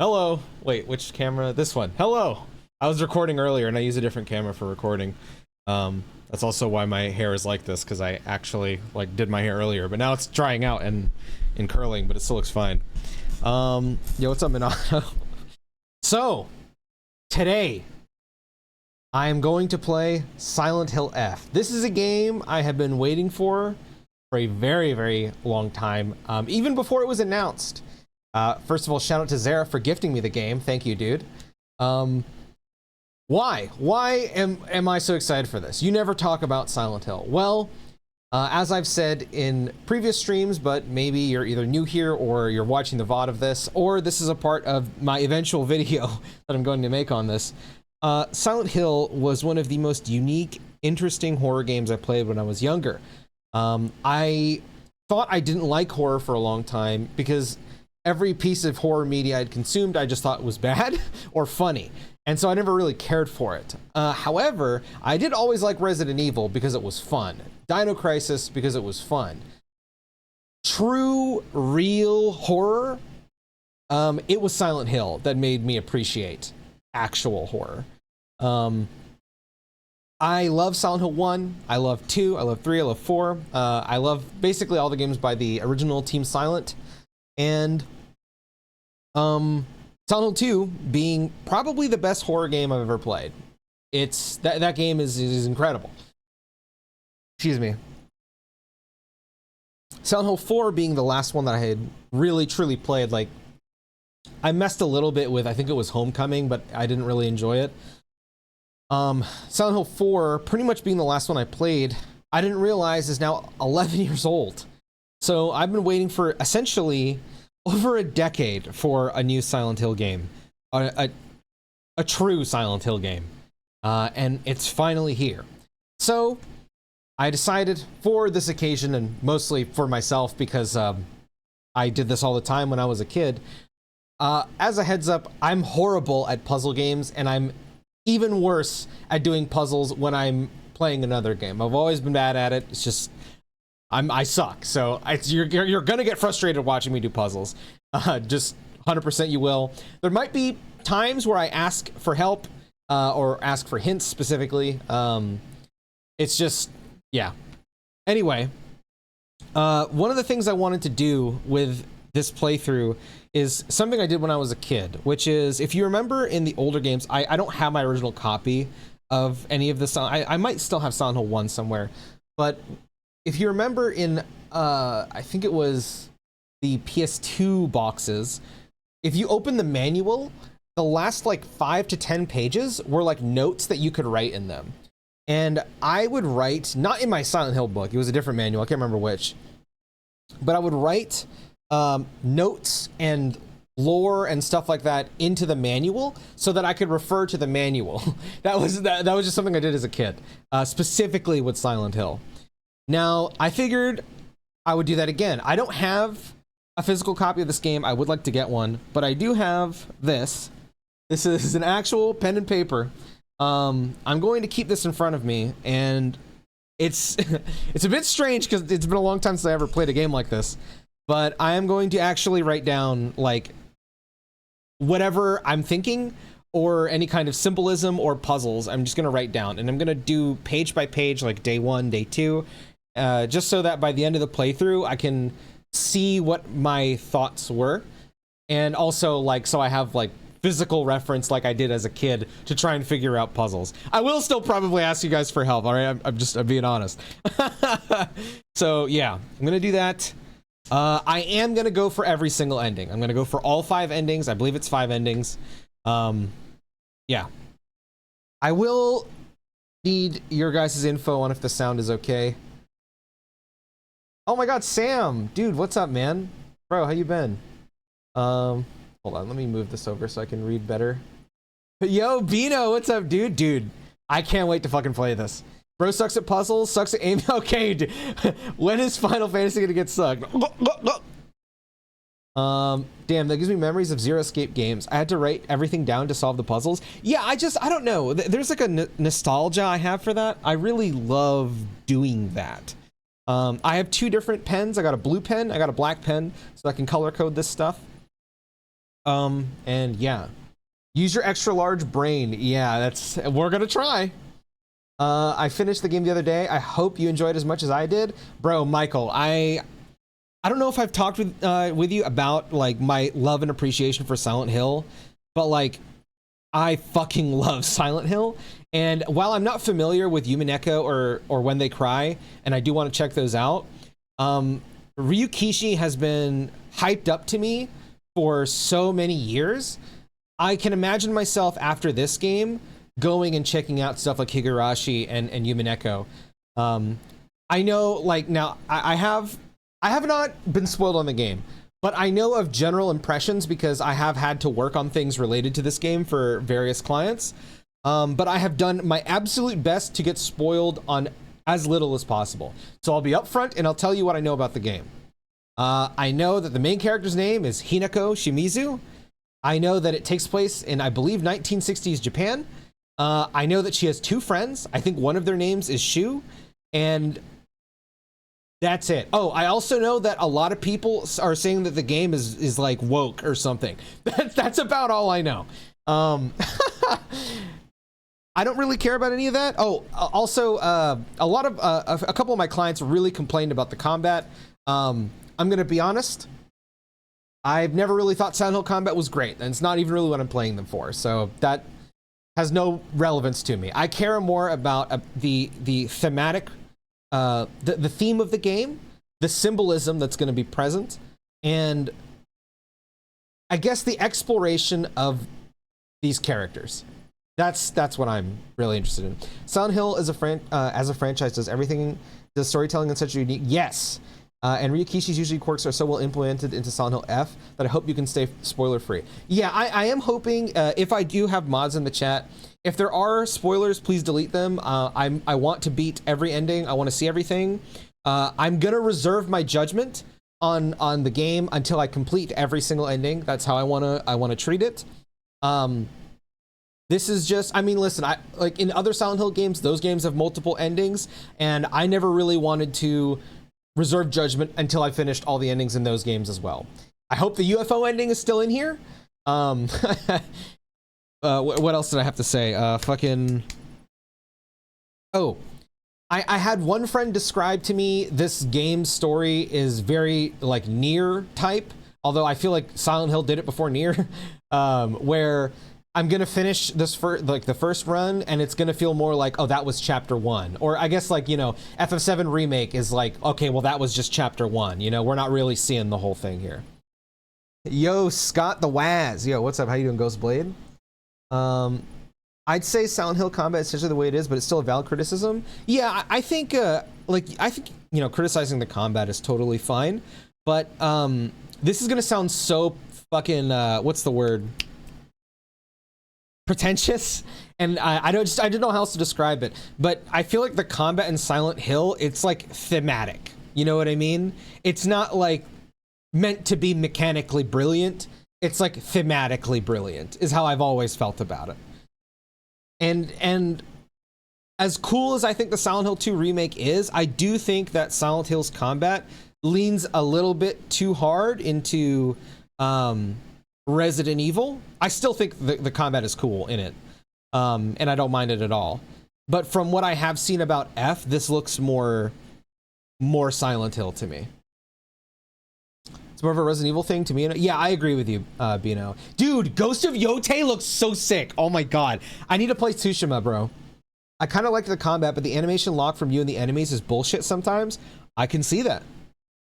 Hello. Wait, which camera? This one. Hello. I was recording earlier and I use a different camera for recording. That's also why my hair is like this, because I actually did my hair earlier, but now it's drying out and curling, but it still looks fine. Yo, what's up, Minato? So, today, I am going to play Silent Hill F. This is a game I have been waiting for a very, very long time, even before it was announced. First of all, shout out to Zara for gifting me the game. Thank you, dude. Why? Why am I so excited for this? You never talk about Silent Hill. Well, as I've said in previous streams, but maybe you're either new here or you're watching the VOD of this, or this is a part of my eventual video that I'm going to make on this. Silent Hill was one of the most unique, interesting horror games I played when I was younger. I thought I didn't like horror for a long time because every piece of horror media I'd consumed, I just thought was bad or funny. And so I never really cared for it. However, I did always like Resident Evil because it was fun. Dino Crisis because it was fun. True, real horror, it was Silent Hill that made me appreciate actual horror. I love Silent Hill 1, I love 2, I love 3, I love 4. I love basically all the games by the original Team Silent. And Silent Hill 2 being probably the best horror game I've ever played. It's that game is incredible. Excuse me. Silent Hill 4 being the last one that I had really truly played. Like, I messed a little bit with, I think it was Homecoming, but I didn't really enjoy it. Silent Hill 4 pretty much being the last one I played, I didn't realize is now 11 years old. So I've been waiting for essentially over a decade for a new Silent Hill game, a true Silent Hill game, and it's finally here. So I decided for this occasion, and mostly for myself because I did this all the time when I was a kid. As a heads up, I'm horrible at puzzle games, and I'm even worse at doing puzzles when I'm playing another game. I've always been bad at it. It's just I suck, so you're gonna get frustrated watching me do puzzles. Just 100% you will. There might be times where I ask for help or ask for hints specifically. It's just, yeah. Anyway, one of the things I wanted to do with this playthrough is something I did when I was a kid, which is, if you remember in the older games, I don't have my original copy of any of this. I might still have Silent Hill 1 somewhere, but if you remember in, I think it was the PS2 boxes, if you open the manual, the last 5 to 10 pages were notes that you could write in them. And I would write, not in my Silent Hill book, it was a different manual, I can't remember which, but I would write notes and lore and stuff like that into the manual so that I could refer to the manual. that was just something I did as a kid, specifically with Silent Hill. Now, I figured I would do that again. I don't have a physical copy of this game. I would like to get one, but I do have this. This is an actual pen and paper. I'm going to keep this in front of me, and it's it's a bit strange because it's been a long time since I ever played a game like this, but I am going to actually write down whatever I'm thinking or any kind of symbolism or puzzles. I'm just going to write down, and I'm going to do page by page, day 1, day 2, just so that by the end of the playthrough, I can see what my thoughts were. And also, so I have, physical reference like I did as a kid to try and figure out puzzles. I will still probably ask you guys for help, all right? I'm being honest. So, yeah, I'm going to do that. I am going to go for every single ending. I'm going to go for all 5 endings. I believe it's 5 endings. Yeah. I will need your guys' info on if the sound is okay. Oh my god, Sam! Dude, what's up, man? Bro, how you been? Hold on, let me move this over so I can read better. Yo, Bino, what's up, dude? Dude, I can't wait to fucking play this. Bro sucks at puzzles, sucks at aiming. Okay, dude. When is Final Fantasy gonna get sucked? Damn, that gives me memories of Zero Escape games. I had to write everything down to solve the puzzles. Yeah, I don't know. There's a nostalgia I have for that. I really love doing that. I have 2 different pens. I got a blue pen, I got a black pen, so I can color code this stuff. And yeah, use your extra large brain. Yeah, we're gonna try. I finished the game the other day. I hope you enjoyed as much as I did, bro. Michael, I don't know if I've talked with you about like my love and appreciation for Silent Hill, but like I fucking love Silent Hill. And while I'm not familiar with Yumineko or When They Cry, and I do want to check those out, Ryukishi has been hyped up to me for so many years. I can imagine myself after this game going and checking out stuff like Higurashi and Yumineko. I know, like, now I have not been spoiled on the game, but I know of general impressions because I have had to work on things related to this game for various clients. But I have done my absolute best to get spoiled on as little as possible. So I'll be upfront and I'll tell you what I know about the game. I know that the main character's name is Hinako Shimizu. I know that it takes place in, I believe, 1960s Japan. I know that she has two friends. I think one of their names is Shu, and that's it. Oh, I also know that a lot of people are saying that the game is like woke or something. That's about all I know. I don't really care about any of that. Oh, also, a couple of my clients really complained about the combat. I'm gonna be honest. I've never really thought Silent Hill combat was great, and it's not even really what I'm playing them for. So that has no relevance to me. I care more about the thematic, the theme of the game, the symbolism that's going to be present, and I guess the exploration of these characters. That's what I'm really interested in. Silent Hill as a franchise does everything. Does storytelling in such a unique? Yes. And Ryukishi's usually quirks are so well implemented into Silent Hill F that I hope you can stay spoiler free. Yeah, I am hoping, if I do have mods in the chat, if there are spoilers, please delete them. I want to beat every ending. I want to see everything. I'm gonna reserve my judgment on the game until I complete every single ending. That's how I wanna treat it. This is just, I mean, listen, like in other Silent Hill games, those games have multiple endings, and I never really wanted to reserve judgment until I finished all the endings in those games as well. I hope the UFO ending is still in here. What else did I have to say? Oh, I had one friend describe to me this game's story is very like Nier type, although I feel like Silent Hill did it before Nier, where I'm gonna finish this the first run, and it's gonna feel more like, oh, that was chapter 1, or I guess like, you know, FF7 remake is like, okay, well that was just chapter 1. You know, we're not really seeing the whole thing here. Yo, Scott the Waz. Yo, what's up? How you doing, Ghostblade? I'd say Silent Hill combat is essentially the way it is, but it's still a valid criticism. Yeah, I think you know, criticizing the combat is totally fine, but this is gonna sound so fucking what's the word? Pretentious, and I don't know how else to describe it, but I feel like the combat in Silent Hill, it's like thematic. You know what I mean? It's not like meant to be mechanically brilliant. It's like thematically brilliant is how I've always felt about it. And as cool as I think the Silent Hill 2 remake is, I do think that Silent Hill's combat leans a little bit too hard into Resident Evil. I still think the combat is cool in it, and I don't mind it at all. But from what I have seen about F, this looks more Silent Hill to me. It's more of a Resident Evil thing to me. Yeah, I agree with you, Bino. Dude, Ghost of Yotei looks so sick. Oh my god, I need to play Tsushima, bro. I kind of like the combat, but the animation lock from you and the enemies is bullshit sometimes. I can see that.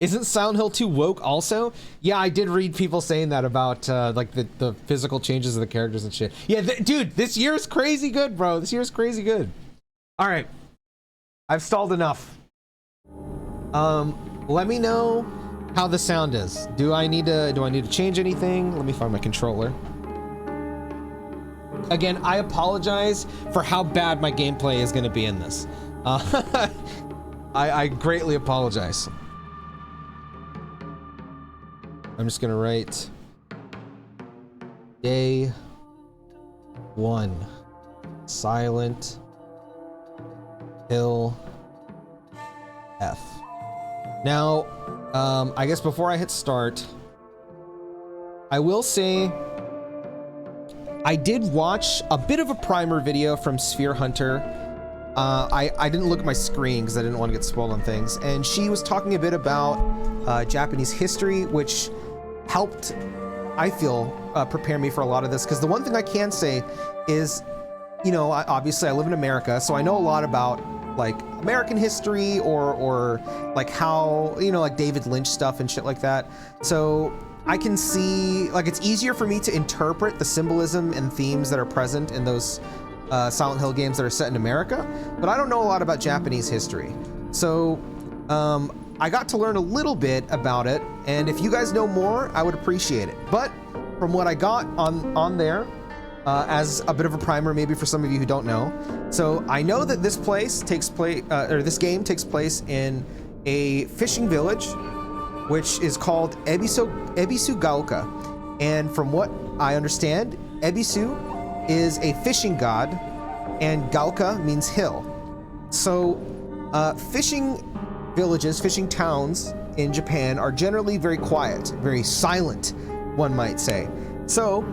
Isn't Silent Hill 2 woke also? Yeah, I did read people saying that about like the physical changes of the characters and shit. Yeah, dude, this year's crazy good, bro. This year's crazy good. All right, I've stalled enough. Let me know how the sound is. Do I need to change anything? Let me find my controller. Again, I apologize for how bad my gameplay is going to be in this. I greatly apologize. I'm just gonna write day 1 Silent Hill F. Now, I guess before I hit start, I will say I did watch a bit of a primer video from Sphere Hunter. I didn't look at my screen because I didn't want to get spoiled on things. And she was talking a bit about Japanese history, which helped, I feel, prepare me for a lot of this. Because the one thing I can say is, you know, obviously I live in America, so I know a lot about like American history or like how, you know, like David Lynch stuff and shit like that. So I can see, like, it's easier for me to interpret the symbolism and themes that are present in those Silent Hill games that are set in America, but I don't know a lot about Japanese history. So I got to learn a little bit about it, and if you guys know more, I would appreciate it. But from what I got on there, as a bit of a primer, maybe for some of you who don't know, so I know that this this game takes place in a fishing village, which is called Ebisu Gaoka. And from what I understand, Ebisu is a fishing god, and Gaoka means hill. So fishing villages, fishing towns in Japan are generally very quiet, very silent, one might say. So,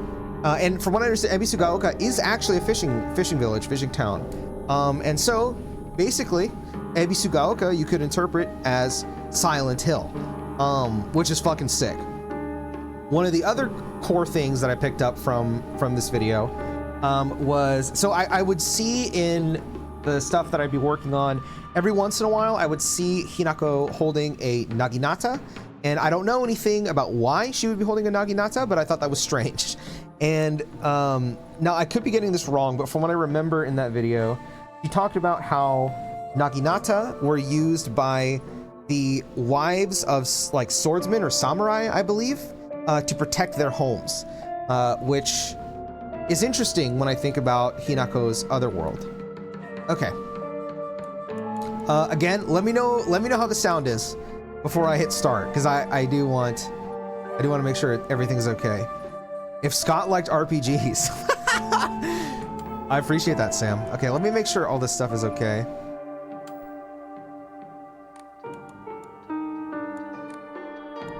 and from what I understand, Ebisu Gaoka is actually a fishing village, fishing town. And so, basically, Ebisu Gaoka you could interpret as Silent Hill, which is fucking sick. One of the other core things that I picked up from this video was, so I would see in the stuff that I'd be working on, every once in a while, I would see Hinako holding a naginata, and I don't know anything about why she would be holding a naginata, but I thought that was strange. And now I could be getting this wrong, but from what I remember in that video, he talked about how naginata were used by the wives of like swordsmen or samurai, I believe, to protect their homes, which is interesting when I think about Hinako's other world. Okay. Again, let me know how the sound is before I hit start, because I do want to make sure everything's okay. If Scott liked RPGs, I appreciate that, Sam. Okay, let me make sure all this stuff is okay.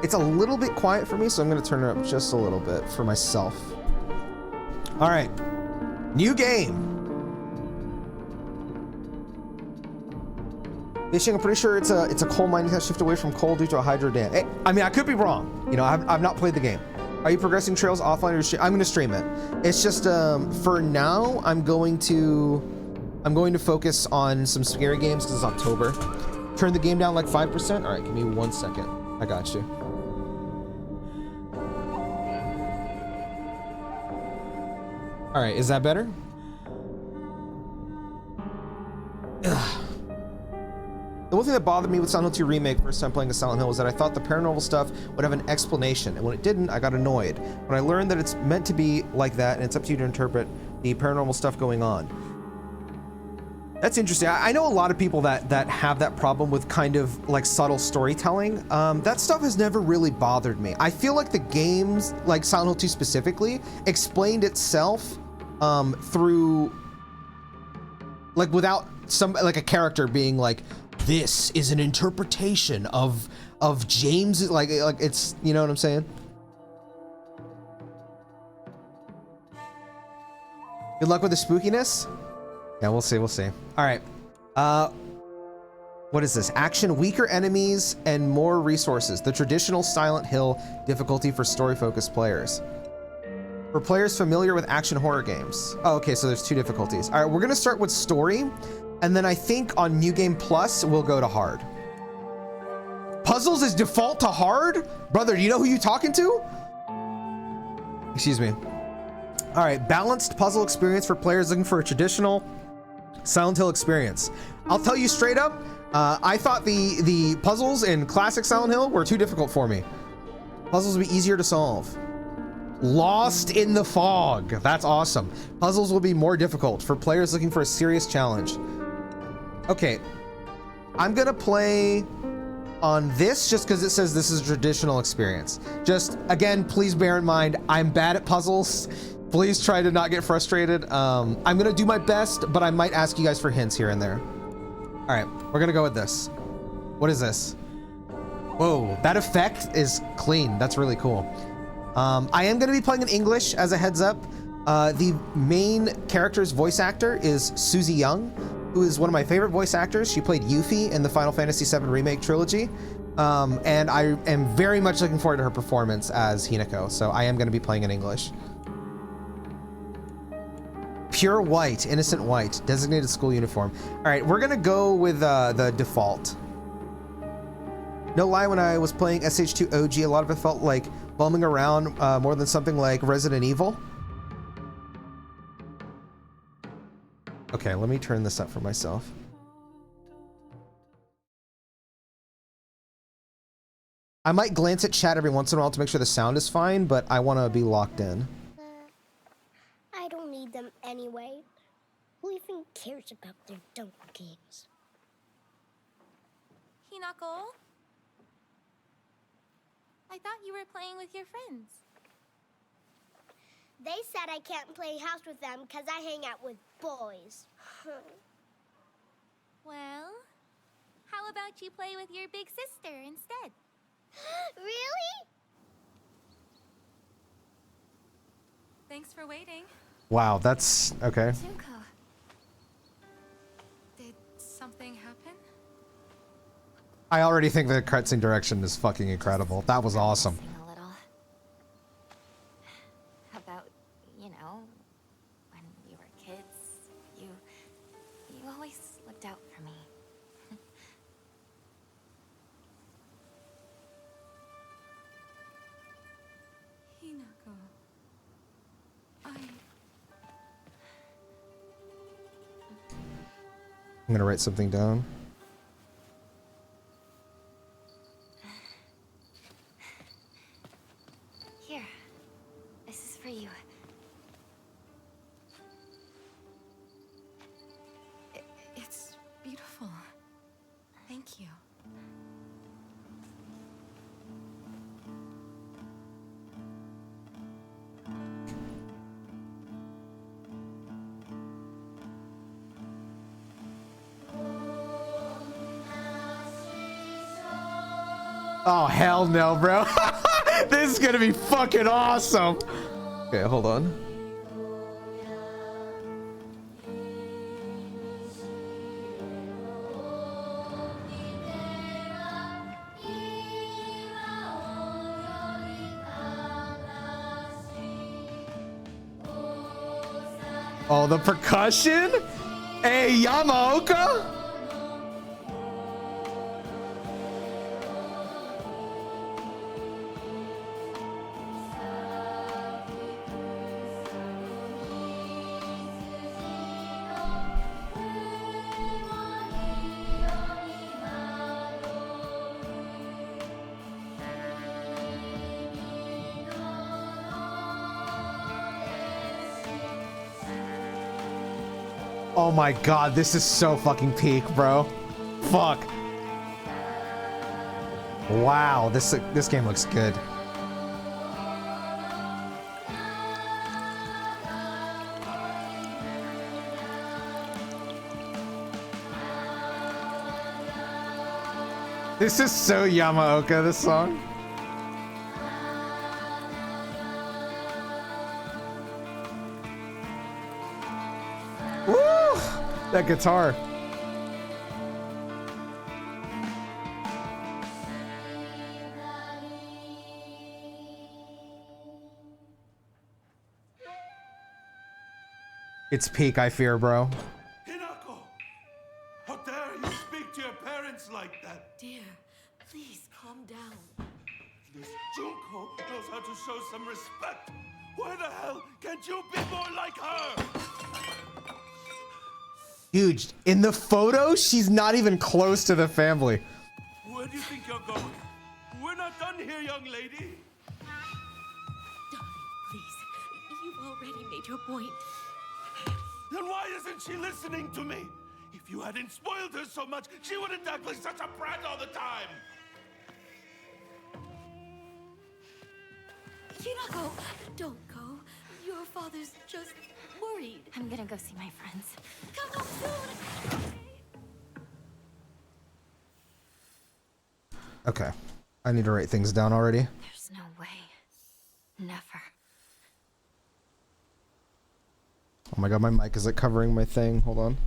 It's a little bit quiet for me, so I'm going to turn it up just a little bit for myself. All right, new game. Fishing, I'm pretty sure it's a coal mine. You have to shift away from coal due to a hydro dam. Hey, I mean, I could be wrong. You know, I've not played the game. Are you progressing trails offline or I'm going to stream it? It's just for now, I'm going to focus on some scary games because it's October. Turn the game down like 5%. All right, give me 1 second. I got you. All right, is that better? Ugh. The one thing that bothered me with Silent Hill 2 Remake first time playing a Silent Hill was that I thought the paranormal stuff would have an explanation, and when it didn't, I got annoyed. When I learned that it's meant to be like that, and it's up to you to interpret the paranormal stuff going on. That's interesting. I know a lot of people that have that problem with kind of like subtle storytelling. That stuff has never really bothered me. I feel like the games, like Silent Hill 2 specifically, explained itself through, like, without like a character being like, this is an interpretation of James, like it's, you know what I'm saying? Good luck with the spookiness. Yeah, we'll see. All right. What is this? Action, weaker enemies, and more resources. The traditional Silent Hill difficulty for story-focused players. For players familiar with action horror games. Oh, okay, so there's 2 difficulties. All right, we're gonna start with story, and then I think on New Game Plus, we'll go to hard. Puzzles is default to hard? Brother, do you know who you talking to? Excuse me. All right, balanced puzzle experience for players looking for a traditional Silent Hill experience. I'll tell you straight up, I thought the puzzles in classic Silent Hill were too difficult for me. Puzzles will be easier to solve. Lost in the fog. That's awesome. Puzzles will be more difficult for players looking for a serious challenge. Okay, I'm gonna play on this just because it says this is a traditional experience. Just, again, please bear in mind, I'm bad at puzzles. Please try to not get frustrated. I'm gonna do my best, but I might ask you guys for hints here and there. All right, we're gonna go with this. What is this? Whoa, that effect is clean. That's really cool. I am gonna be playing in English as a heads up. The main character's voice actor is Susie Young, who is one of my favorite voice actors. She played Yuffie in the Final Fantasy VII Remake trilogy. And I am very much looking forward to her performance as Hinako, so I am going to be playing in English. Pure white, innocent white, designated school uniform. All right, we're going to go with the default. No lie, when I was playing SH2 OG, a lot of it felt like bumming around more than something like Resident Evil. Okay, let me turn this up for myself. I might glance at chat every once in a while to make sure the sound is fine, but I want to be locked in. I don't need them anyway. Who even cares about their dumb games? Hinako? I thought you were playing with your friends. They said I can't play house with them because I hang out with boys. Well, how about you play with your big sister instead? Really? Thanks for waiting. Wow, that's okay. Junko, did something happen? I already think the cutscene direction is fucking incredible. That was awesome. A little. How about, you know, when we were kids, you always looked out for me. Hinako, I'm gonna write something down. Here, this is for you. It's beautiful. Thank you. Oh, hell no, bro. This is gonna be fucking awesome. Okay, hold on. Oh, the percussion? Hey, Yamaoka? Oh my god, this is so fucking peak, bro. Fuck. Wow, this game looks good. This is so Yamaoka, this song. Woo! That guitar. It's peak, I fear, bro. Hinako! How dare you speak to your parents like that? Dear, please calm down. This Junko knows how to show some respect. Why the hell can't you be more like her? Dude, in the photo, she's not even close to the family. Where do you think you're going? We're not done here, young lady. Darling, please. You've already made your point. Then why isn't she listening to me? If you hadn't spoiled her so much, she wouldn't act like such a brat all the time. Hinako, don't go. Your father's just worried. I'm gonna go see my friends. Come home soon. Okay. I need to write things down already. There's no way. Never. Oh my god, my mic is like covering my thing. Hold on.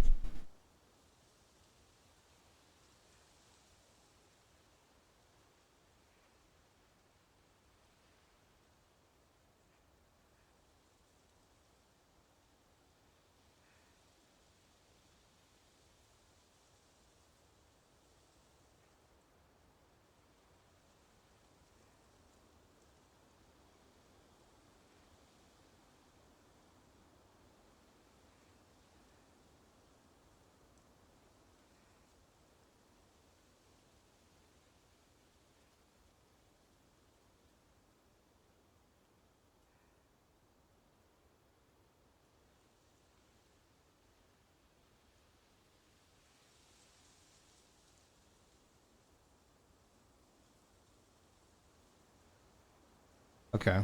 Okay.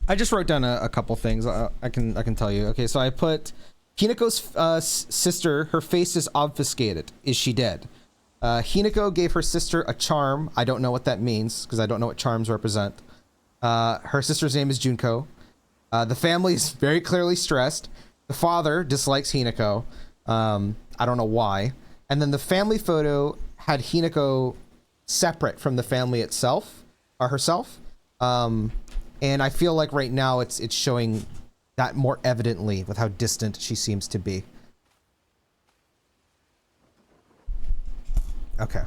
I just wrote down a couple things. I can tell you. Okay, so I put Hinako's sister. Her face is obfuscated. Is she dead? Hinako gave her sister a charm. I don't know what that means because I don't know what charms represent. Her sister's name is Junko. The family is very clearly stressed. The father dislikes Hinako. I don't know why. And then the family photo had Hinako separate from the family itself, or herself. And I feel like right now it's showing that more evidently with how distant she seems to be. Okay.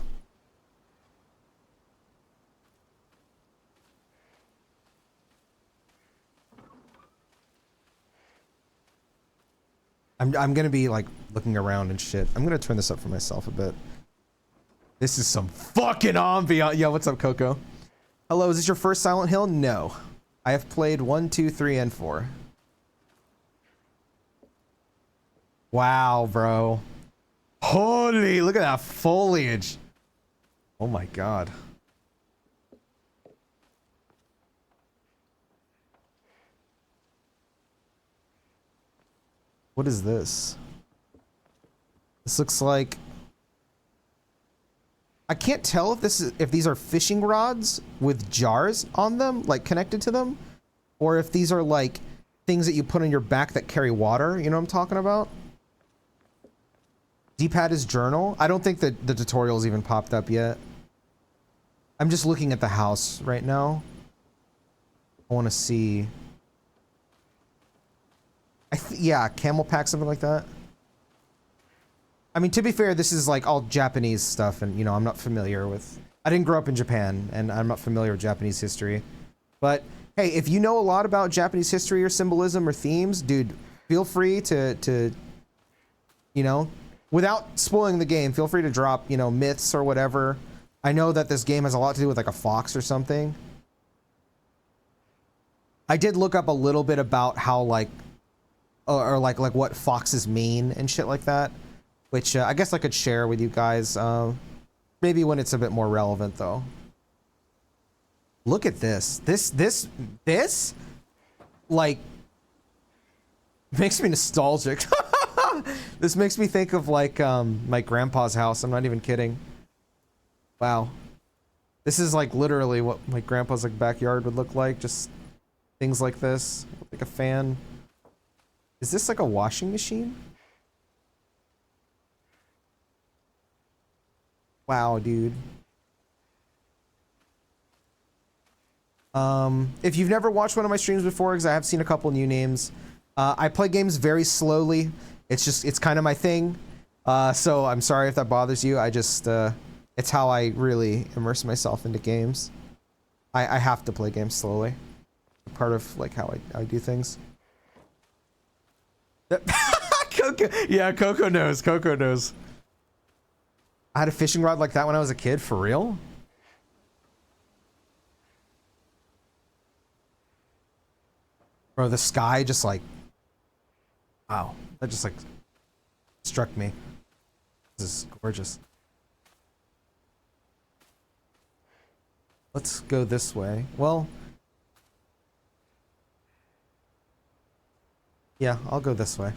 I'm gonna be like looking around and shit. I'm gonna turn this up for myself a bit. This is some fucking ambiance. Yo, what's up, Coco? Hello, is this your first Silent Hill? No. I have played 1, 2, 3, and 4. Wow, bro. Holy, look at that foliage. Oh my god. What is this? This looks like... I can't tell if these are fishing rods with jars on them, like connected to them, or if these are like things that you put on your back that carry water. You know what I'm talking about? D-pad is journal. I don't think that the tutorial's even popped up yet. I'm just looking at the house right now. I want to see. Yeah, camel pack, something like that. I mean, to be fair, this is like all Japanese stuff, and you know, I'm not familiar with... I didn't grow up in Japan, and I'm not familiar with Japanese history. But, hey, if you know a lot about Japanese history or symbolism or themes, dude, feel free to you know, without spoiling the game, feel free to drop, you know, myths or whatever. I know that this game has a lot to do with like a fox or something. I did look up a little bit about how like, or like what foxes mean and shit like that. Which I guess I could share with you guys, maybe when it's a bit more relevant, though. Look at this. This, like, makes me nostalgic. This makes me think of, like, my grandpa's house. I'm not even kidding. Wow. This is, like, literally what my grandpa's, like, backyard would look like. Just things like this. Like a fan. Is this, like, a washing machine? Wow, dude. If you've never watched one of my streams before, because I have seen a couple new names, I play games very slowly. It's kind of my thing. So I'm sorry if that bothers you. It's how I really immerse myself into games. I have to play games slowly. Part of like how I do things. Coco, yeah, Coco knows. Coco knows. I had a fishing rod like that when I was a kid, for real? Bro, the sky just like... Wow, that just like struck me. This is gorgeous. Let's go this way. Well... Yeah, I'll go this way.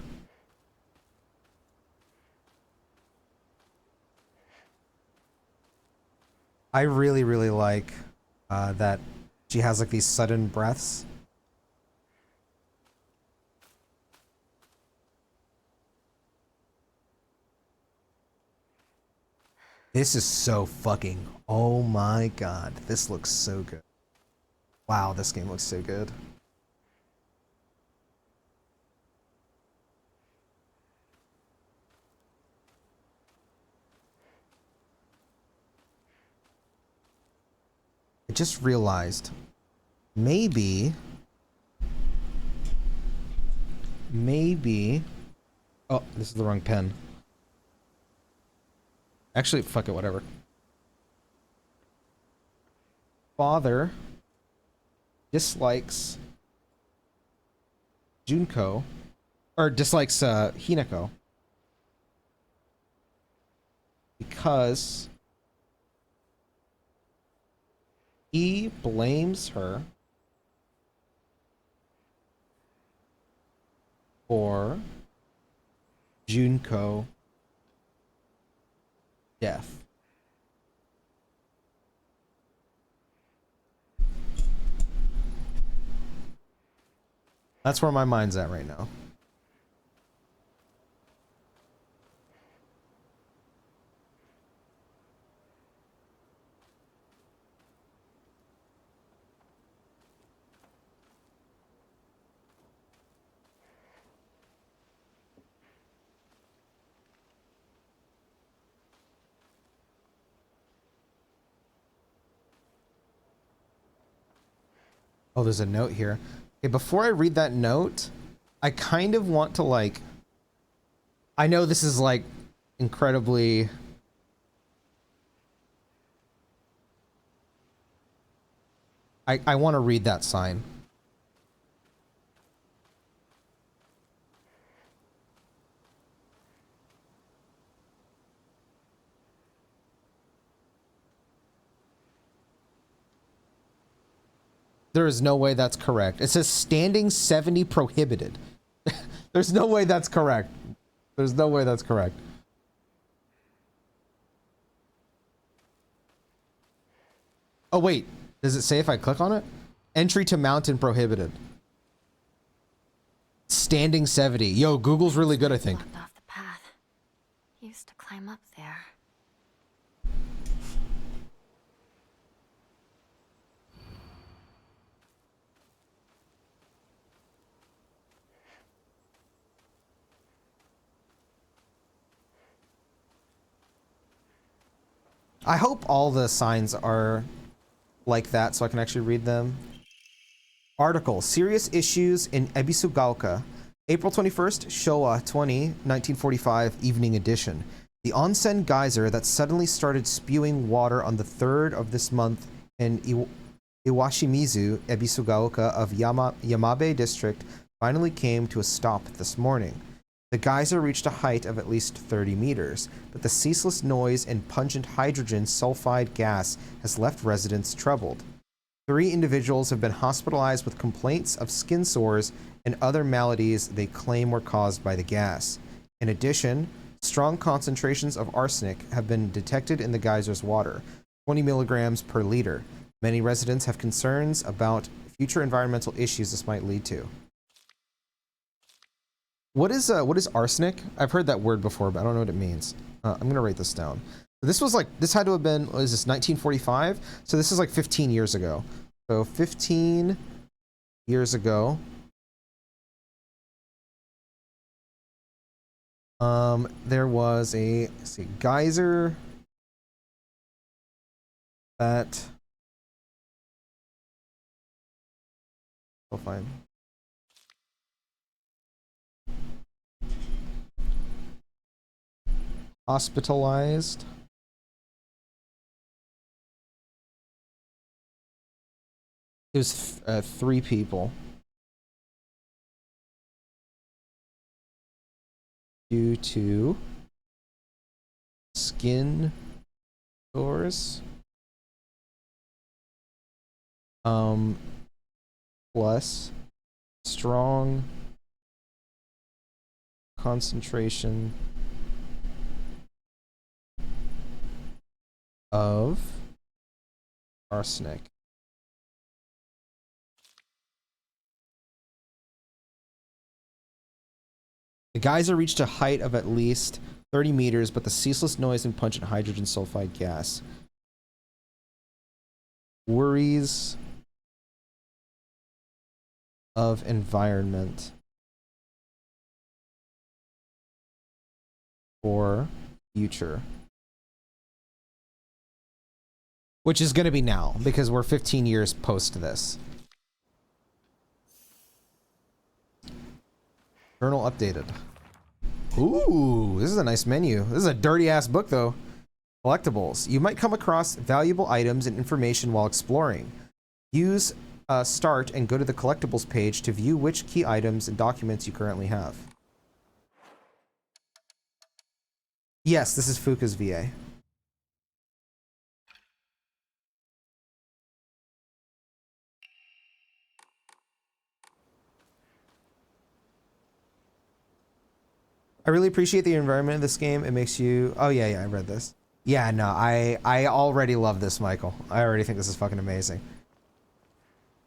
I really, really like that she has like these sudden breaths. This is so fucking, oh my god, this looks so good. Wow, this game looks so good. I just realized, maybe, oh, this is the wrong pen. Actually, fuck it, whatever. Father dislikes Junko, or dislikes Hinako, because he blames her for Junko death. That's where my mind's at right now. Oh, there's a note here. Okay, before I read that note, I kind of want to, like, I know this is like incredibly I want to read that sign. There is no way that's correct. It says standing 70 prohibited. There's no way that's correct. There's no way that's correct. Oh, wait. Does it say if I click on it? Entry to mountain prohibited. Standing 70. Yo, Google's really good, I think. Walked off the path. Used to climb up there. I hope all the signs are like that so I can actually read them. Article, Serious Issues in Ebisugaoka. April 21st, Showa 20, 1945, Evening Edition. The onsen geyser that suddenly started spewing water on the 3rd of this month in Iwashimizu, Ebisugaoka of Yamabe District finally came to a stop this morning. The geyser reached a height of at least 30 meters, but the ceaseless noise and pungent hydrogen sulfide gas has left residents troubled. 3 individuals have been hospitalized with complaints of skin sores and other maladies they claim were caused by the gas. In addition, strong concentrations of arsenic have been detected in the geyser's water, 20 milligrams per liter. Many residents have concerns about future environmental issues this might lead to. What is arsenic? I've heard that word before, but I don't know what it means. I'm gonna write this down. This was like, this had to have been, what is this, 1945? So this is like 15 years ago. So 15 years ago. There was a, let's see, geyser that, I'll find. Hospitalized. It was 3 people due to skin sores, plus strong concentration of arsenic. The geyser reached a height of at least 30 meters, but the ceaseless noise and pungent hydrogen sulfide gas. Worries of environment for future. Which is going to be now, because we're 15 years post this. Journal updated. Ooh, this is a nice menu. This is a dirty ass book though. Collectibles. You might come across valuable items and information while exploring. Use start and go to the collectibles page to view which key items and documents you currently have. Yes, this is Fuka's VA. I really appreciate the environment of this game. It makes you... Oh, yeah, I read this. Yeah, no, I already love this, Michael. I already think this is fucking amazing.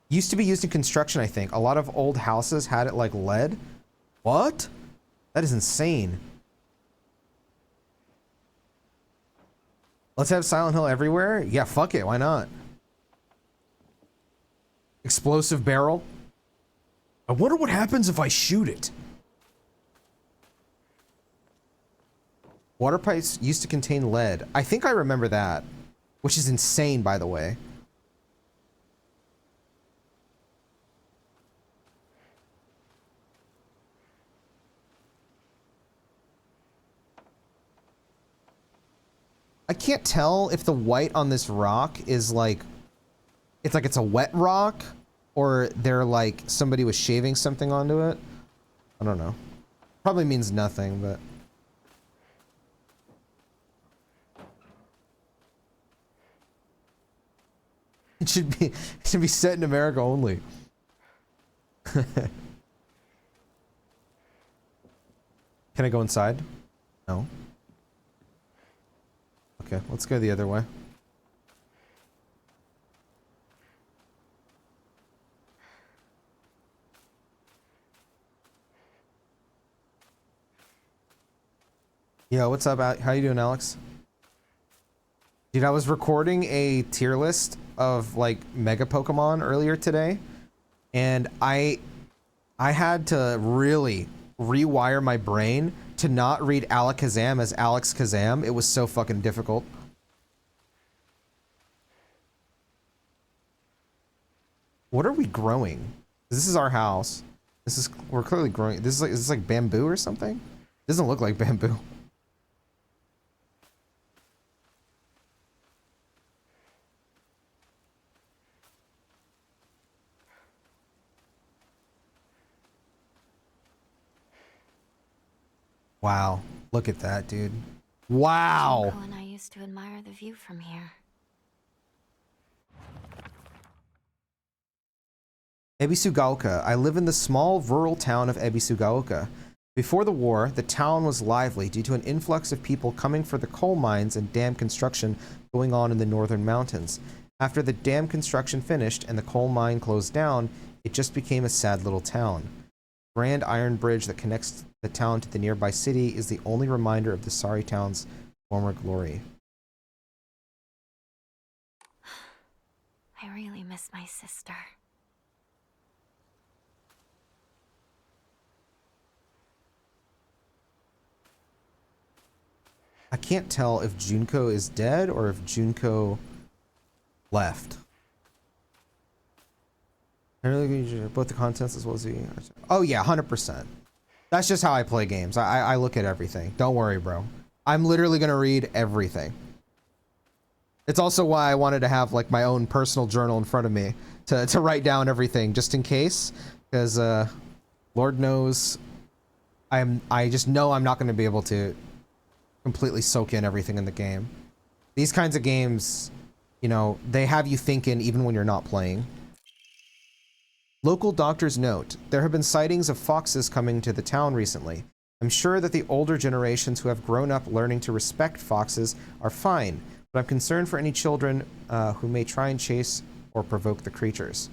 Used to be used in construction, I think. A lot of old houses had it like lead. What? That is insane. Let's have Silent Hill everywhere? Yeah, fuck it. Why not? Explosive barrel. I wonder what happens if I shoot it. Water pipes used to contain lead. I think I remember that, which is insane, by the way. I can't tell if the white on this rock is like, it's a wet rock, or they're like somebody was shaving something onto it. I don't know. Probably means nothing, but. It should be set in America only. Can I go inside? No. Okay, let's go the other way. Yo, what's up? How you doing, Alex? Dude, I was recording a tier list of like mega Pokemon earlier today, and I had to really rewire my brain to not read Alakazam as Alex Kazam. It was so fucking difficult. What are we growing? This is our house. We're clearly growing. Is this like bamboo or something? Doesn't look like bamboo. Wow, look at that, dude. Wow. Junko and I used to admire the view from here. Ebisugaoka. I live in the small rural town of Ebisugaoka. Before the war, the town was lively due to an influx of people coming for the coal mines and dam construction going on in the northern mountains. After the dam construction finished and the coal mine closed down, it just became a sad little town. Grand iron bridge that connects the town to the nearby city is the only reminder of the sorry town's former glory. I really miss my sister. I can't tell if Junko is dead or if Junko left. I really both the contents as well as the... Oh yeah, 100%. That's just how I play games. I look at everything. Don't worry, bro. I'm literally gonna read everything. It's also why I wanted to have like my own personal journal in front of me to write down everything just in case, because Lord knows I just know I'm not gonna be able to completely soak in everything in the game. These kinds of games, you know, they have you thinking even when you're not playing. Local doctors note, there have been sightings of foxes coming to the town recently. I'm sure that the older generations who have grown up learning to respect foxes are fine, but I'm concerned for any children who may try and chase or provoke the creatures.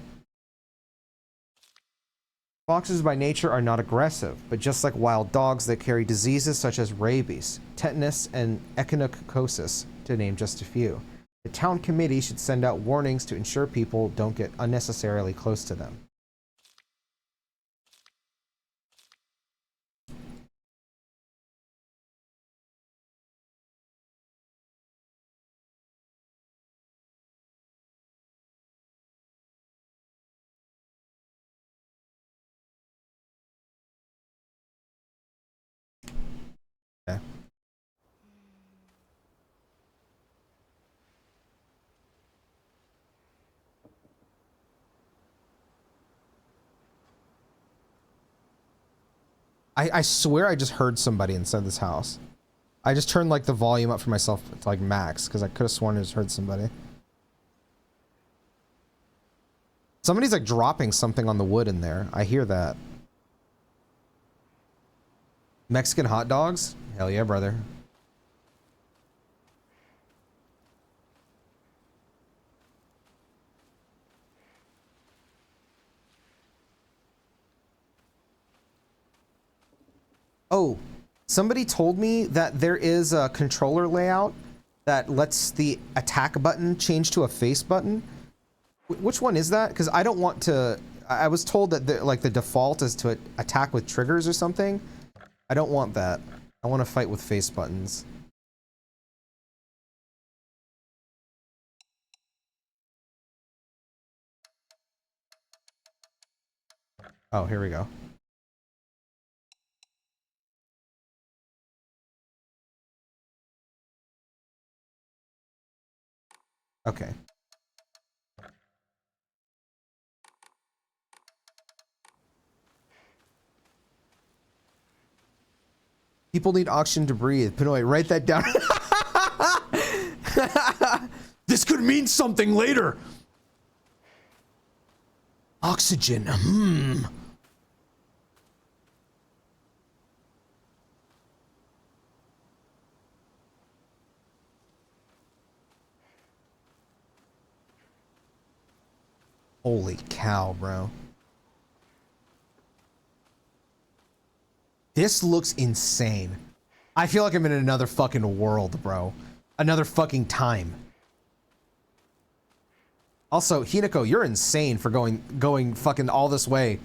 Foxes by nature are not aggressive, but just like wild dogs, they carry diseases such as rabies, tetanus, and echinococcus, to name just a few. The town committee should send out warnings to ensure people don't get unnecessarily close to them. Okay. I swear I just heard somebody inside this house. I just turned like the volume up for myself to like max because I could have sworn I just heard somebody. Somebody's like dropping something on the wood in there. I hear that. Mexican hot dogs? Hell yeah, brother. Oh, somebody told me that there is a controller layout that lets the attack button change to a face button. Which one is that? Because I don't want to... I was told that the default is to attack with triggers or something. I don't want that. I want to fight with face buttons. Oh, here we go. Okay. People need oxygen to breathe. Pinoy, write that down. This could mean something later. Oxygen. Holy cow, bro. This looks insane. I feel like I'm in another fucking world, bro. Another fucking time. Also, Hinako, you're insane for going fucking all this way.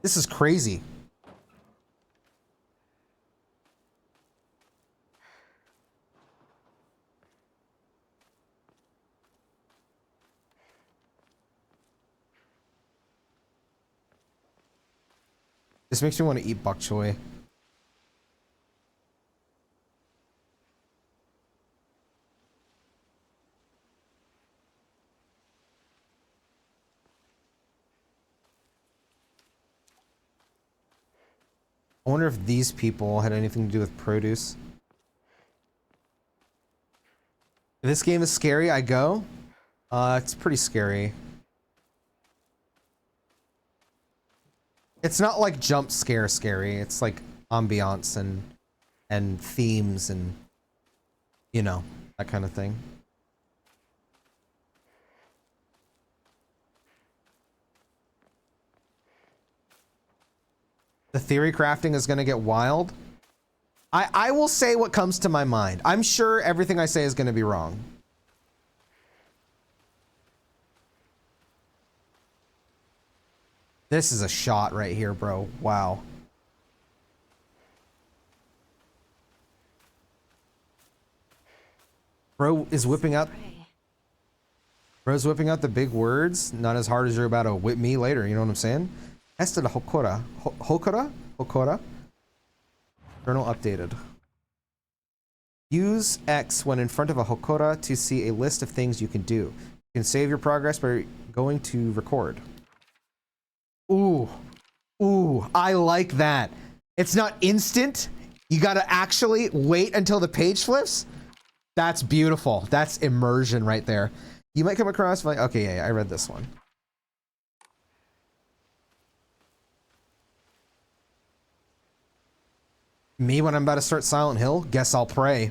This is crazy. This makes me want to eat bok choy. I wonder if these people had anything to do with produce. If this game is scary, I go. It's pretty scary. It's not like jump scare scary. It's like ambiance and themes and, you know, that kind of thing. The theory crafting is going to get wild. I will say what comes to my mind. I'm sure everything I say is going to be wrong. This is a shot right here, bro. Wow. Bro is whipping out... Bro's whipping out the big words. Not as hard as you're about to whip me later. You know what I'm saying? Esta la Hokora. Hokora? Hokora? Journal updated. Use X when in front of a Hokora to see a list of things you can do. You can save your progress by going to record. Ooh. Ooh, I like that. It's not instant. You gotta actually wait until the page flips. That's beautiful. That's immersion right there. You might come across like, okay, yeah, I read this one. Me when I'm about to start Silent Hill? Guess I'll pray.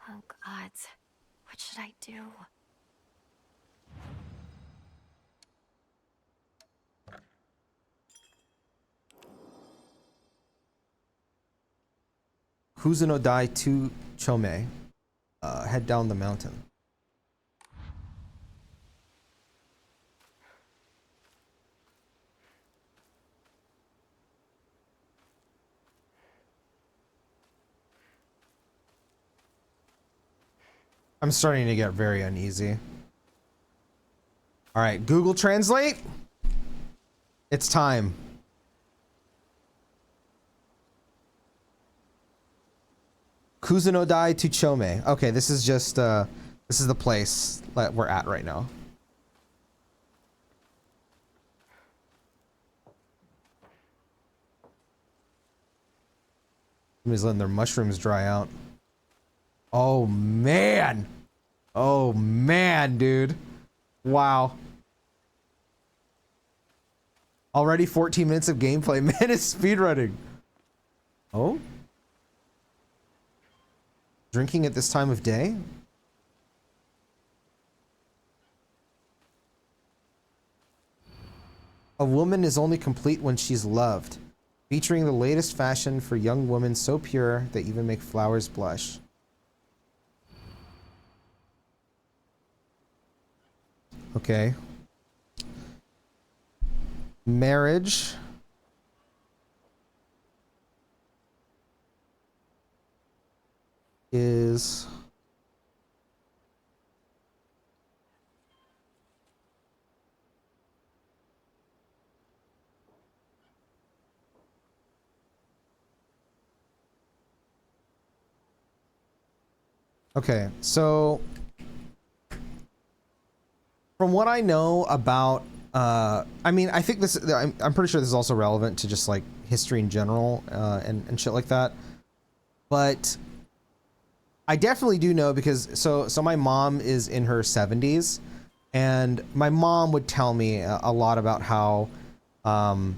Oh, gods. What should I do? Kuzunodai to Chome. Head down the mountain. I'm starting to get very uneasy. All right, Google Translate. It's time. Kuzunodai to Chome. Okay, this is just this is the place that we're at right now. Somebody's letting their mushrooms dry out. Oh man. Oh man, dude. Wow. Already 14 minutes of gameplay. Man is speedrunning. Oh? Drinking at this time of day? A woman is only complete when she's loved. Featuring the latest fashion for young women so pure they even make flowers blush. Okay. Marriage. Is okay, so from what I know about I mean, I think this I'm pretty sure this is also relevant to just like history in general and shit like that. But I definitely do know because so my mom is in her 70s and my mom would tell me a lot about how the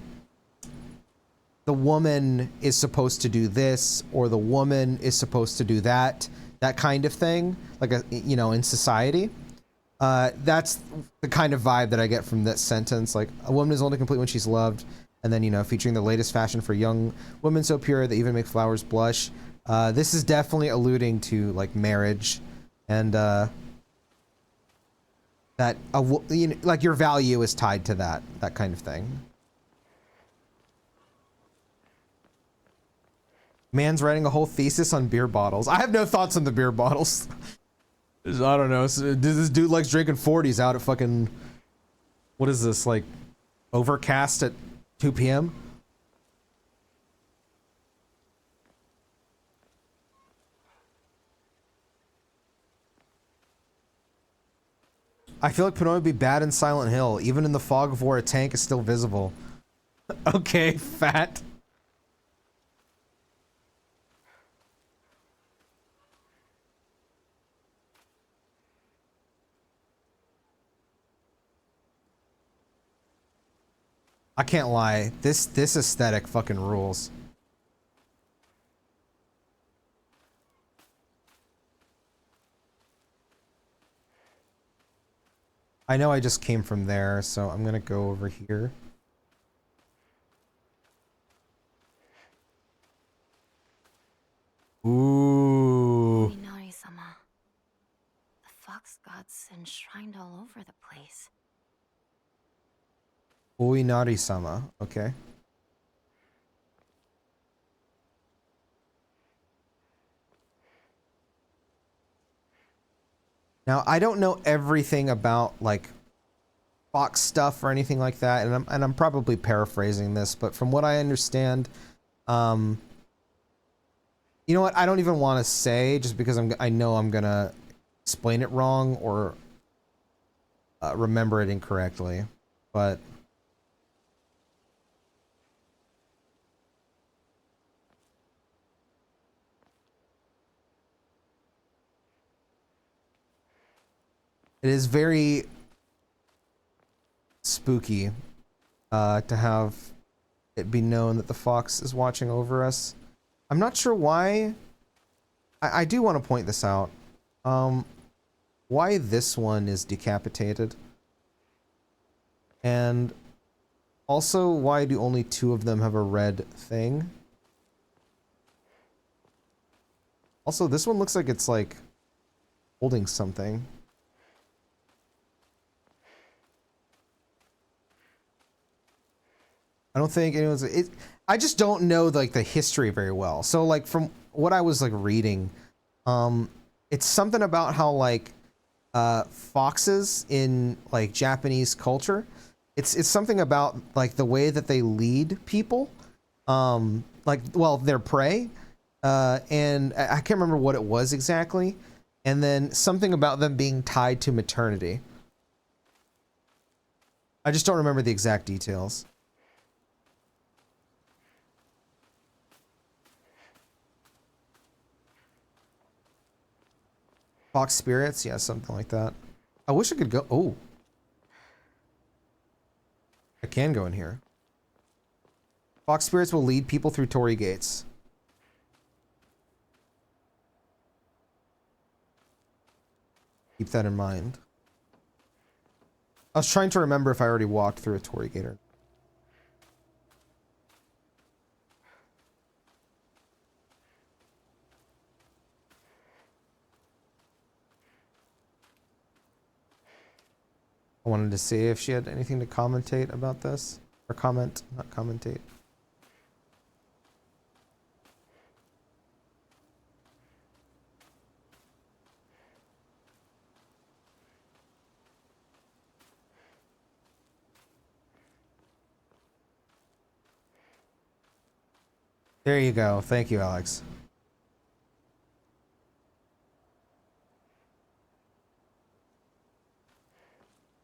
woman is supposed to do this or the woman is supposed to do that kind of thing, like a, you know, in society. That's the kind of vibe that I get from that sentence. Like, a woman is only complete when she's loved, and then, you know, featuring the latest fashion for young women so pure they even make flowers blush. This is definitely alluding to like marriage and that you know, like your value is tied to that kind of thing. Man's writing a whole thesis on beer bottles. I have no thoughts on the beer bottles. I don't know. This dude likes drinking 40s out at fucking, what is this, like Overcast at 2 p.m.? I feel like Pinot would be bad in Silent Hill. Even in the fog of war, a tank is still visible. Okay, fat. I can't lie. This aesthetic fucking rules. I know I just came from there, so I'm gonna go over here. Ooh. Minori-sama. The fox god's enshrined all over the place. Uinari-sama. Okay. Now, I don't know everything about like Fox stuff or anything like that, and I'm probably paraphrasing this, but from what I understand, you know what? I don't even want to say just because I know I'm gonna explain it wrong or remember it incorrectly, but it is very spooky to have it be known that the fox is watching over us. I'm not sure why. I do want to point this out. Why this one is decapitated. And also, why do only 2 of them have a red thing? Also, this one looks like it's like holding something. I don't think anyone's it. I just don't know like the history very well. So like from what I was like reading, it's something about how like foxes in like Japanese culture, it's something about like the way that they lead people, like well their prey, and I can't remember what it was exactly, and then something about them being tied to maternity. I just don't remember the exact details. Fox spirits, yeah, something like that. I wish I could go. Oh, I can go in here. Fox spirits will lead people through Torii gates. Keep that in mind. I was trying to remember if I already walked through a Torii gate or. I wanted to see if she had anything to commentate about this. Or comment, not commentate. There you go. Thank you, Alex.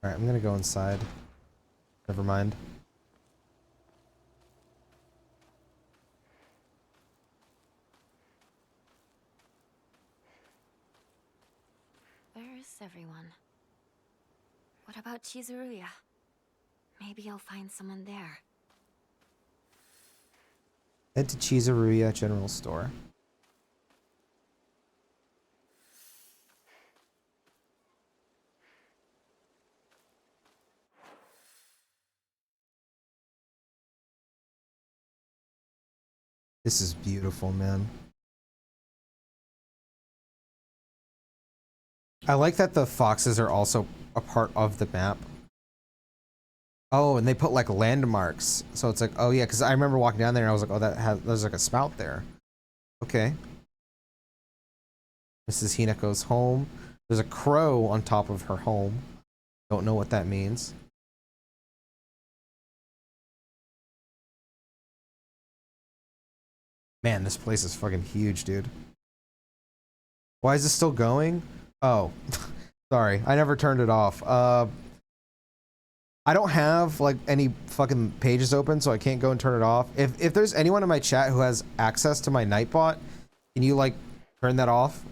Alright, I'm gonna go inside. Never mind. Where is everyone? What about Chizuruya? Maybe I'll find someone there. Head to Chizuruya General Store. This is beautiful, man. I like that the foxes are also a part of the map. Oh, and they put like landmarks. So it's like, oh yeah, because I remember walking down there and I was like, oh, there's like a spout there. Okay. Mrs. Hinako's home. There's a crow on top of her home. Don't know what that means. Man, this place is fucking huge, dude. Why is this still going? Oh, sorry. I never turned it off. I don't have like any fucking pages open, so I can't go and turn it off. If there's anyone in my chat who has access to my Nightbot, can you like turn that off?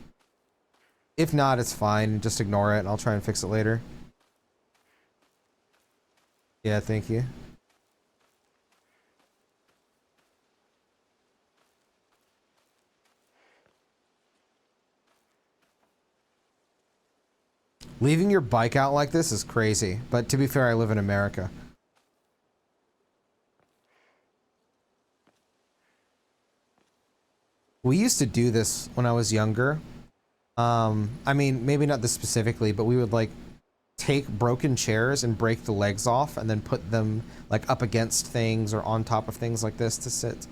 If not, it's fine. Just ignore it and I'll try and fix it later. Yeah, thank you. Leaving your bike out like this is crazy, but to be fair, I live in America. We used to do this when I was younger. I mean, maybe not this specifically, but we would like take broken chairs and break the legs off and then put them like up against things or on top of things like this to sit.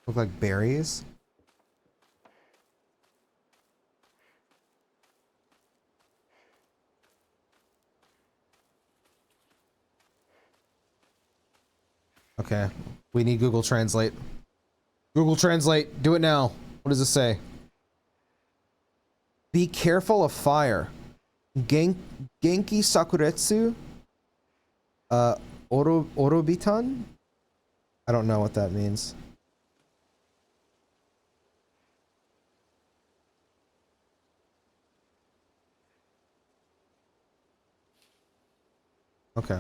Look like berries. Okay, we need Google Translate. Google Translate, do it now. What does it say? Be careful of fire. Genki Sakuretsu? Orobitan? I don't know what that means. Okay.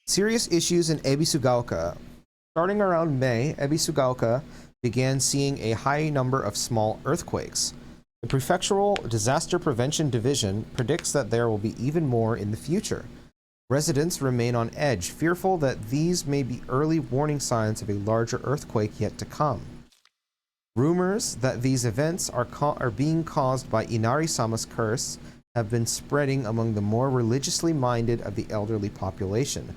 Serious issues in Ebisugaoka. Starting around May, Ebisugaoka began seeing a high number of small earthquakes. The Prefectural Disaster Prevention Division predicts that there will be even more in the future. Residents remain on edge, fearful that these may be early warning signs of a larger earthquake yet to come. Rumors that these events are being caused by Inari-sama's curse have been spreading among the more religiously minded of the elderly population.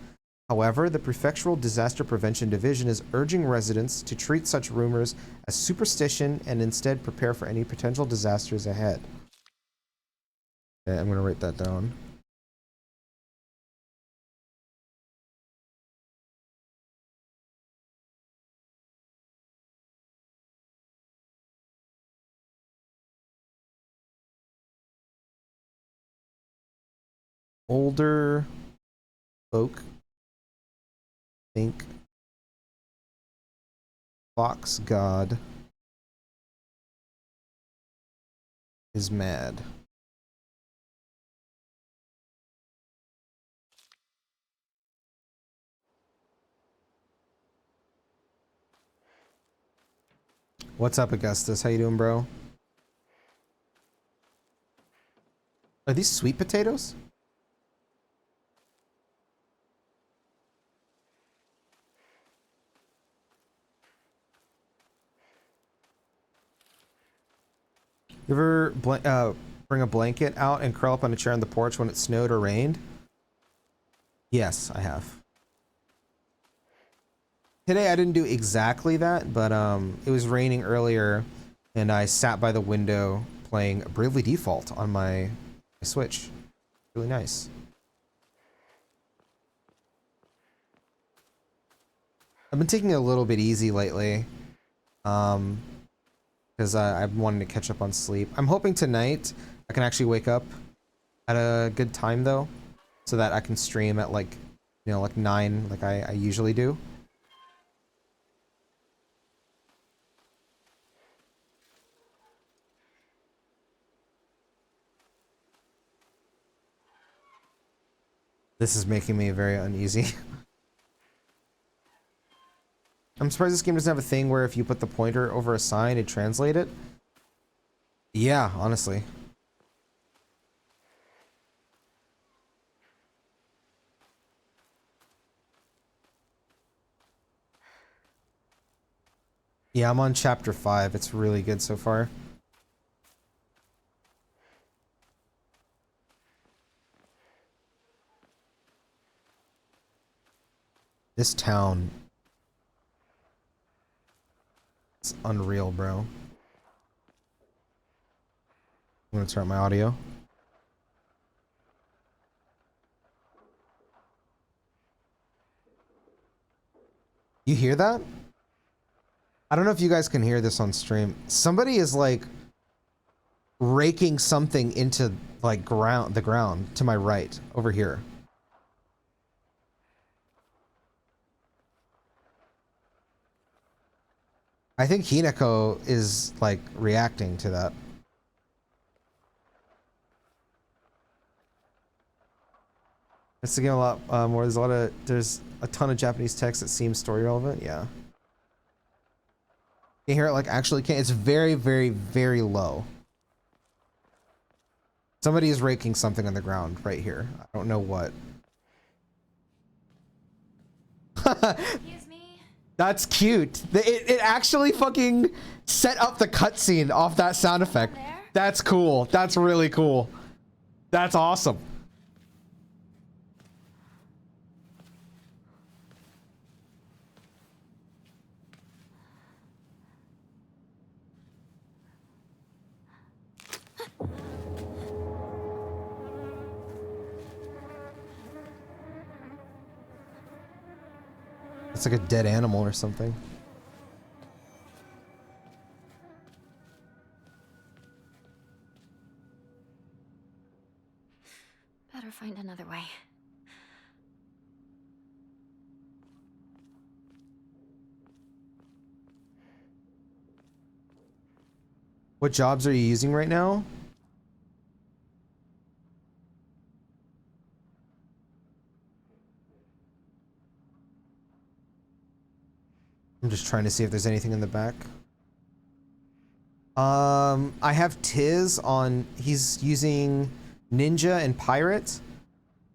However, the Prefectural Disaster Prevention Division is urging residents to treat such rumors as superstition and instead prepare for any potential disasters ahead. Okay, I'm going to write that down. Older folk think Fox God is mad. What's up, Augustus? How you doing, bro? Are these sweet potatoes? You ever bring a blanket out and curl up on a chair on the porch when it snowed or rained? Yes, I have. Today I didn't do exactly that, but it was raining earlier and I sat by the window playing Bravely Default on my Switch. Really nice. I've been taking it a little bit easy lately. Because I've wanted to catch up on sleep. I'm hoping tonight I can actually wake up at a good time though, so that I can stream at like, you know, like 9 like I usually do. This is making me very uneasy. I'm surprised this game doesn't have a thing where if you put the pointer over a sign, it translate it. Yeah, honestly. Yeah, I'm on chapter 5. It's really good so far. This town. It's unreal, bro. I'm gonna turn up my audio. You hear that? I don't know if you guys can hear this on stream. Somebody is like raking something into like the ground to my right over here. I think Hinako is like reacting to that. It's the game a lot more. There's a ton of Japanese text that seems story relevant. Yeah. You hear it like actually can. It's very, very, very low. Somebody is raking something on the ground right here. I don't know what. Excuse me? That's cute. It actually fucking set up the cutscene off that sound effect. That's cool. That's really cool. That's awesome. It's like a dead animal or something. Better find another way. What jobs are you using right now? I'm just trying to see if there's anything in the back. I have Tiz on, he's using Ninja and Pirate.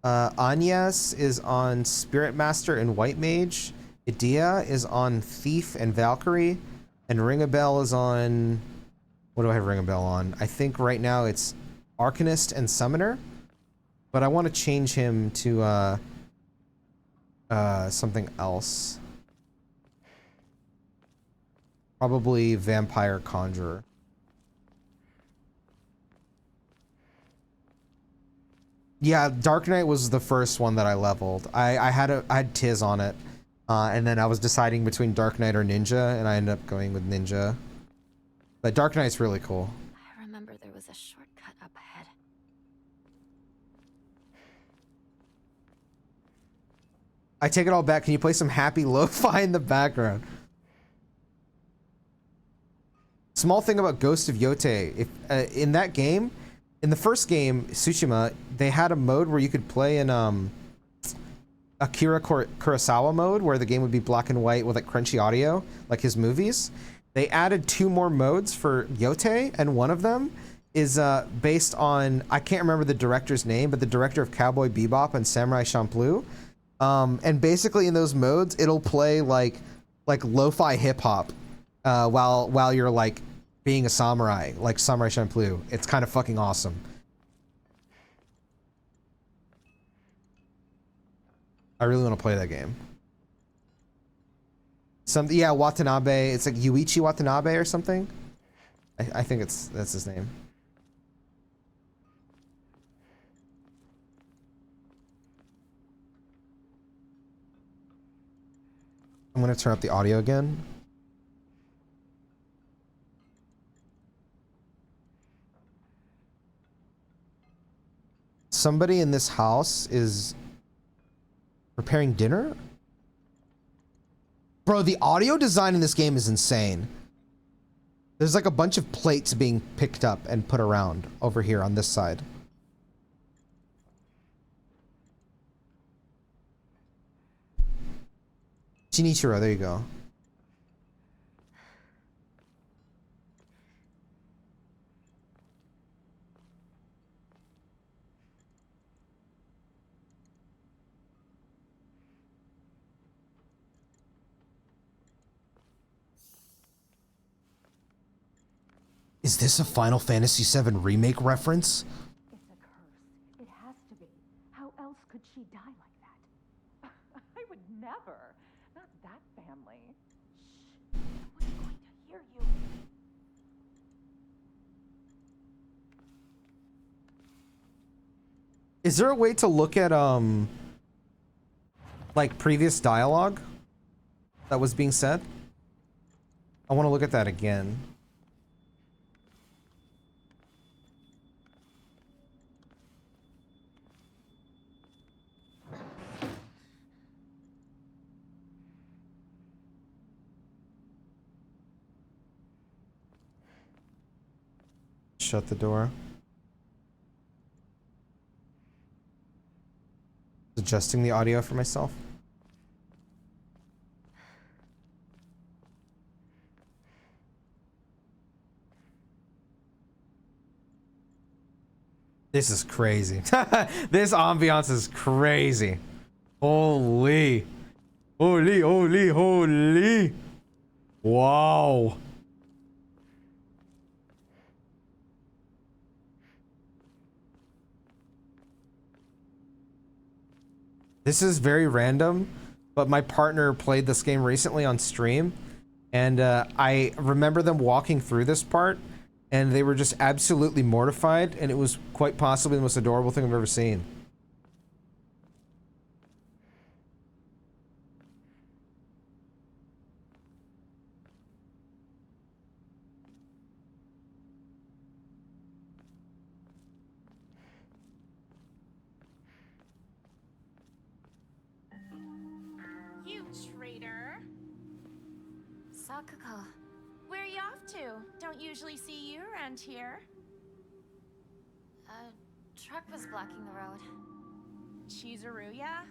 Anyas is on Spirit Master and White Mage. Idea is on Thief and Valkyrie. And Ringabel is on... What do I have Ringabel on? I think right now it's Arcanist and Summoner. But I want to change him to something else. Probably Vampire Conjurer. Yeah, Dark Knight was the first one that I leveled. I had Tiz on it, and then I was deciding between Dark Knight or Ninja, and I ended up going with Ninja. But Dark Knight's really cool. I remember there was a shortcut up ahead. I take it all back. Can you play some happy lo-fi in the background? Small thing about Ghost of Yote. If in that game, in the first game, Tsushima, they had a mode where you could play in Akira Kurosawa mode, where the game would be black and white with like crunchy audio, like his movies. They added 2 more modes for Yote, and one of them is based on, I can't remember the director's name, but the director of Cowboy Bebop and Samurai Champloo. And basically in those modes, it'll play like lo-fi hip hop while you're like being a samurai, like Samurai Champloo. It's kind of fucking awesome. I really want to play that game. Yeah, Watanabe. It's like Yuichi Watanabe or something. I think that's his name. I'm gonna turn up the audio again. Somebody in this house is preparing dinner? Bro, the audio design in this game is insane. There's like a bunch of plates being picked up and put around over here on this side. Shinichiro, there you go. Is this a Final Fantasy VII Remake reference? It's a curse. It has to be. How else could she die like that? I would never. Not that family. Shh. No one's going to hear you. Is there a way to look at like previous dialogue that was being said? I want to look at that again. Shut the door. Adjusting the audio for myself. This is crazy. This ambiance is crazy. Holy. Holy, holy, holy. Wow. This is very random, but my partner played this game recently on stream, and I remember them walking through this part, and they were just absolutely mortified, and it was quite possibly the most adorable thing I've ever seen. You traitor. Sakuko, Where are you off to? Don't usually see you around here. A truck was blocking the road. Chizuruya?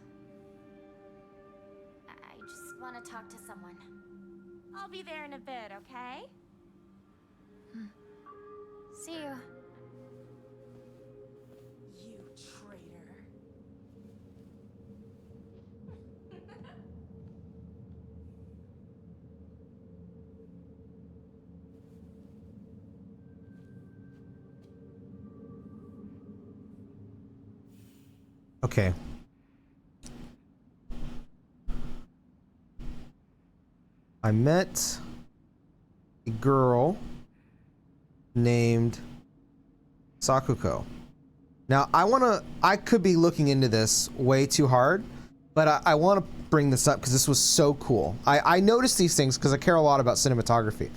I just want to talk to someone. I'll be there in a bit, okay? See you. You traitor. Okay. I met a girl named Sakuko. Now, I could be looking into this way too hard, but I want to bring this up because this was so cool. I noticed these things because I care a lot about cinematography.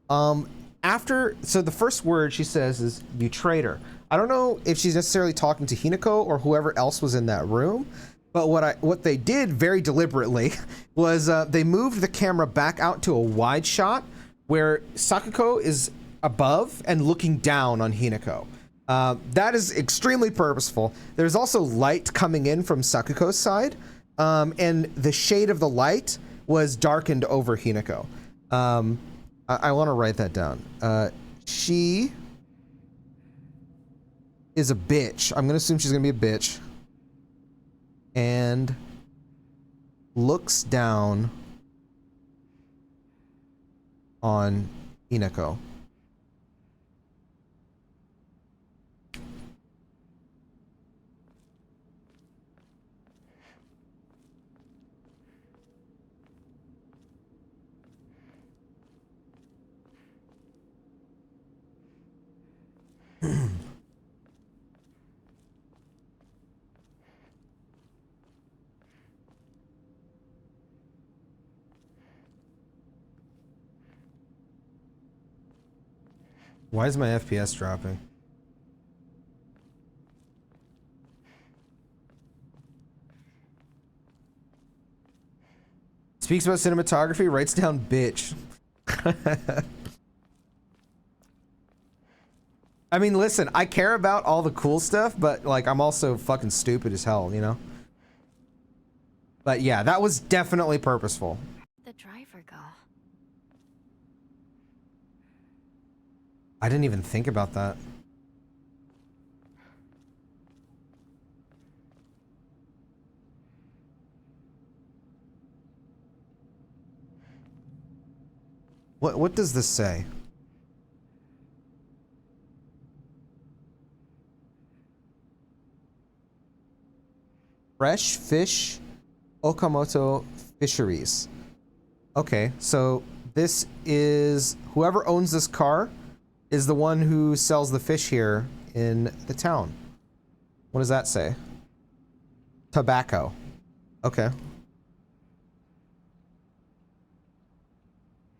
So the first word she says is, "You traitor." I don't know if she's necessarily talking to Hinako or whoever else was in that room, but what they did very deliberately was they moved the camera back out to a wide shot where Sakuko is above and looking down on Hinako. That is extremely purposeful. There's also light coming in from Sakuko's side, and the shade of the light was darkened over Hinako. I want to write that down. She is a bitch. I'm going to assume she's going to be a bitch. And looks down on Hinako. Why is my FPS dropping? Speaks about cinematography, writes down bitch. I mean, listen, I care about all the cool stuff, but like I'm also fucking stupid as hell, you know? But yeah, that was definitely purposeful. The driver go. I didn't even think about that. What does this say? Fresh Fish Okamoto Fisheries. Okay, so this is whoever owns this car is the one who sells the fish here in the town. What does that say? Tobacco. Okay.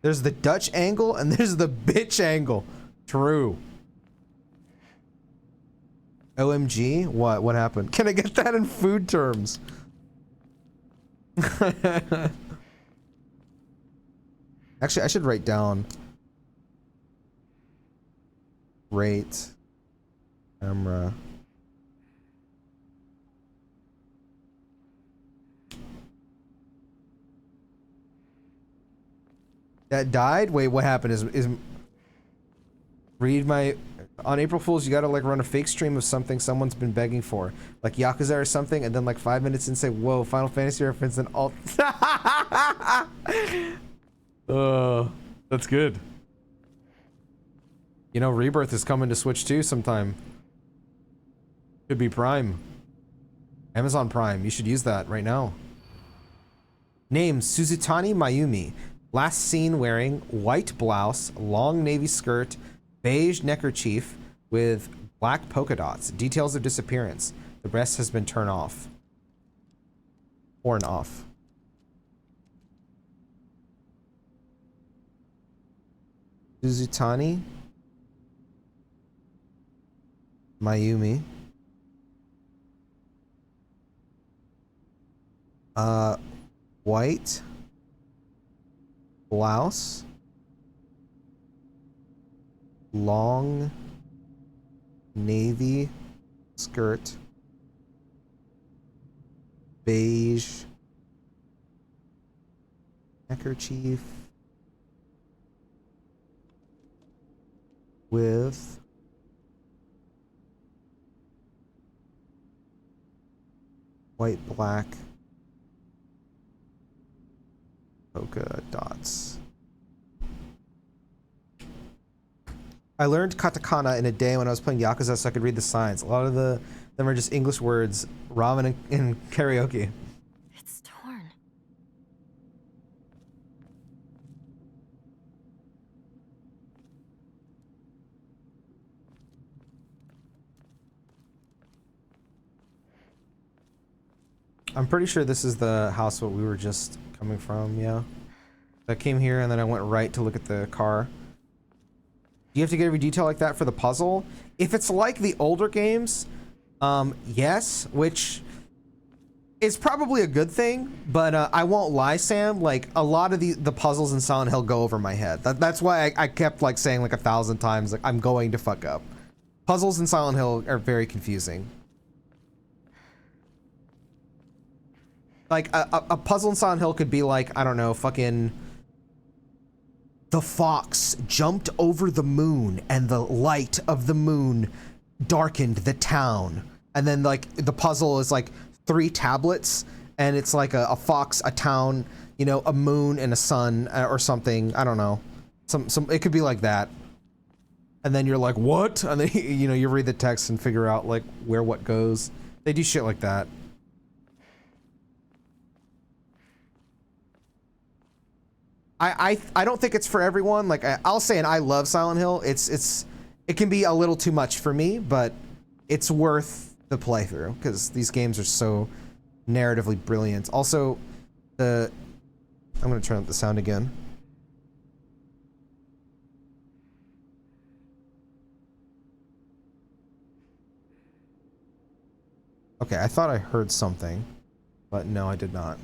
There's the Dutch angle and there's the bitch angle. True. OMG? What? What happened? Can I get that in food terms? Actually, I should write down rate camera. That died? Wait, what happened? Is read my on April Fools, you gotta like run a fake stream of something someone's been begging for, like Yakuza or something, and then like 5 minutes in say, "Whoa, Final Fantasy reference," and all. That's good. You know, Rebirth is coming to Switch 2 sometime. Could be Prime. Amazon Prime. You should use that right now. Name: Suzutani Mayumi. Last seen wearing white blouse, long navy skirt, beige neckerchief with black polka dots. Details of disappearance. The rest has been turned off. Torn off. Suzutani Mayumi. White blouse, long navy skirt, beige neckerchief with white, black polka dots. I learned katakana in a day when I was playing Yakuza so I could read the signs. A lot of them are just English words, ramen and karaoke. It's torn. I'm pretty sure this is the house what we were just coming from, yeah. I came here and then I went right to look at the car. Do you have to get every detail like that for the puzzle? If it's like the older games, yes, which is probably a good thing, but I won't lie, Sam, like a lot of the puzzles in Silent Hill go over my head. That's why I kept like saying like 1,000 times, like I'm going to fuck up. Puzzles in Silent Hill are very confusing. Like a puzzle in Silent Hill could be like, I don't know, fucking the fox jumped over the moon and the light of the moon darkened the town. And then like the puzzle is like 3 tablets and it's like a fox, a town, you know, a moon and a sun or something. I don't know. Some it could be like that. And then you're like, what? And then you know, you read the text and figure out like where what goes. They do shit like that. I don't think it's for everyone. Like I'll say, and I love Silent Hill. It can be a little too much for me, but it's worth the playthrough because these games are so narratively brilliant. Also, I'm gonna turn up the sound again. Okay, I thought I heard something, but no, I did not.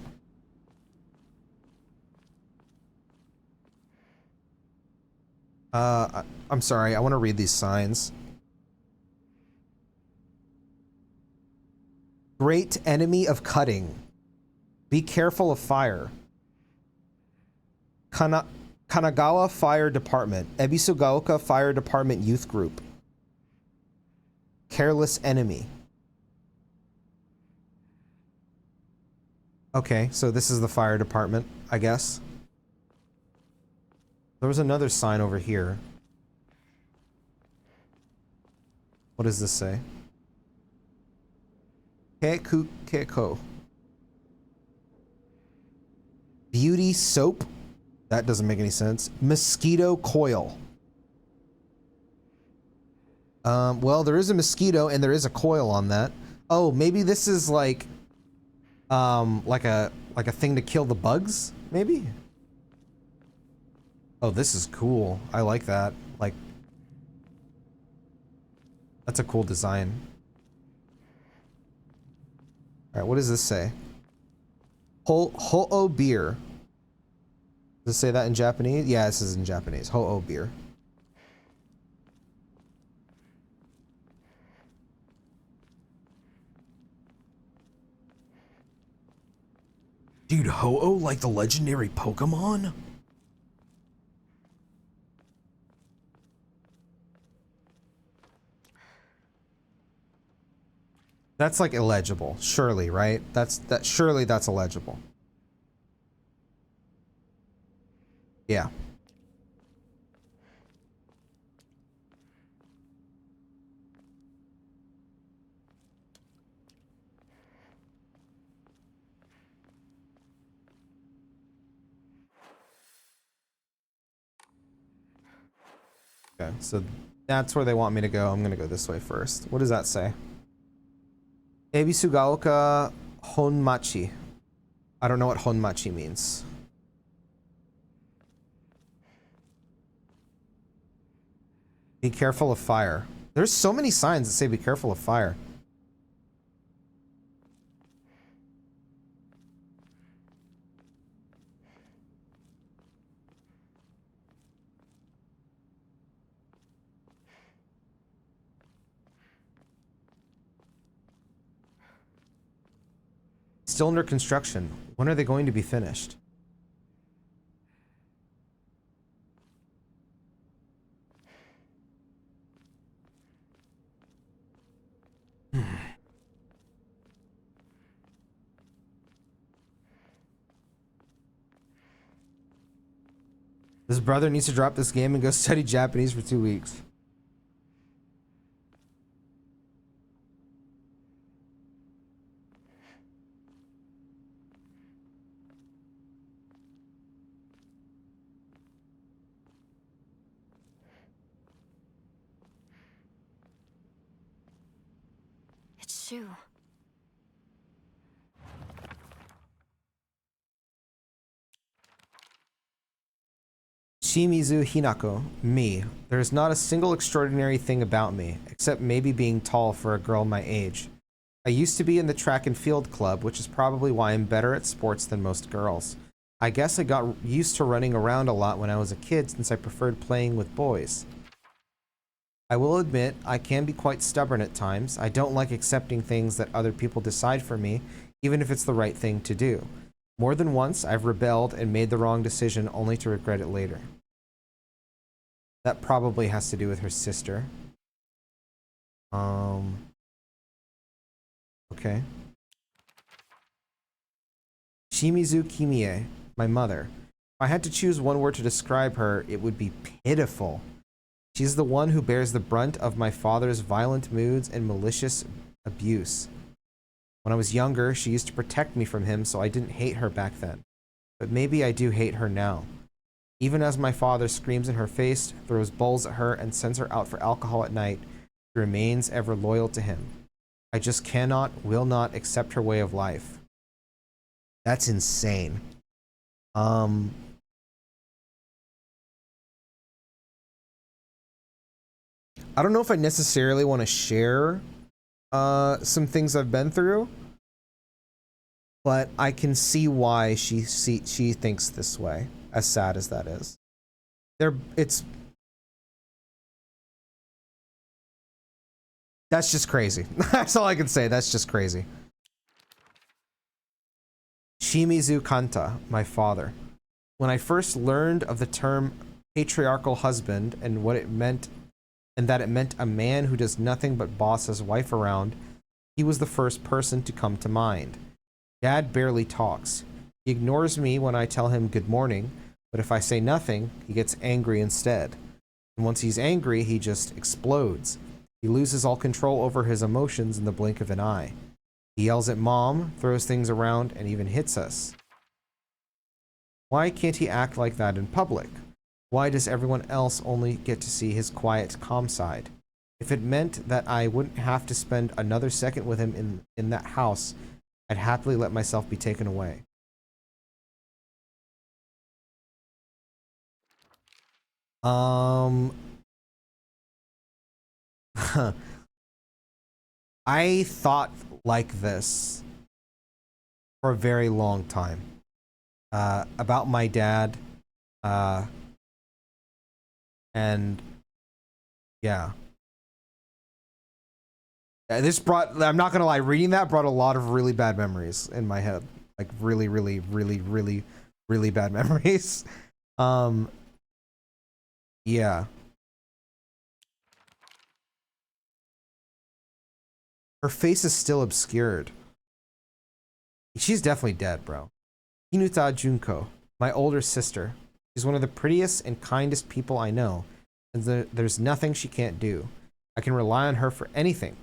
I'm sorry, I want to read these signs. Great enemy of cutting. Be careful of fire. Kanagawa Fire Department. Ebisugaoka Fire Department Youth Group. Careless enemy. Okay, so this is the fire department, I guess. There was another sign over here. What does this say? Keko. Beauty soap? That doesn't make any sense. Mosquito coil. Well, there is a mosquito and there is a coil on that. Oh, maybe this is like a thing to kill the bugs, maybe? Oh, this is cool. I like that. Like, that's a cool design. All right, what does this say? Ho'o beer. Does it say that in Japanese? Yeah, this is in Japanese. Ho'o beer. Dude, Ho-Oh like the legendary Pokemon? That's like illegible, surely, right? Surely that's illegible. Yeah. Okay, so that's where they want me to go. I'm gonna go this way first. What does that say? Ebisugaoka Honmachi. I don't know what Honmachi means. Be careful of fire. There's so many signs that say be careful of fire. Still under construction. When are they going to be finished? His brother needs to drop this game and go study Japanese for 2 weeks. It's Shu. Shimizu Hinako, me. There is not a single extraordinary thing about me, except maybe being tall for a girl my age. I used to be in the track and field club, which is probably why I'm better at sports than most girls. I guess I got used to running around a lot when I was a kid since I preferred playing with boys. I will admit, I can be quite stubborn at times. I don't like accepting things that other people decide for me, even if it's the right thing to do. More than once, I've rebelled and made the wrong decision only to regret it later. That probably has to do with her sister. Okay. Shimizu Kimie, my mother. If I had to choose one word to describe her, it would be pitiful. She's the one who bears the brunt of my father's violent moods and malicious abuse. When I was younger, she used to protect me from him, so I didn't hate her back then. But maybe I do hate her now. Even as my father screams in her face, throws bowls at her, and sends her out for alcohol at night, she remains ever loyal to him. I just cannot, will not accept her way of life. That's insane. I don't know if I necessarily want to share some things I've been through, but I can see why she thinks this way, as sad as that is. That's just crazy. That's all I can say. That's just crazy. Shimizu Kanta, my father. When I first learned of the term patriarchal husband and what it meant, and that it meant a man who does nothing but boss his wife around, he was the first person to come to mind. Dad barely talks. He ignores me when I tell him good morning, but if I say nothing, he gets angry instead. And once he's angry, he just explodes. He loses all control over his emotions in the blink of an eye. He yells at Mom, throws things around, and even hits us. Why can't he act like that in public? Why does everyone else only get to see his quiet, calm side? If it meant that I wouldn't have to spend another second with him in that house, I'd happily let myself be taken away. I thought like this for a very long time. About my dad. And yeah. This brought, I'm not gonna lie, reading that brought a lot of really bad memories in my head. Like really, really, really, really, really bad memories. Yeah. Her face is still obscured. She's definitely dead, bro. Inuta Junko, my older sister. She's one of the prettiest and kindest people I know, and there's nothing she can't do. I can rely on her for anything.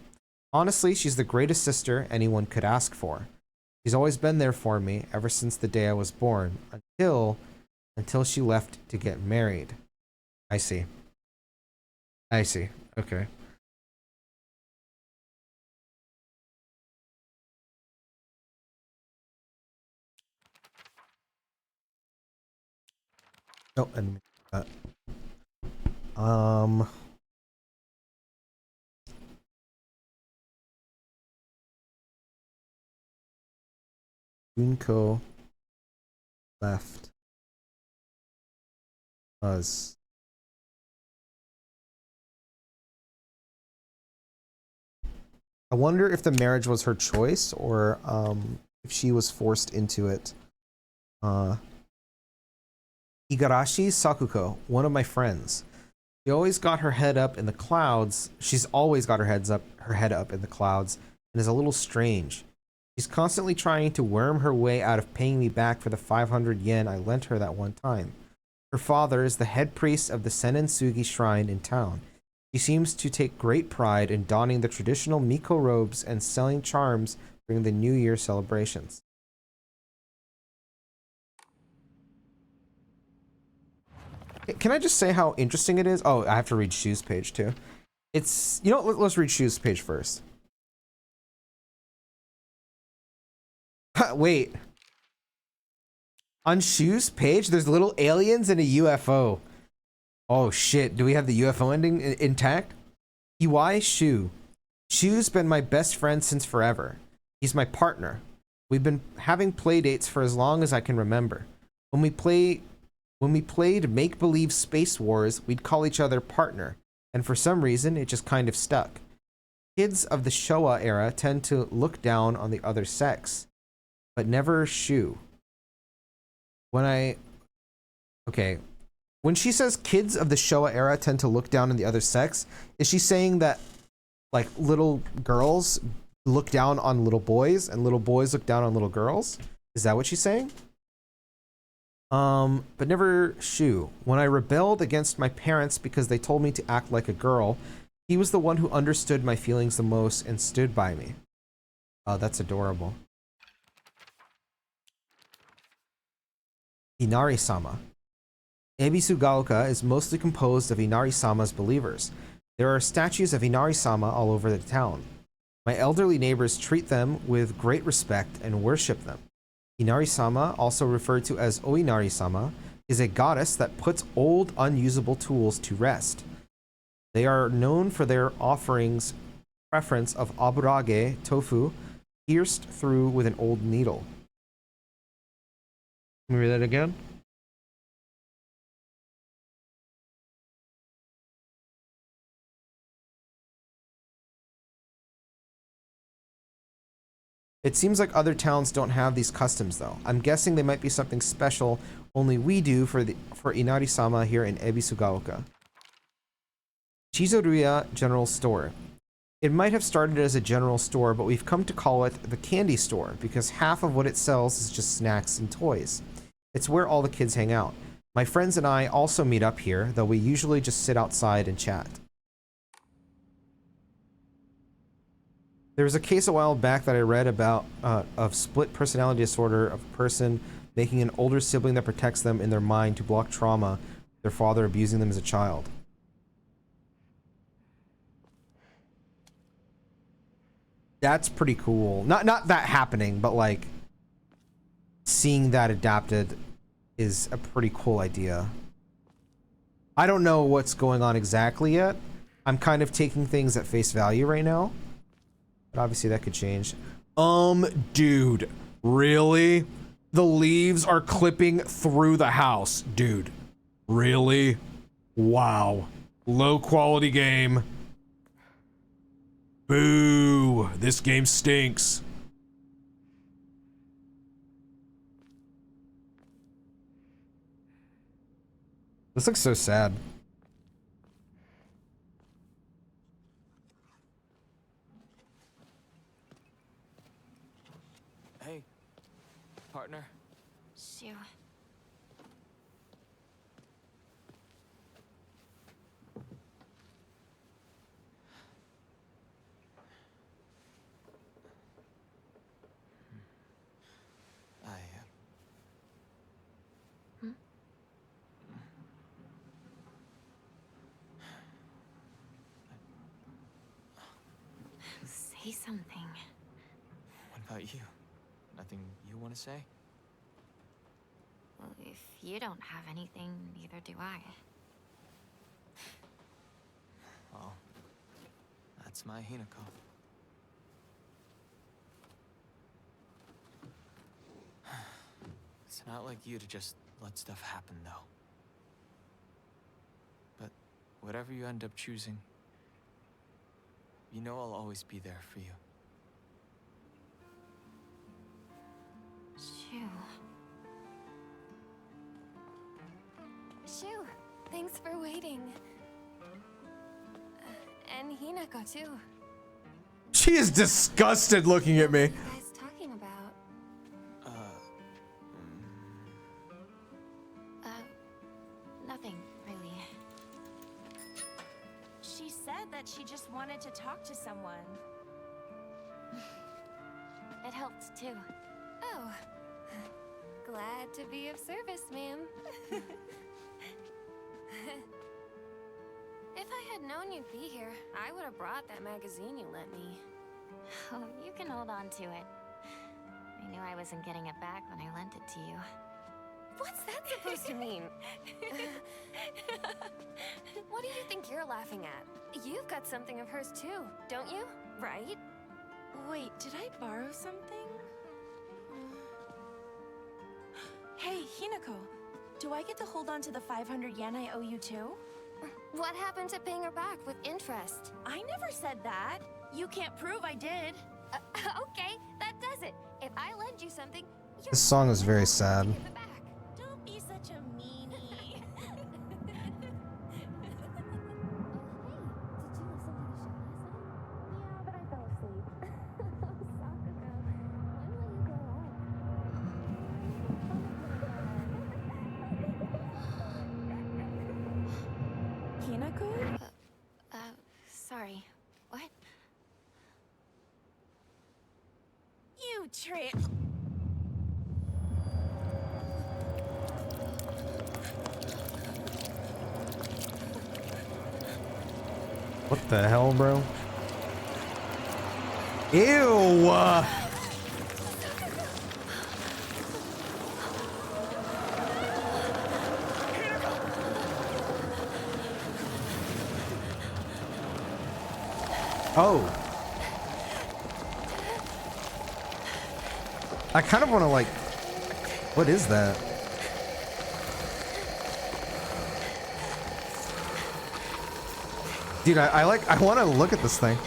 Honestly, she's the greatest sister anyone could ask for. She's always been there for me ever since the day I was born, until she left to get married. I see. I see. Okay. Oh, and Junko left us. I wonder if the marriage was her choice or if she was forced into it. Igarashi Sakuko, one of my friends. She always got her head up in the clouds. She's always got her head up in the clouds, and is a little strange. She's constantly trying to worm her way out of paying me back for the 500 yen I lent her that one time. Her father is the head priest of the Senensugi shrine in town. She seems to take great pride in donning the traditional Miko robes and selling charms during the New Year celebrations. Can I just say how interesting it is? Oh, I have to read Shu's page too. It's, you know, let's read Shu's page first. Wait. On Shu's page, there's little aliens and a UFO. Oh shit, do we have the UFO ending intact? Iwai Shu. Shu's been my best friend since forever. He's my partner. We've been having play dates for as long as I can remember. When we played make-believe Space Wars, we'd call each other partner, and for some reason, it just kind of stuck. Kids of the Showa era tend to look down on the other sex, but never Shu. When she says kids of the Showa era tend to look down on the other sex, is she saying that, like, little girls look down on little boys and little boys look down on little girls? Is that what she's saying? But never Shu. When I rebelled against my parents because they told me to act like a girl, he was the one who understood my feelings the most and stood by me. Oh, that's adorable. Inari-sama. Ebisugaoka is mostly composed of Inari-sama's believers. There are statues of Inari-sama all over the town. My elderly neighbors treat them with great respect and worship them. Inari-sama, also referred to as Oinari-sama, is a goddess that puts old, unusable tools to rest. They are known for their offerings preference of aburage tofu pierced through with an old needle. Can we read that again? It seems like other towns don't have these customs though. I'm guessing they might be something special only we do for Inari-sama here in Ebisugaoka. Chizoruya General Store. It might have started as a general store, but we've come to call it the candy store because half of what it sells is just snacks and toys. It's where all the kids hang out. My friends and I also meet up here, though we usually just sit outside and chat. There was a case a while back that I read about of split personality disorder of a person making an older sibling that protects them in their mind to block trauma, their father abusing them as a child. That's pretty cool. Not that happening, but like seeing that adapted is a pretty cool idea. I don't know what's going on exactly yet. I'm kind of taking things at face value right now. But obviously that could change. Dude, really? The leaves are clipping through the house, dude. Really? Wow. Low quality game. Boo. This game stinks. This looks so sad. Hey, partner. Shu. Say something. What about you? Nothing you want to say? Well, if you don't have anything, neither do I. Well, that's my Hinako. It's not like you to just let stuff happen, though. But whatever you end up choosing, you know I'll always be there for you. Shu, thanks for waiting. And Hinako too. She is disgusted looking at me. What are you guys talking about? Nothing, really. She said that she just wanted to talk to someone. It helped too. Oh. Glad to be of service, ma'am. If I had known you'd be here, I would have brought that magazine you lent me. Oh, you can hold on to it. I knew I wasn't getting it back when I lent it to you. What's that supposed to mean? What do you think you're laughing at? You've got something of hers too, don't you? Right? Wait, did I borrow something? Hey, Hinako. Do I get to hold on to the 500 yen I owe you too? What happened to paying her back with interest? I never said that. You can't prove I did. Okay, that does it. If I lend you something, you're This song is very sad. give it back. Don't be such a meanie. Yeah, but I fell asleep. Sakura, when will you grow Hinako? Sorry. What? You trick. What the hell, bro? Ew! Oh. I kind of want to like... What is that? Dude, I want to look at this thing.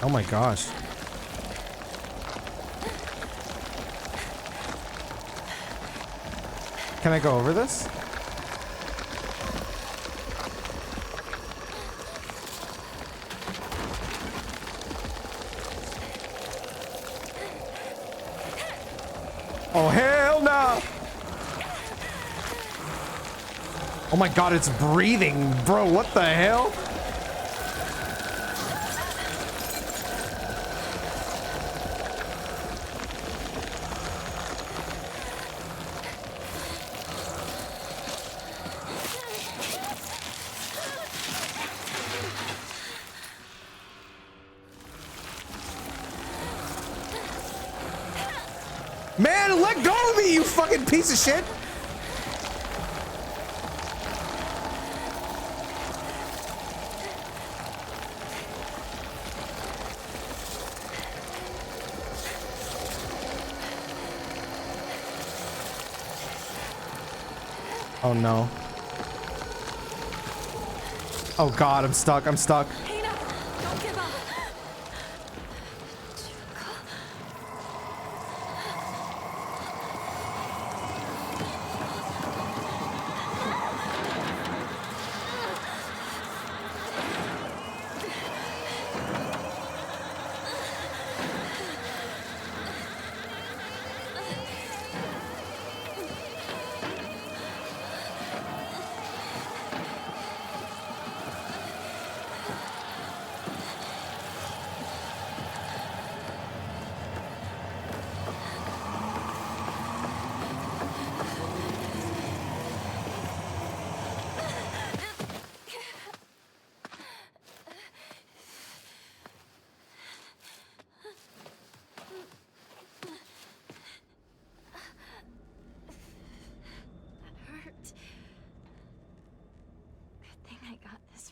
Oh my gosh. Can I go over this? Oh, hell no! Oh my god, it's breathing, bro. What the hell? Man, let go of me, you fucking piece of shit! Oh no. Oh god, I'm stuck, I'm stuck. Hinako, don't give up.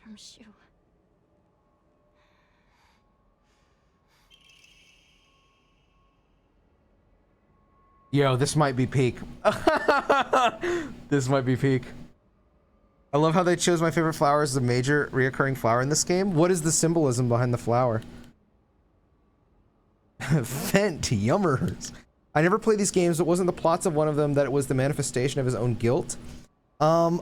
from Shu. Yo, this might be peak. This might be peak. I love how they chose my favorite flower as the major reoccurring flower in this game. What is the symbolism behind the flower? Vent yummers. I never played these games, but wasn't the plots of one of them that it was the manifestation of his own guilt? A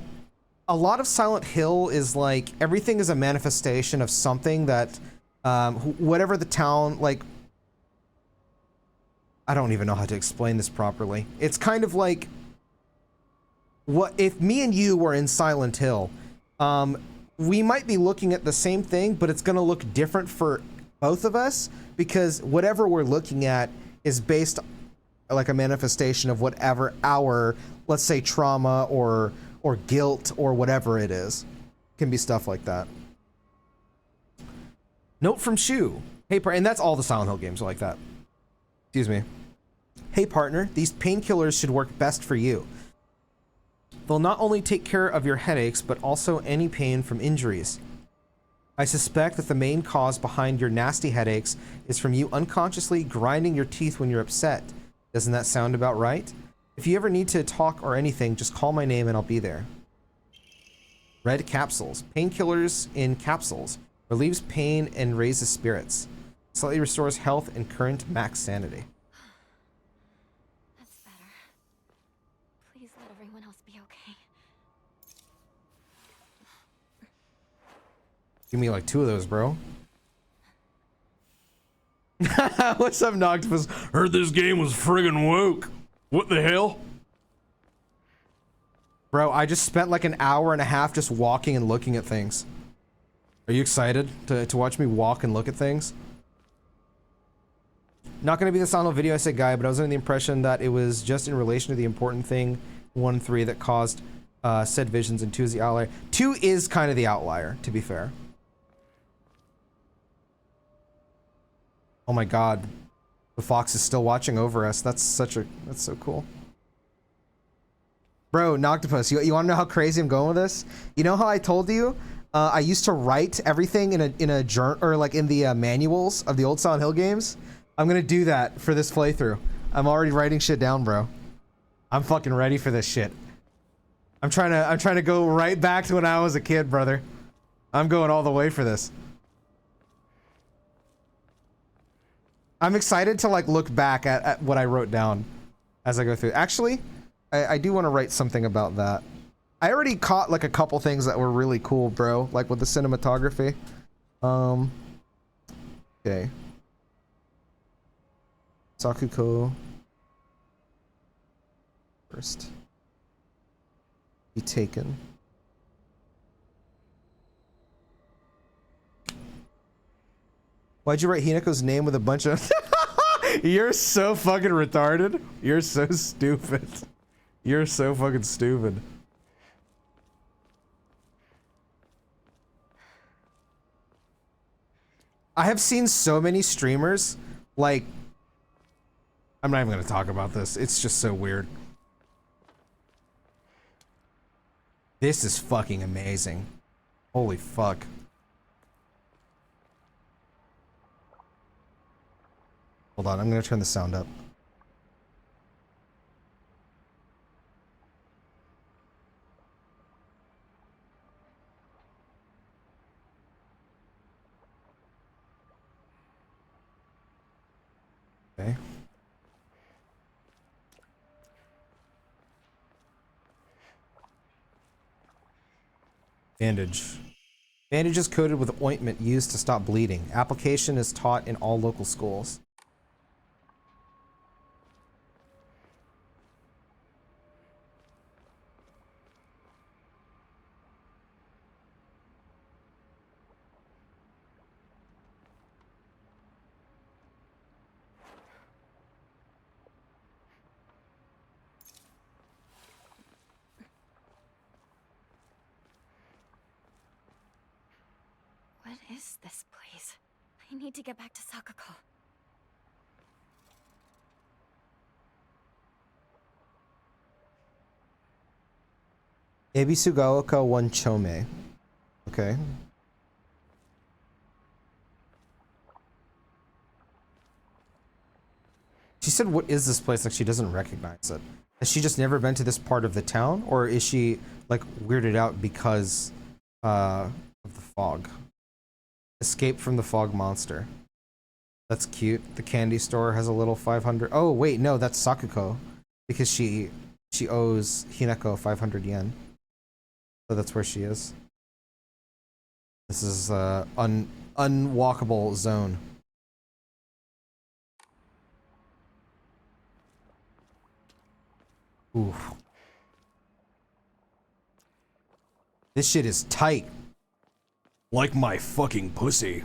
lot of Silent Hill is like everything is a manifestation of something that whatever the town, like, I don't even know how to explain this properly. It's kind of like, what if me and you were in Silent Hill, we might be looking at the same thing, but it's going to look different for both of us because whatever we're looking at is based like a manifestation of whatever our, let's say, trauma or guilt or whatever it is. Can be stuff like that. Note from Shu. Hey, and that's all the Silent Hill games are like that. Excuse me. Hey, partner, these painkillers should work best for you. They'll not only take care of your headaches, but also any pain from injuries. I suspect that the main cause behind your nasty headaches is from you unconsciously grinding your teeth when you're upset. Doesn't that sound about right? If you ever need to talk or anything, just call my name and I'll be there. Red capsules. Painkillers in capsules. Relieves pain and raises spirits. Slightly restores health and current max sanity. That's better. Please let everyone else be okay. Give me like 2 of those, bro. What's up, Noctopus? Heard this game was friggin' woke. What the hell? Bro, I just spent like an hour and a half just walking and looking at things. Are you excited to watch me walk and look at things? Not gonna be the Silent Hill video essay guy, but I was under the impression that it was just in relation to the important thing 1-3 that caused said visions, and 2 is the outlier. 2 is kind of the outlier, to be fair. Oh my god. The fox is still watching over us. That's so cool. Bro, Noctopus, you wanna know how crazy I'm going with this? You know how I told you I used to write everything in a journal, or like in the manuals of the old Silent Hill games? I'm gonna do that for this playthrough. I'm already writing shit down, bro. I'm fucking ready for this shit. I'm trying to go right back to when I was a kid, brother. I'm going all the way for this. I'm excited to like look back at what I wrote down as I go through. Actually, I do want to write something about that. I already caught like a couple things that were really cool, bro. Like with the cinematography. Okay. Sakuko. First. Be taken. Why'd you write Hinako's name with a bunch of... You're so fucking retarded. You're so stupid. You're so fucking stupid. I have seen so many streamers, like... I'm not even gonna talk about this. It's just so weird. This is fucking amazing. Holy fuck. Hold on, I'm gonna turn the sound up. Okay. Bandage. Bandage is coated with ointment used to stop bleeding. Application is taught in all local schools. What is this place? I need to get back to Sakuko. Ebisugaoka 1 Chome. Okay. She said, what is this place? Like she doesn't recognize it. Has she just never been to this part of the town, or is she like weirded out because of the fog? Escape from the fog monster. That's cute. The candy store has a little 500. Oh wait, no, that's Sakuko, because she owes Hinako 500 yen. So that's where she is. This is unwalkable zone. Ooh. This shit is tight. Like my fucking pussy.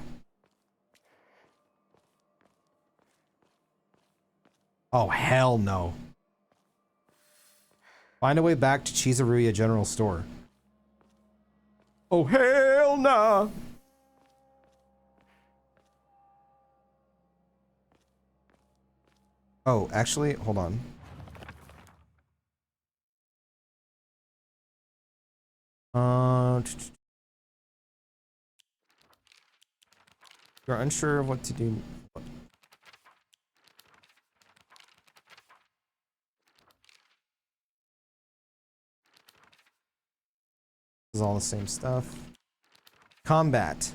Oh, hell no. Find a way back to Chizuruya General Store. Oh, hell nah. Oh, actually, hold on. You're unsure of what to do. This is all the same stuff. Combat.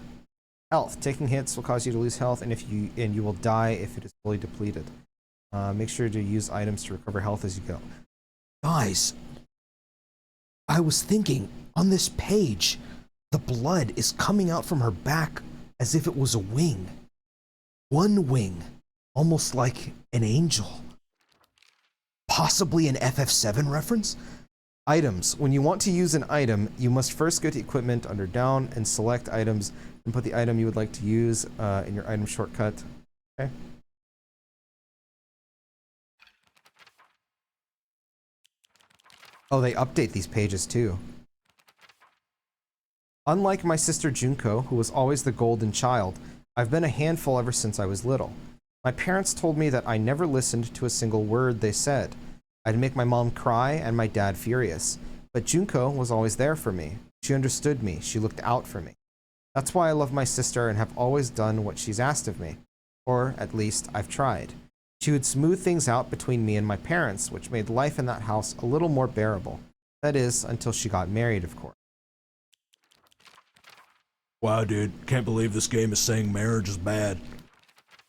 Health. Taking hits will cause you to lose health, and you will die if it is fully depleted. Make sure to use items to recover health as you go. Guys, I was thinking, on this page, the blood is coming out from her back as if it was a wing. One wing, almost like an angel. Possibly an FF7 reference? Items. When you want to use an item, you must first go to equipment under down and select items and put the item you would like to use in your item shortcut. Okay. Oh, they update these pages too. Unlike my sister Junko, who was always the golden child, I've been a handful ever since I was little. My parents told me that I never listened to a single word they said. I'd make my mom cry and my dad furious. But Junko was always there for me. She understood me. She looked out for me. That's why I love my sister and have always done what she's asked of me. Or, at least, I've tried. She would smooth things out between me and my parents, which made life in that house a little more bearable. That is, until she got married, of course. Wow, dude. Can't believe this game is saying marriage is bad.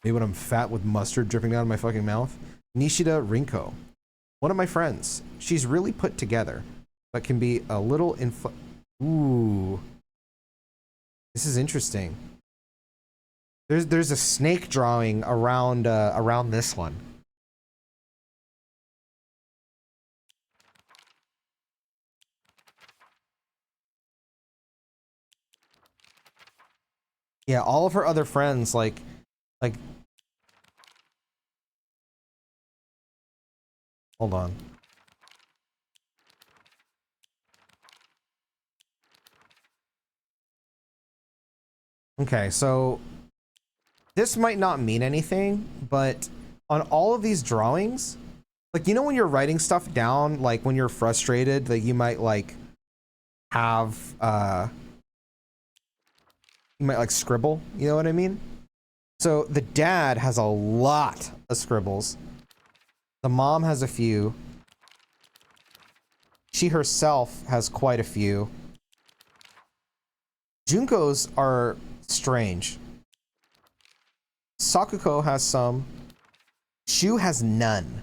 Maybe when I'm fat with mustard dripping out of my fucking mouth. Nishida Rinko. One of my friends. She's really put together, but can be a little Ooh. This is interesting. There's a snake drawing around around this one. Yeah, all of her other friends like hold on. Okay, so this might not mean anything, but on all of these drawings, like, you know when you're writing stuff down, like when you're frustrated, that you might like have you might like scribble, you know what I mean? So the dad has a lot of scribbles. The mom has a few. She herself has quite a few. Junko's are strange. Sakuko has some. Shu has none.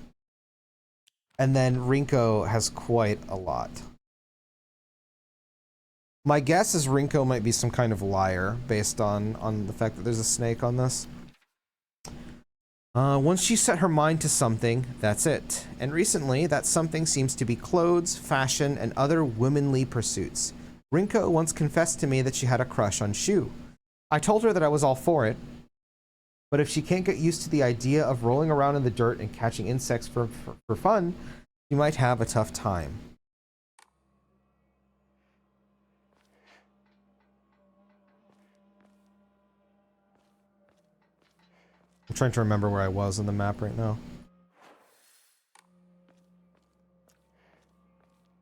And then Rinko has quite a lot. My guess is Rinko might be some kind of liar based on the fact that there's a snake on this. Once she set her mind to something, that's it. And recently, that something seems to be clothes, fashion, and other womanly pursuits. Rinko once confessed to me that she had a crush on Shu. I told her that I was all for it, but if she can't get used to the idea of rolling around in the dirt and catching insects for fun, she might have a tough time. I'm trying to remember where I was on the map right now.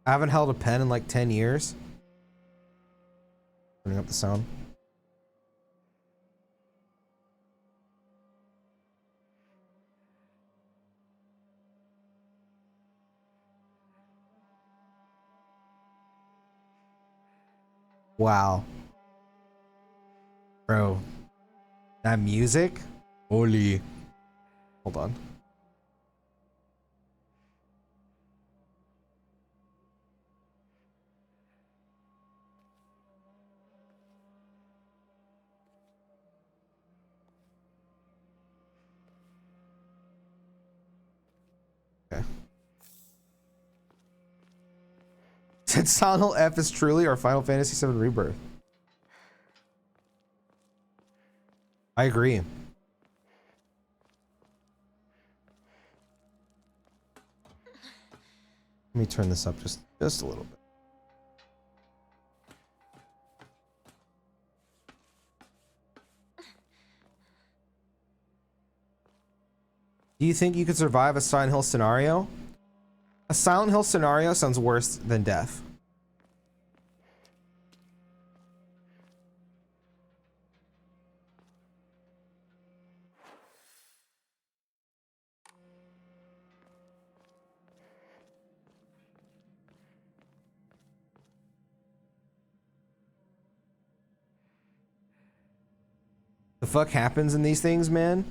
I haven't held a pen in like 10 years. Turning up the sound. Wow. Bro. That music? Holy. Hold on. Okay. Said Silent Hill F is truly our Final Fantasy VII Rebirth. I agree. Let me turn this up just a little bit. Do you think you could survive a Silent Hill scenario? A Silent Hill scenario sounds worse than death. The fuck happens in these things, man?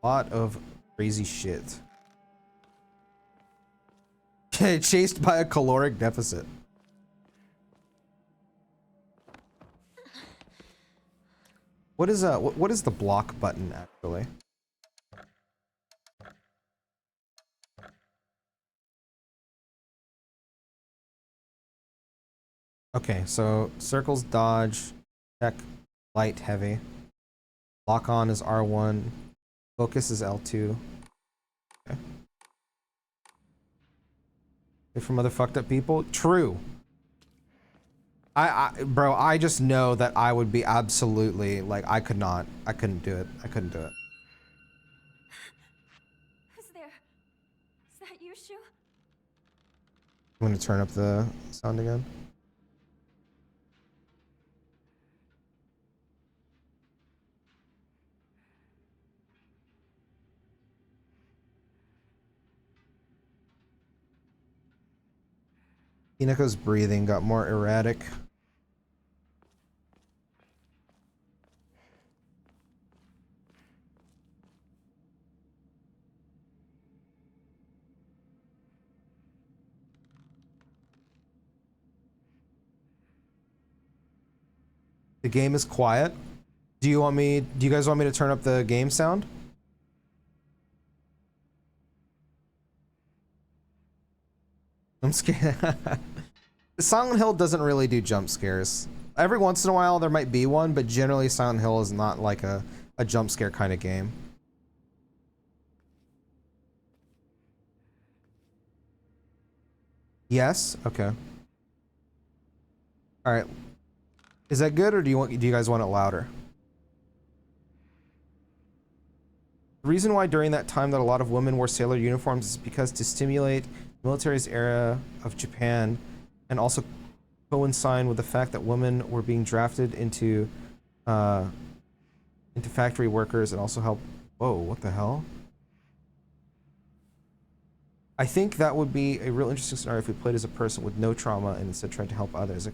Lot of crazy shit. Chased by a caloric deficit. What is the block button actually? Okay, so circles dodge, check, light, heavy. Lock on is R1. Focus is L2. Okay. For other fucked up people? True. Bro, I just know that I would be absolutely, like, I couldn't do it. I couldn't do it. Who's there? Is that you, Shu? I'm gonna turn up the sound again. Hinako's breathing got more erratic. The game is quiet. Do you guys want me to turn up the game sound? I'm scared. Silent Hill doesn't really do jump scares. Every once in a while there might be one, but generally Silent Hill is not like a jump scare kind of game. Yes? Okay. Alright. Is that good, or do you guys want it louder? The reason why during that time that a lot of women wore sailor uniforms is because to stimulate the military's era of Japan and also coincide with the fact that women were being drafted into factory workers and also help. Whoa, what the hell? I think that would be a real interesting scenario if we played as a person with no trauma and instead tried to help others.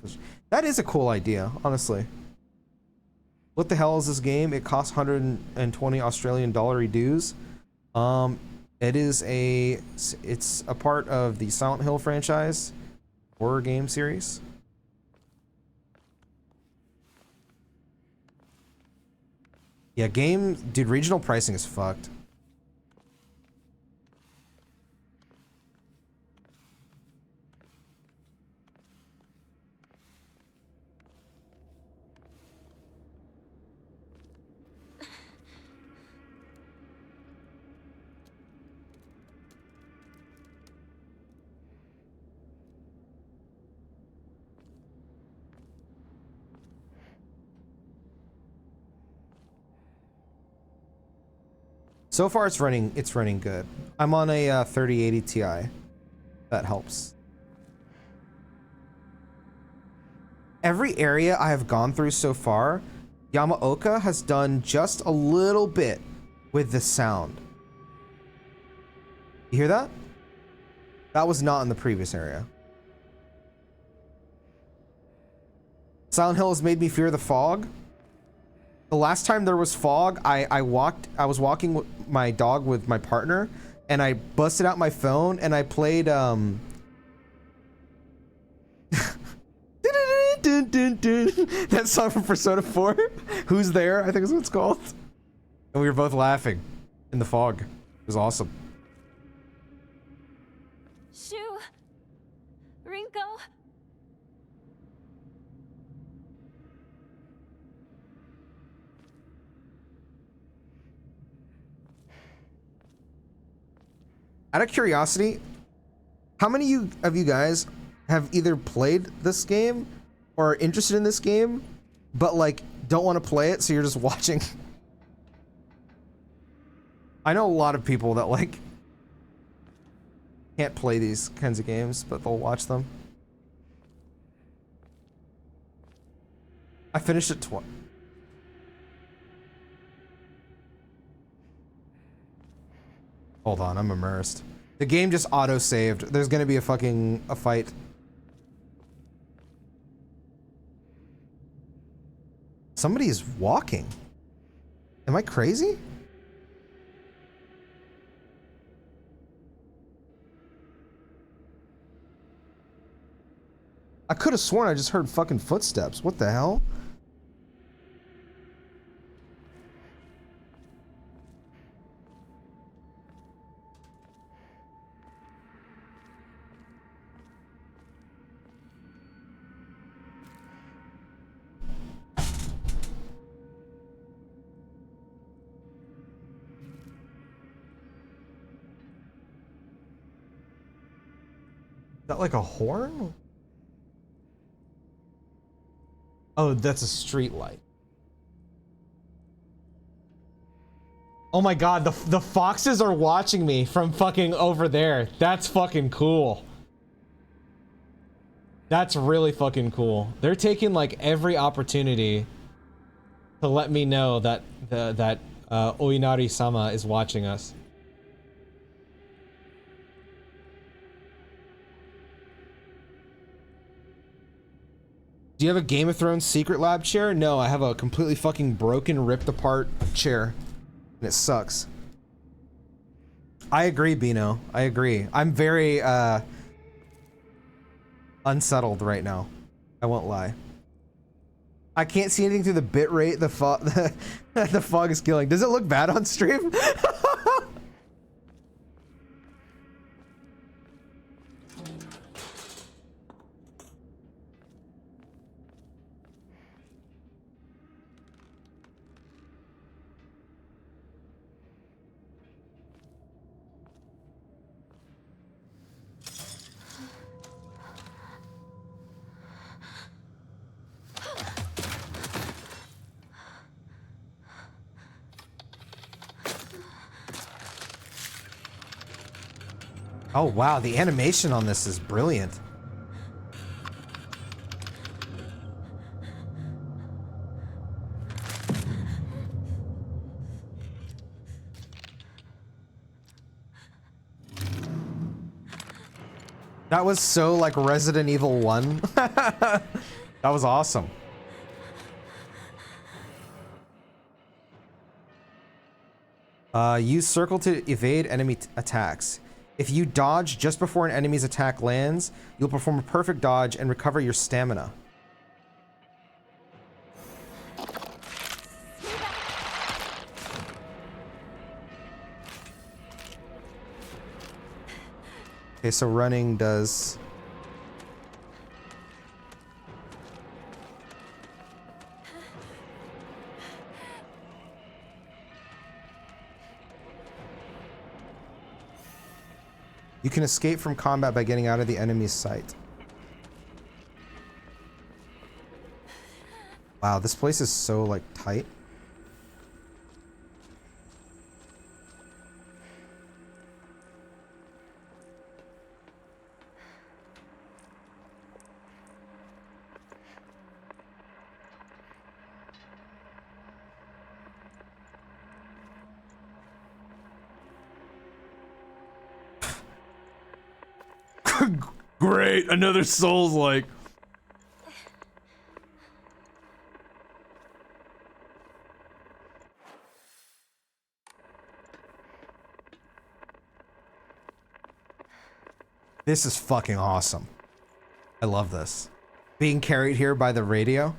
That is a cool idea, honestly. What the hell is this game? It costs 120 Australian dollar dues. It's a part of the Silent Hill franchise horror game series. Yeah, dude, regional pricing is fucked. So far, it's running good. I'm on a 3080 Ti. That helps. Every area I have gone through so far, Yamaoka has done just a little bit with the sound. You hear that? That was not in the previous area. Silent Hill has made me fear the fog. The last time there was fog, I was walking with my dog with my partner, and I busted out my phone and I played that song from Persona 4. Who's There? I think is what it's called. And we were both laughing in the fog. It was awesome. Shu! Rinko! Out of curiosity, how many of you guys have either played this game or are interested in this game, but like don't want to play it, so you're just watching? I know a lot of people that like can't play these kinds of games, but they'll watch them. I finished it twice. Hold on, I'm immersed. The game just auto-saved. There's gonna be a fight. Somebody is walking. Am I crazy? I could have sworn I just heard fucking footsteps. What the hell? Is that like a horn? Oh, that's a street light. Oh my god, the foxes are watching me from fucking over there. That's fucking cool. That's really fucking cool. They're taking like every opportunity to let me know that Oinari-sama is watching us. Do you have a Game of Thrones Secret Lab chair? No, I have a completely fucking broken, ripped apart chair. And it sucks. I agree, Bino. I agree. I'm very, unsettled right now. I won't lie. I can't see anything through the bit rate the fog is killing. Does it look bad on stream? Oh wow, the animation on this is brilliant. That was so like Resident Evil 1. That was awesome. Use circle to evade enemy attacks. If you dodge just before an enemy's attack lands, you'll perform a perfect dodge and recover your stamina. Okay, so running does... You can escape from combat by getting out of the enemy's sight. Wow, this place is so, like, tight. Great, another Souls-like. This is fucking awesome. I love this. Being carried here by the radio.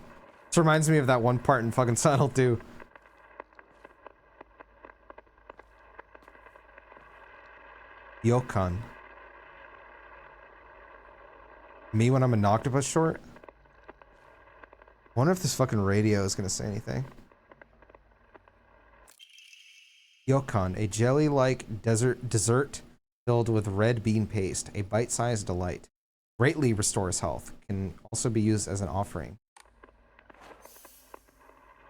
This reminds me of that one part in fucking Silent Hill 2. Yokon. Me when I'm an octopus short? I wonder if this fucking radio is gonna say anything. Yokon, a jelly-like dessert filled with red bean paste, a bite-sized delight. Greatly restores health. Can also be used as an offering.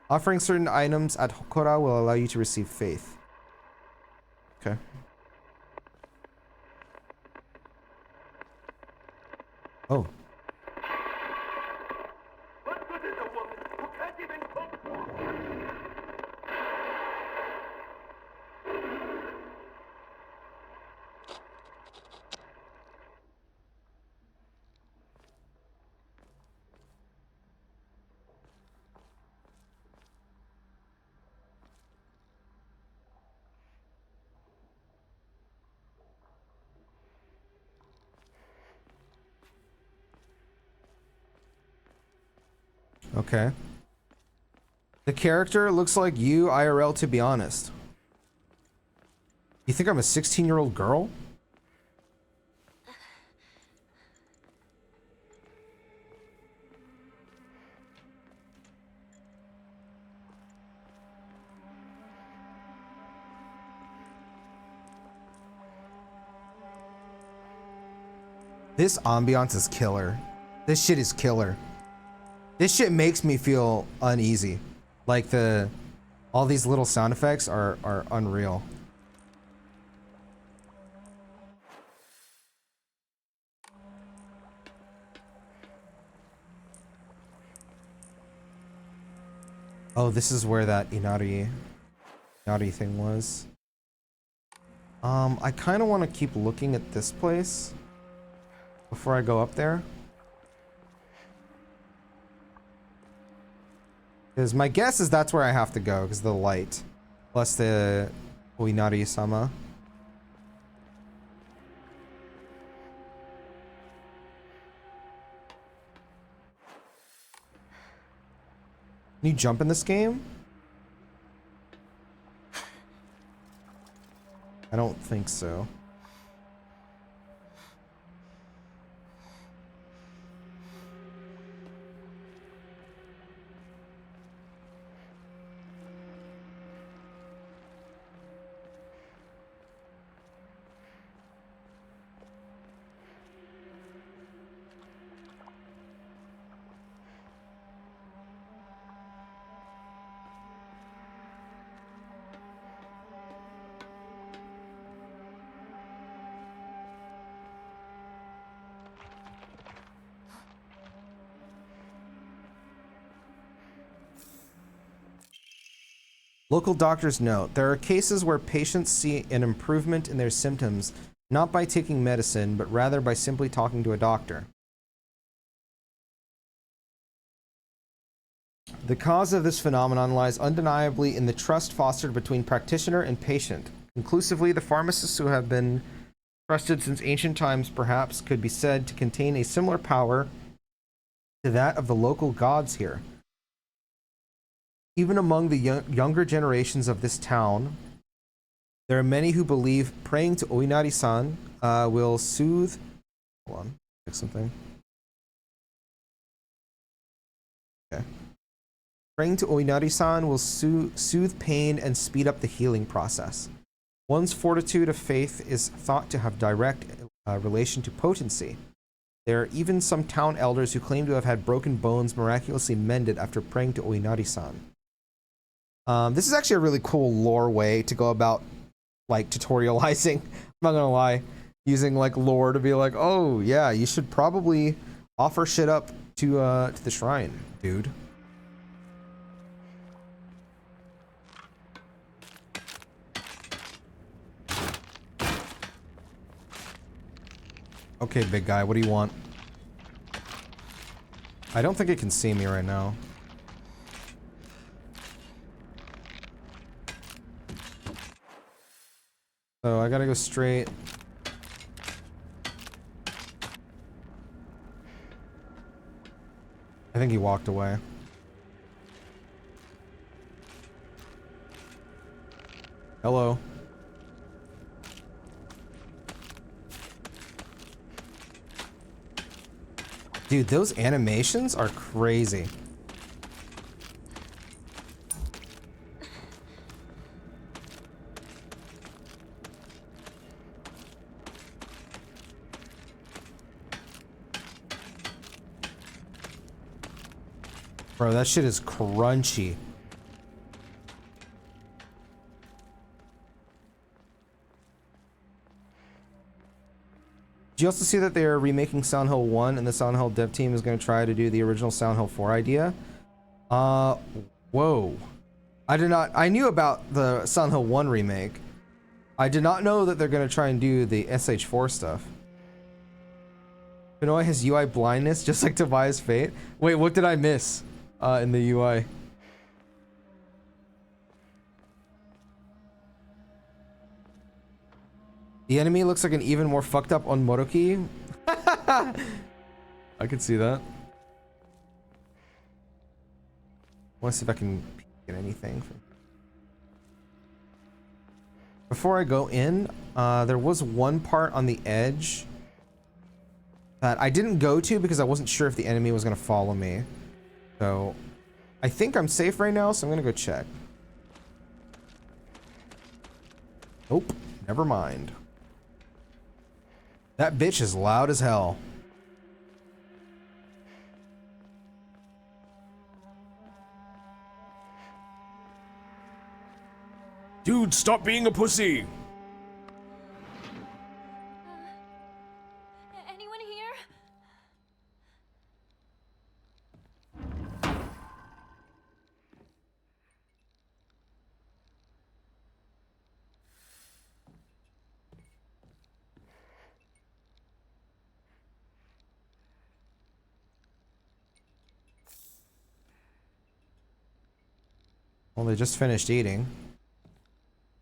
Offering certain items at Hokora will allow you to receive faith. Okay. Oh. What good is a woman who can't even cook? Okay. The character looks like you IRL, to be honest. You think I'm a 16-year-old girl? This ambiance is killer. This shit is killer. This shit makes me feel uneasy. Like all these little sound effects are unreal. Oh, this is where that Inari thing was. I kind of want to keep looking at this place before I go up there. Because my guess is that's where I have to go, because of the light. Plus the Oinari-sama. Can you jump in this game? I don't think so. Local doctors note, there are cases where patients see an improvement in their symptoms not by taking medicine, but rather by simply talking to a doctor. The cause of this phenomenon lies undeniably in the trust fostered between practitioner and patient. Conclusively, the pharmacists who have been trusted since ancient times perhaps could be said to contain a similar power to that of the local gods here. Even among the younger generations of this town, there are many who believe praying to Oinari-san will soothe... Hold on, check something. Okay. Praying to Oinari-san will soothe pain and speed up the healing process. One's fortitude of faith is thought to have direct relation to potency. There are even some town elders who claim to have had broken bones miraculously mended after praying to Oinari-san. This is actually a really cool lore way to go about, like, tutorializing. I'm not gonna lie. Using, like, lore to be like, oh, yeah, you should probably offer shit up to the shrine, dude. Okay, big guy, what do you want? I don't think it can see me right now. So I gotta go straight. I think he walked away. Hello. Dude, those animations are crazy. Bro, that shit is crunchy. Did you also see that they're remaking Silent Hill 1 and the Silent Hill dev team is going to try to do the original Silent Hill 4 idea? Whoa. I knew about the Silent Hill 1 remake. I did not know that they're going to try and do the SH4 stuff. Benoit has UI blindness, just like Tobias Fate. Wait, what did I miss in the UI? The enemy looks like an even more fucked up on Moroki. I could see that. Let's see if I can get anything. Before I go in, there was one part on the edge that I didn't go to because I wasn't sure if the enemy was going to follow me. So I think I'm safe right now, so I'm going to go check. Nope, never mind. That bitch is loud as hell. Dude, stop being a pussy! Anyone here? Well, they just finished eating.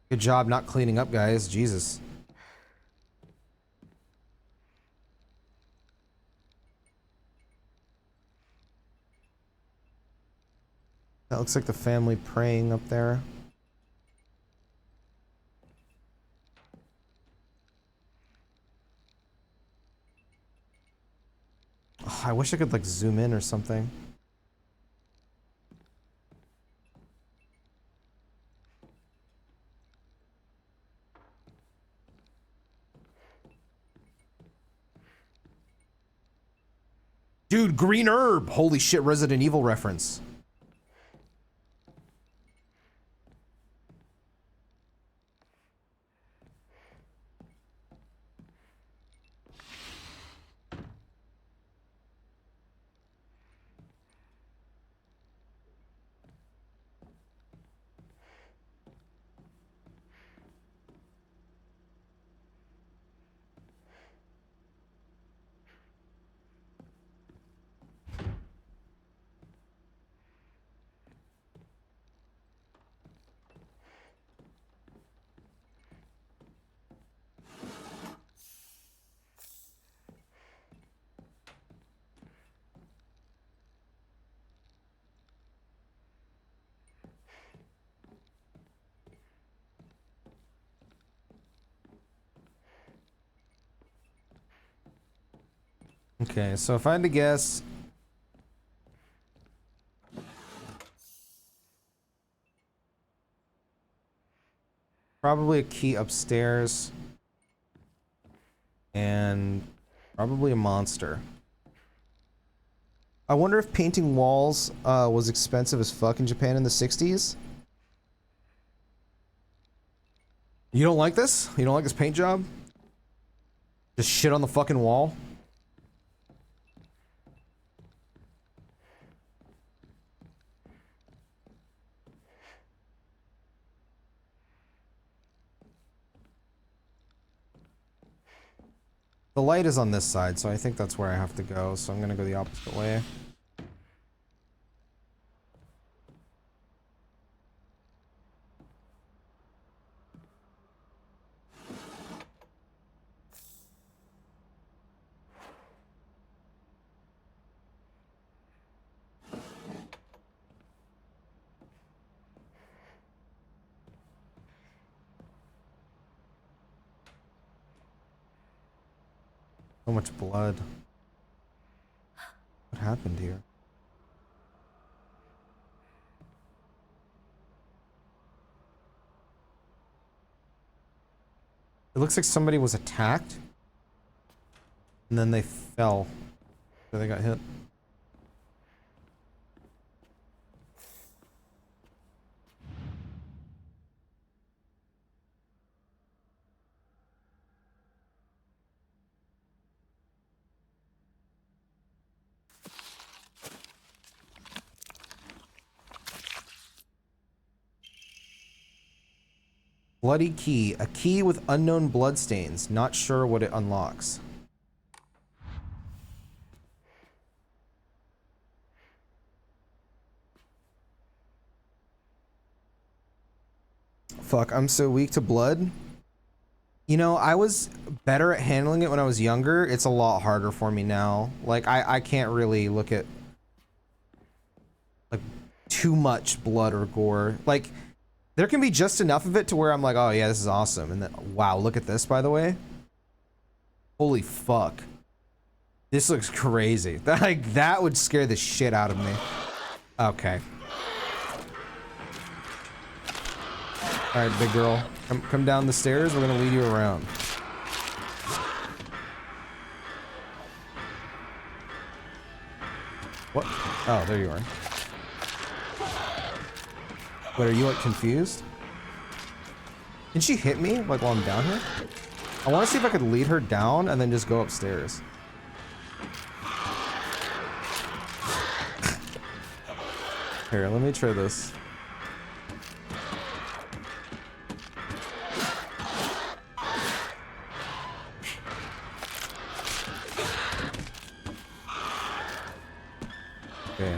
Good job not cleaning up, guys. Jesus. That looks like the family praying up there. Oh, I wish I could like zoom in or something. Dude, green herb! Holy shit, Resident Evil reference. Okay, so if I had to guess, probably a key upstairs and probably a monster. I wonder if painting walls was expensive as fuck in Japan in the 60s. You don't like this? You don't like this paint job? Just shit on the fucking wall? The light is on this side, so I think that's where I have to go. So I'm gonna go the opposite way. So much blood. What happened here? It looks like somebody was attacked. And then they fell. So they got hit. Bloody key. A key with unknown bloodstains. Not sure what it unlocks. Fuck, I'm so weak to blood. You know, I was better at handling it when I was younger. It's a lot harder for me now. Like, I can't really look at like too much blood or gore. Like, there can be just enough of it to where I'm like, oh yeah, this is awesome. And then, wow, look at this, by the way. Holy fuck. This looks crazy. Like, that would scare the shit out of me. Okay. All right, big girl. Come down the stairs. We're gonna lead you around. What? Oh, there you are. Wait, are you like confused? Did she hit me like while I'm down here? I want to see if I could lead her down and then just go upstairs. Here, let me try this. Okay.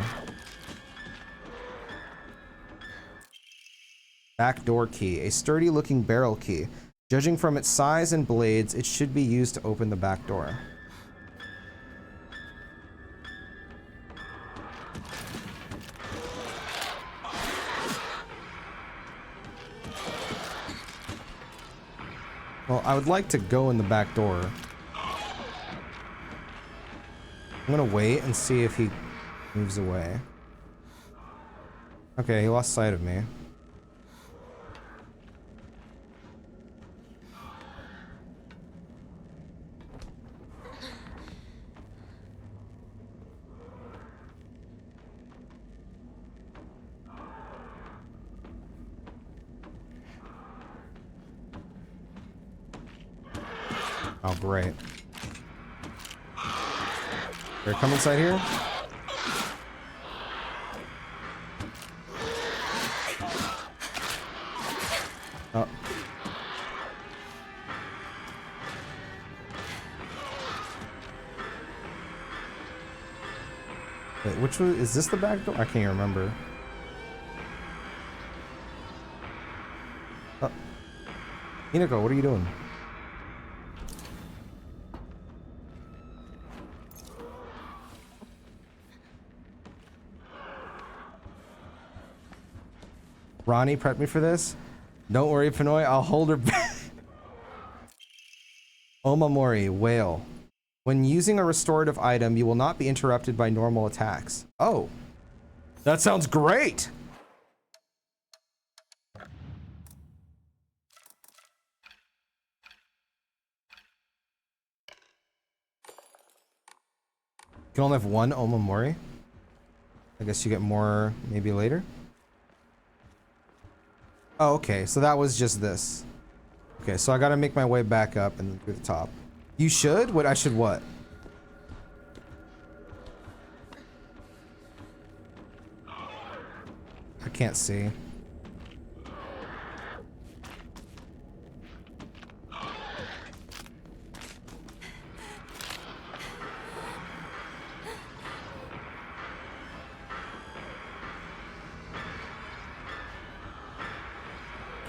Backdoor key. A sturdy looking barrel key. Judging from its size and blades, it should be used to open the back door. Well, I would like to go in the back door. I'm gonna wait and see if he moves away. Okay, he lost sight of me. Oh, great. Here, come inside here. Oh. Wait, which one? Is this the back door? I can't even remember. Oh. Hinako, what are you doing? Ronnie prepped me for this. Don't worry, Pinoy, I'll hold her back. Omamori, whale. When using a restorative item, you will not be interrupted by normal attacks. Oh. That sounds great! You can only have one Omamori. I guess you get more maybe later. Oh, okay, so that was just this. Okay, so I gotta make my way back up and through the top. You should? What? I should what? I can't see.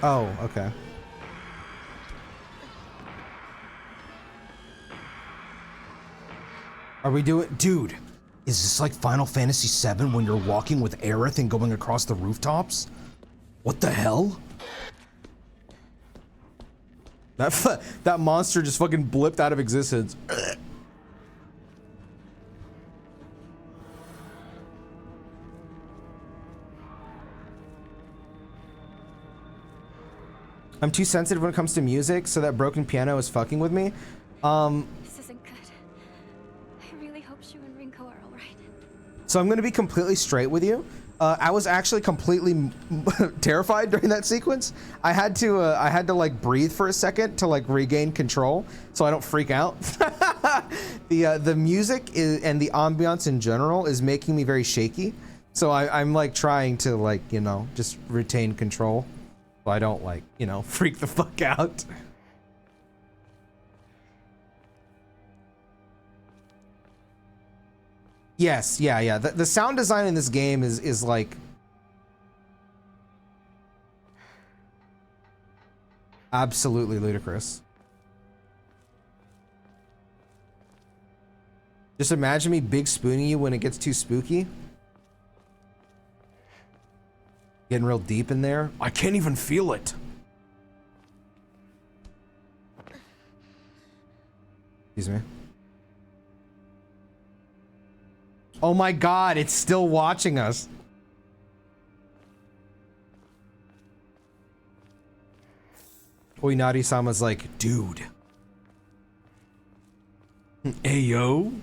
Oh, okay. Are we doing... Dude, is this like Final Fantasy VII when you're walking with Aerith and going across the rooftops? What the hell? That monster just fucking blipped out of existence. I'm too sensitive when it comes to music, so that broken piano is fucking with me. This isn't good. I really hope Shu and Rinko are alright. So I'm gonna be completely straight with you. I was actually completely terrified during that sequence. I had to like breathe for a second to like regain control, so I don't freak out. The music and the ambiance in general is making me very shaky. So I'm like trying to like, you know, just retain control, so I don't like, you know, freak the fuck out. Yes, yeah. The sound design in this game is like absolutely ludicrous. Just imagine me big spooning you when it gets too spooky. Getting real deep in there. I can't even feel it. Excuse me. Oh my god, it's still watching us. Oinari-sama's like, dude. Ayo.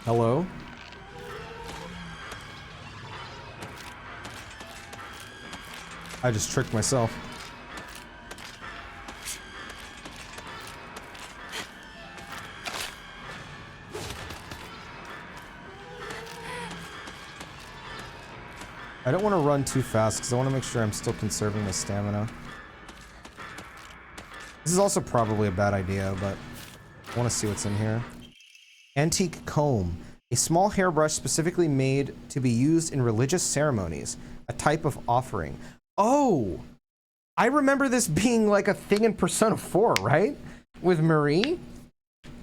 Hello? I just tricked myself. I don't want to run too fast because I want to make sure I'm still conserving my stamina. This is also probably a bad idea, but I want to see what's in here. Antique comb. A small hairbrush specifically made to be used in religious ceremonies. A type of offering. Oh! I remember this being like a thing in Persona 4, right? With Marie?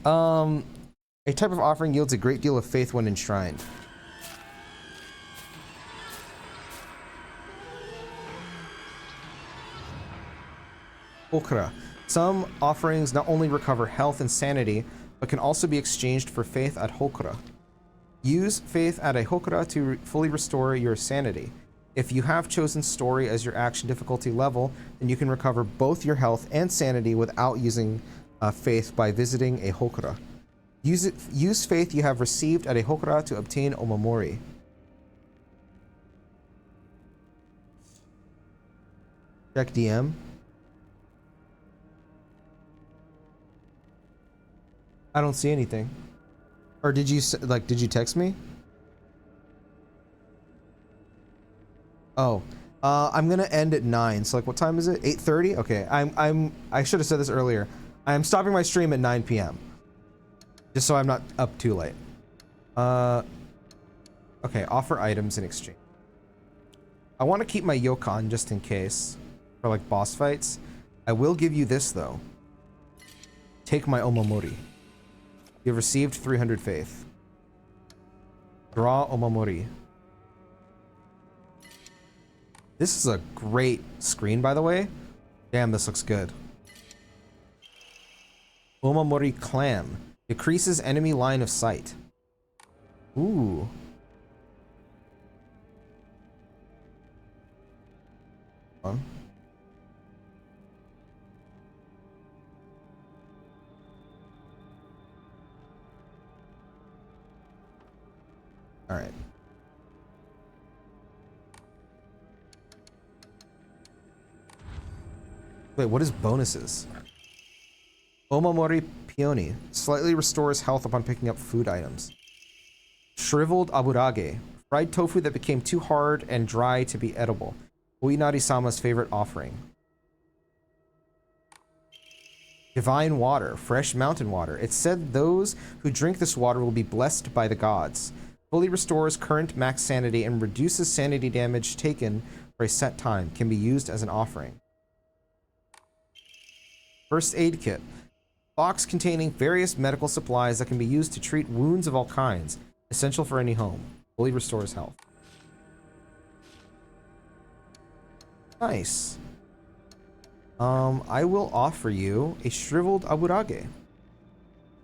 A type of offering yields a great deal of faith when enshrined. Okra. Some offerings not only recover health and sanity, but can also be exchanged for faith at Hokura. Use faith at a Hokura to fully restore your sanity. If you have chosen story as your action difficulty level, then you can recover both your health and sanity without using faith by visiting a Hokura. Use faith you have received at a Hokura to obtain Omamori. Check DM. I don't see anything. Or did you text me? Oh, I'm gonna end at 9. So like, what time is it? 8:30? Okay, I should have said this earlier. I am stopping my stream at 9 p.m. just so I'm not up too late. Okay, offer items in exchange. I want to keep my Yokon just in case for like boss fights. I will give you this though. Take my Omamori. You have received 300 faith. Draw Omamori. This is a great screen, by the way. Damn, this looks good. Omamori Clam. Decreases enemy line of sight. Ooh. Fun. All right. Wait, what is bonuses? Omamori Peony. Slightly restores health upon picking up food items. Shriveled aburage. Fried tofu that became too hard and dry to be edible. Uinari-sama's favorite offering. Divine water. Fresh mountain water. It said those who drink this water will be blessed by the gods. Fully restores current max sanity and reduces sanity damage taken for a set time. Can be used as an offering. First aid kit. Box containing various medical supplies that can be used to treat wounds of all kinds. Essential for any home. Fully restores health. Nice. I will offer you a shriveled aburage.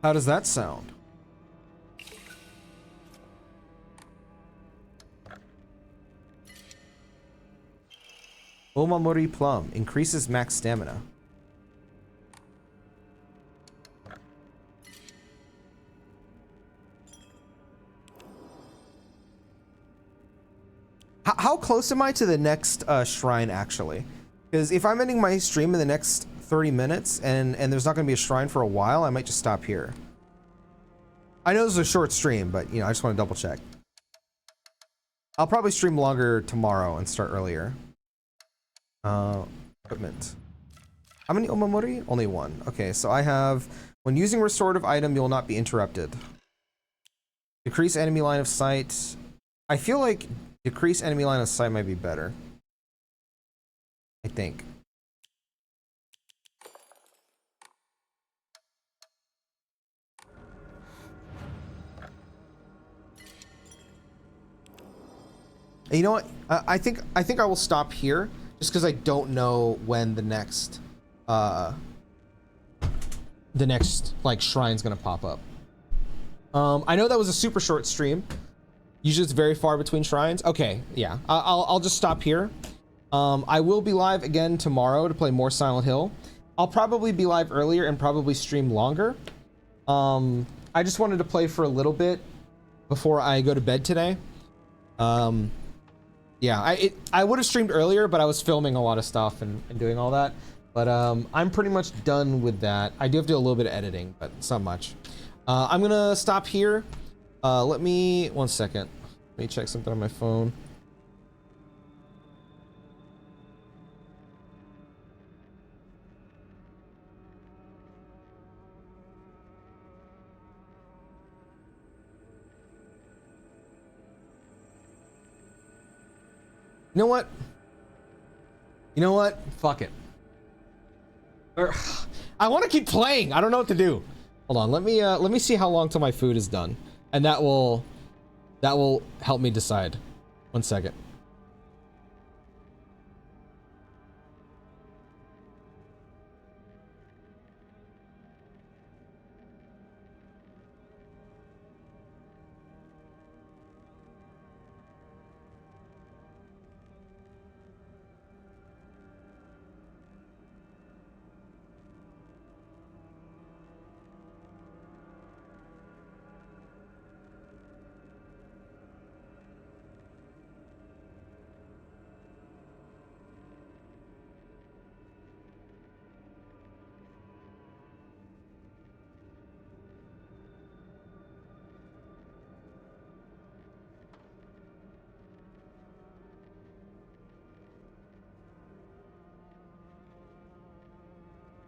How does that sound? Omamori plum increases max stamina. How close am I to the next shrine, actually? Because if I'm ending my stream in the next 30 minutes and there's not going to be a shrine for a while, I might just stop here. I know this is a short stream, but, you know, I just want to double check. I'll probably stream longer tomorrow and start earlier. Equipment. How many omamori? Only one. Okay, so I have... When using restorative item, you will not be interrupted. Decrease enemy line of sight. I feel like decrease enemy line of sight might be better. I think. And you know what? I think I will stop here just because I don't know when the next like shrine's gonna pop up. I know that was a super short stream. Usually it's very far between shrines. Okay, yeah. I'll just stop here. I will be live again tomorrow to play more Silent Hill. I'll probably be live earlier and probably stream longer. I just wanted to play for a little bit before I go to bed today. Yeah, I would have streamed earlier, but I was filming a lot of stuff and doing all that. But I'm pretty much done with that. I do have to do a little bit of editing, but it's not much. I'm gonna stop here. Let me, one second. Let me check something on my phone. You know what? You know what? Fuck it. I want to keep playing. I don't know what to do. Hold on. Let me see how long till my food is done, and that will help me decide. One second.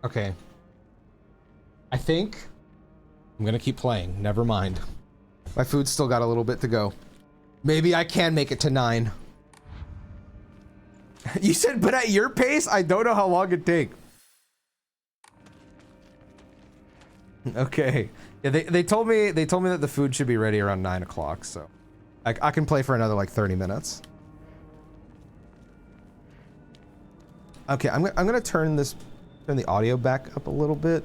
Okay. I think I'm gonna keep playing. Never mind. My food's still got a little bit to go. Maybe I can make it to 9. You said, but at your pace, I don't know how long it'd take. Okay. Yeah, they told me that the food should be ready around 9 o'clock, so I can play for another like 30 minutes. Okay, I'm gonna turn the audio back up a little bit.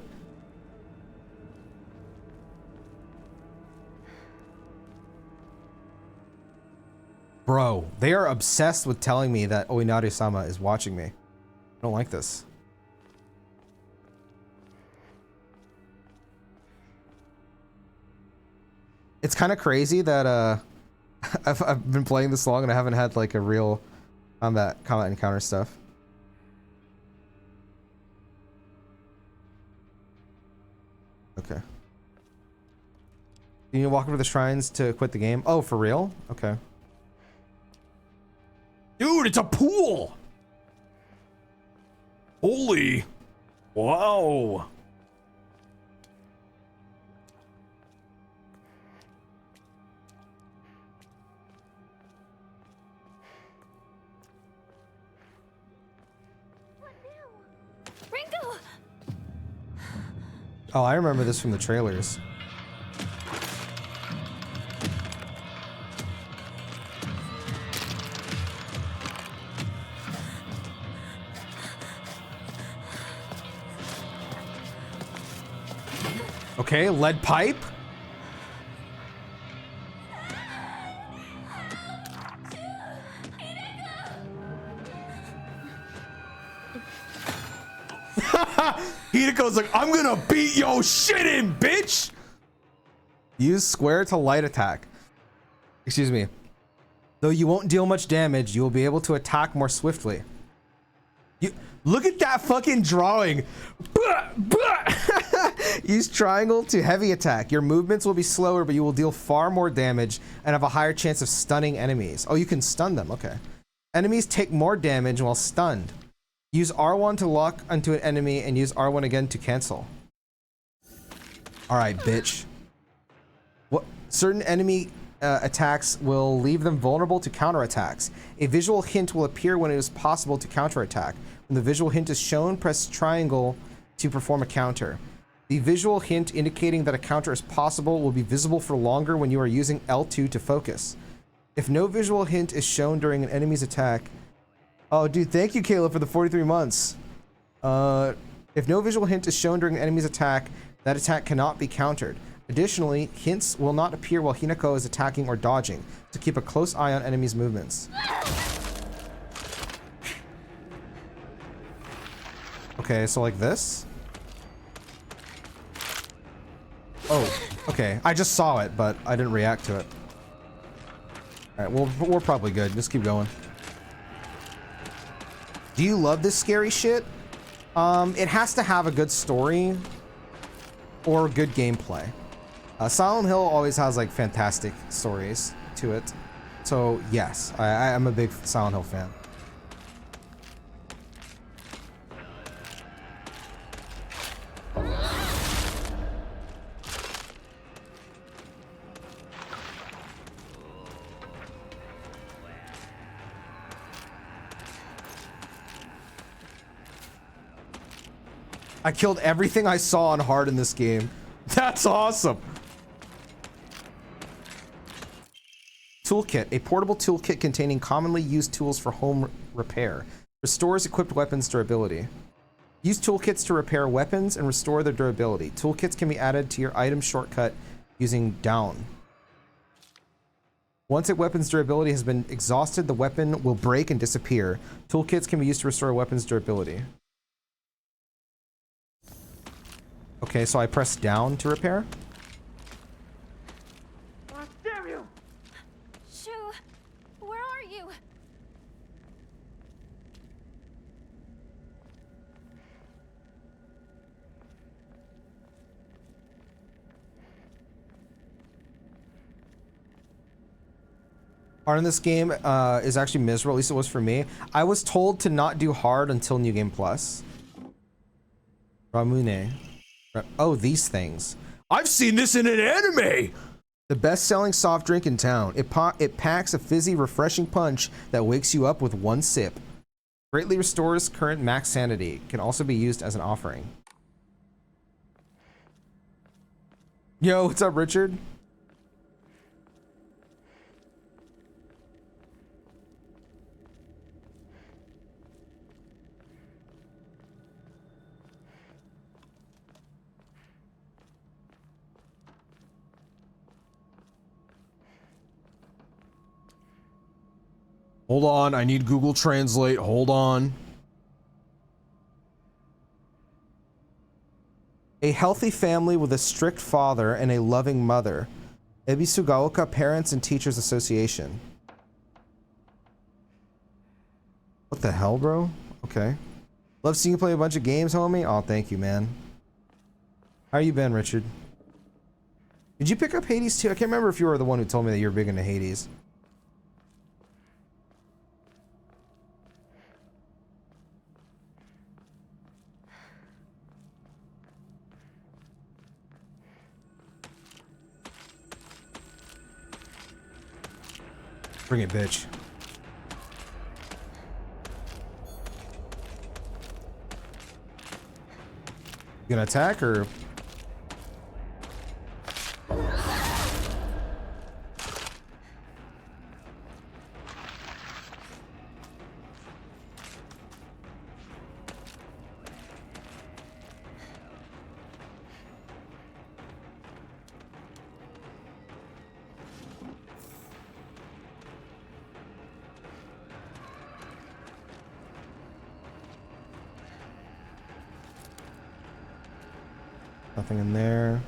Bro, they are obsessed with telling me that Oinari-sama is watching me. I don't like this. It's kind of crazy that I've been playing this long and I haven't had like a real combat encounter stuff. Okay. You need to walk over the shrines to quit the game? Oh, for real? Okay. Dude, it's a pool! Holy. Wow. Oh, I remember this from the trailers. Okay, lead pipe. Hinako's like, I'm gonna beat your shit in, bitch! Use square to light attack. Excuse me. Though you won't deal much damage, you will be able to attack more swiftly. You look at that fucking drawing. Use triangle to heavy attack. Your movements will be slower, but you will deal far more damage and have a higher chance of stunning enemies. Oh, you can stun them. Okay. Enemies take more damage while stunned. Use R1 to lock onto an enemy and use R1 again to cancel. All right, bitch. What? Certain enemy attacks will leave them vulnerable to counterattacks. A visual hint will appear when it is possible to counterattack. When the visual hint is shown, press triangle to perform a counter. The visual hint indicating that a counter is possible will be visible for longer when you are using L2 to focus. If no visual hint is shown during an enemy's attack... Oh, dude, thank you, Caleb, for the 43 months. If no visual hint is shown during an enemy's attack, that attack cannot be countered. Additionally, hints will not appear while Hinako is attacking or dodging, to keep a close eye on enemies' movements. Okay, so like this? Oh, okay. I just saw it, but I didn't react to it. Alright, well, we're probably good. Just keep going. Do you love this scary shit? It has to have a good story or good gameplay. Silent Hill always has like fantastic stories to it. So yes, I'm a big Silent Hill fan. I killed everything I saw on hard in this game. That's awesome. Toolkit. A portable toolkit containing commonly used tools for home repair. Restores equipped weapons durability. Use toolkits to repair weapons and restore their durability. Toolkits can be added to your item shortcut using down. Once a weapon's durability has been exhausted, the weapon will break and disappear. Toolkits can be used to restore a weapon's durability. Okay, so I press down to repair. Oh, damn you! Shu, where are you? Hard in this game is actually miserable, at least it was for me. I was told to not do hard until New Game Plus. Ramune. Oh, these things. I've seen this in an anime! The best-selling soft drink in town. It packs a fizzy, refreshing punch that wakes you up with one sip. Greatly restores current max sanity. Can also be used as an offering. Yo, what's up, Richard? Hold on, I need Google Translate. Hold on. A healthy family with a strict father and a loving mother. Ebisugaoka Parents and Teachers Association. What the hell, bro? Okay. Love seeing you play a bunch of games, homie. Oh, thank you, man. How you been, Richard? Did you pick up Hades too? I can't remember if you were the one who told me that you're big into Hades. Bring it, bitch. You gonna attack or? Nothing in there.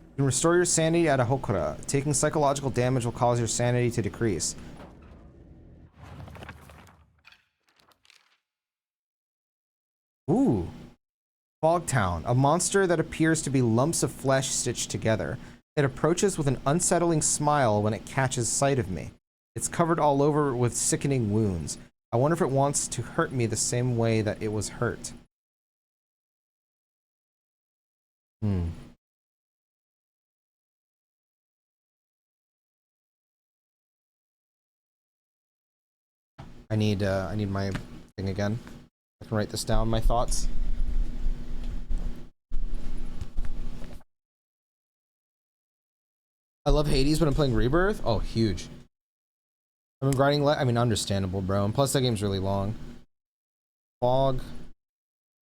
You can restore your sanity at a Hokura. Taking psychological damage will cause your sanity to decrease. Ooh. Fogtown, a monster that appears to be lumps of flesh stitched together. It approaches with an unsettling smile when it catches sight of me. It's covered all over with sickening wounds. I wonder if it wants to hurt me the same way that it was hurt. I need my thing again. I can write this down, my thoughts. I love Hades, but I'm playing Rebirth. Oh, huge. I've been grinding. I mean, understandable, bro. And plus, that game's really long. Fog,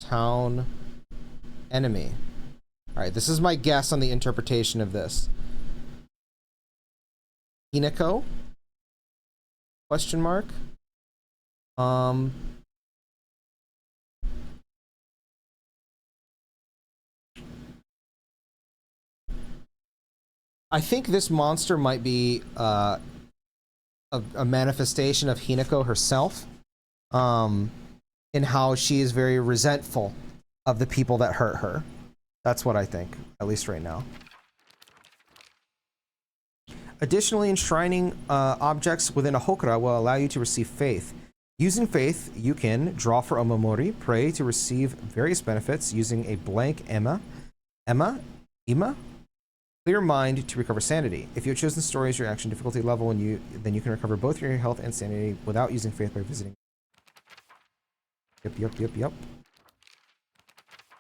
town, enemy. All right, this is my guess on the interpretation of this. Hinako? Question mark. I think this monster might be a manifestation of Hinako herself, in how she is very resentful of the people that hurt her. That's what I think, at least right now. Additionally, enshrining objects within a Hokura will allow you to receive faith. Using faith, you can draw for Omamori, pray to receive various benefits using a blank Ima, clear mind to recover sanity. If you have chosen story as your action difficulty level, then you can recover both your health and sanity without using faith by visiting. Yep.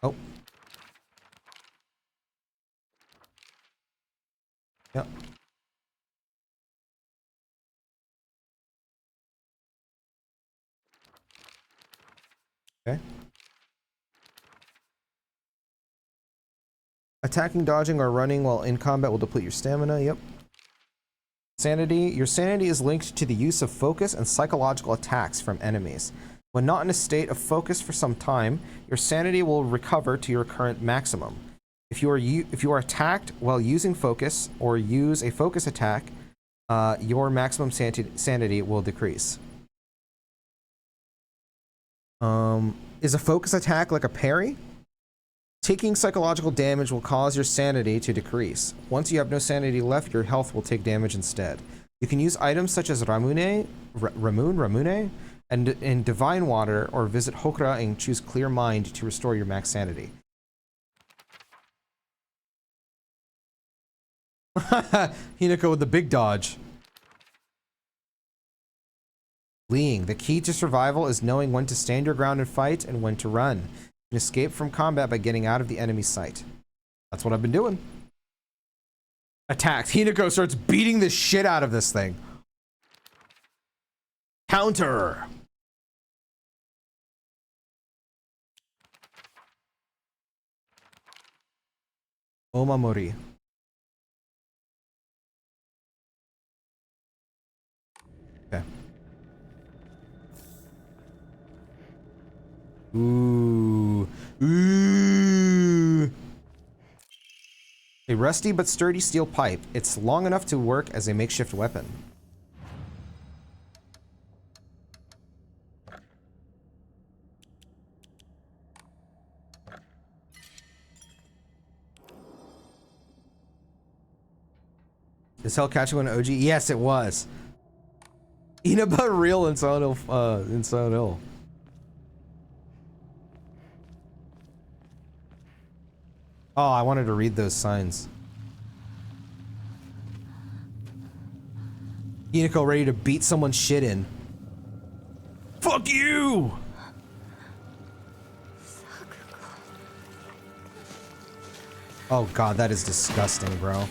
Oh. Yep. Okay. Attacking, dodging, or running while in combat will deplete your stamina. Yep. Sanity. Your sanity is linked to the use of focus and psychological attacks from enemies. When not in a state of focus for some time, your sanity will recover to your current maximum. If you are attacked while using focus or use a focus attack, your maximum sanity will decrease. Is a focus attack like a parry? Taking psychological damage will cause your sanity to decrease. Once you have no sanity left, your health will take damage instead. You can use items such as Ramune, and Divine Water, or visit Hokura and choose Clear Mind to restore your max sanity. Hinako with the big dodge. Fleeing. The key to survival is knowing when to stand your ground and fight and when to run. You can escape from combat by getting out of the enemy's sight. That's what I've been doing. Attacked. Hinako starts beating the shit out of this thing. Counter. Omamori. Okay. Ooh. A rusty but sturdy steel pipe. It's long enough to work as a makeshift weapon. Is Hell catching on OG? Yes, it was. Inaba real in Silent Hill. Oh, I wanted to read those signs. Hinako ready to beat someone's shit in. Fuck you! Oh god, that is disgusting, bro.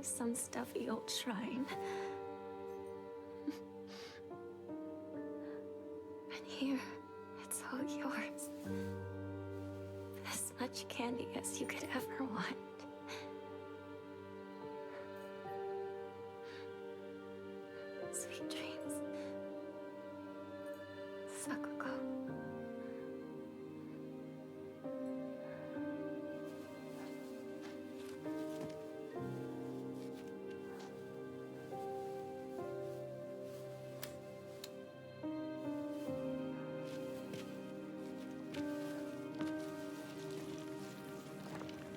some stuffy old shrine. And here, it's all yours. As much candy as you could ever want. Sweet dreams. Sakuko.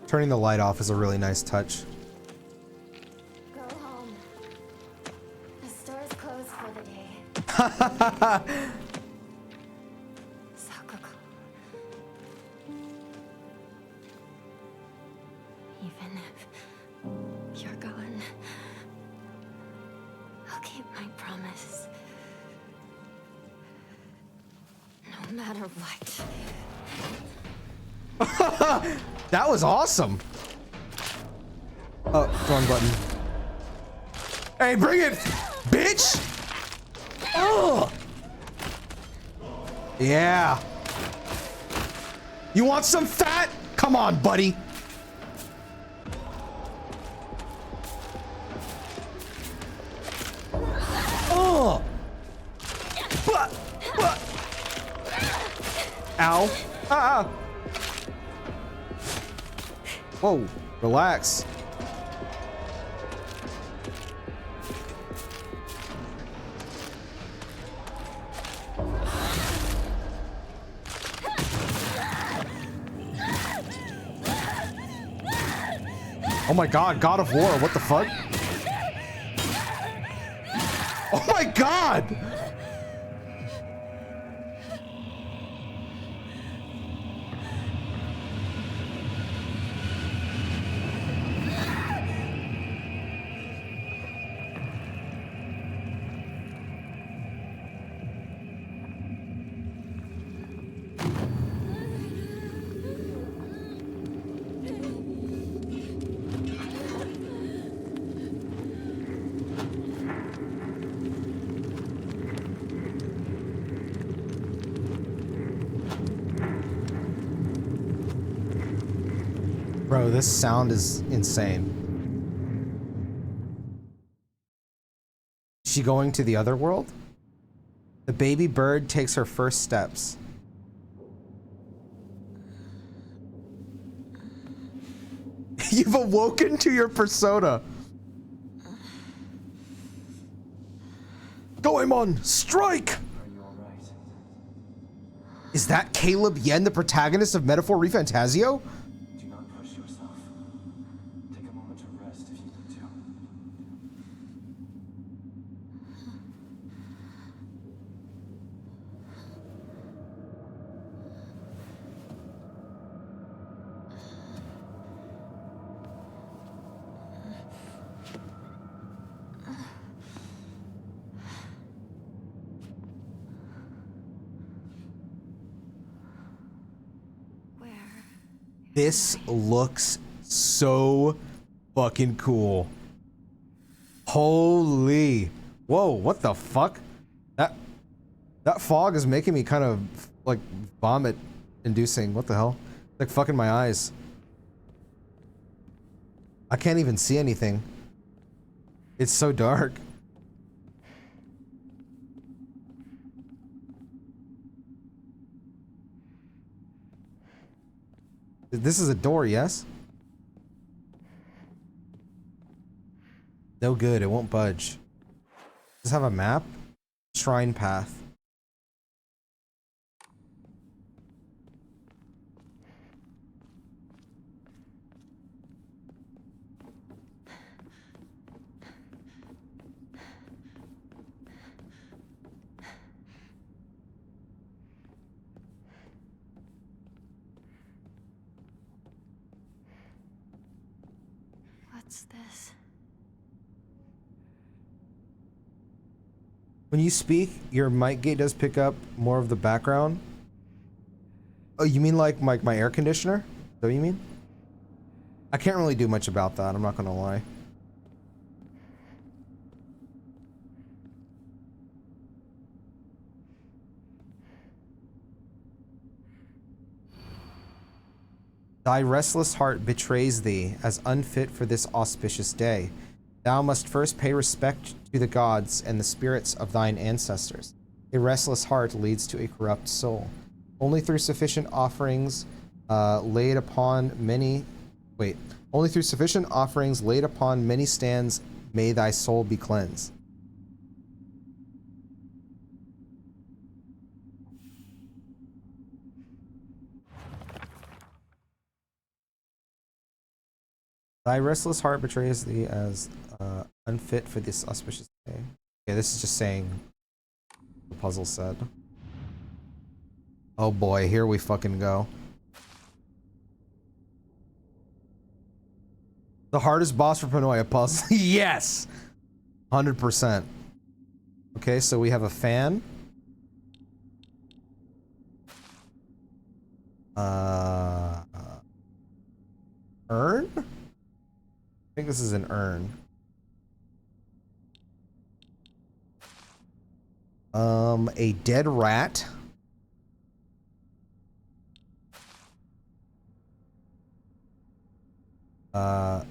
Turning the light off is a really nice touch. Go home. The store's closed for the day. Sakuko. Even if you're gone, I'll keep my promise. No matter what. That was awesome. Oh, wrong button. Hey, bring it, bitch! Oh! Yeah. You want some fat? Come on, buddy. Oh! Ow. Ah! Whoa, relax. Oh my god, God of War, what the fuck? Oh my god! Bro, this sound is insane. Is she going to the other world? The baby bird takes her first steps. You've awoken to your persona. Goemon, strike! Is that Caleb Yen, the protagonist of Metaphor Refantasio? Do not push yourself. Take a moment to rest if you need to. This looks so fucking cool. Holy. Whoa, what the fuck? That fog is making me kind of like vomit inducing. What the hell? Like fucking my eyes. I can't even see anything. It's so dark. This is a door, yes? No good, it won't budge. Does it have a map? Shrine path. What's this? When you speak, your mic gate does pick up more of the background. Oh, you mean like my air conditioner? Is that what you mean? I can't really do much about that, I'm not gonna lie. Thy restless heart betrays thee as unfit for this auspicious day. Thou must first pay respect to the gods and the spirits of thine ancestors. A restless heart leads to a corrupt soul. Only through sufficient offerings laid upon many stands may thy soul be cleansed. Thy restless heart betrays thee as unfit for this auspicious day. Okay, this is just saying the puzzle said. Oh boy, here we fucking go. The hardest boss for Panoia puzzle. Yes! 100%. Okay, so we have a fan. Urn? I think this is an urn. A dead rat. Oh,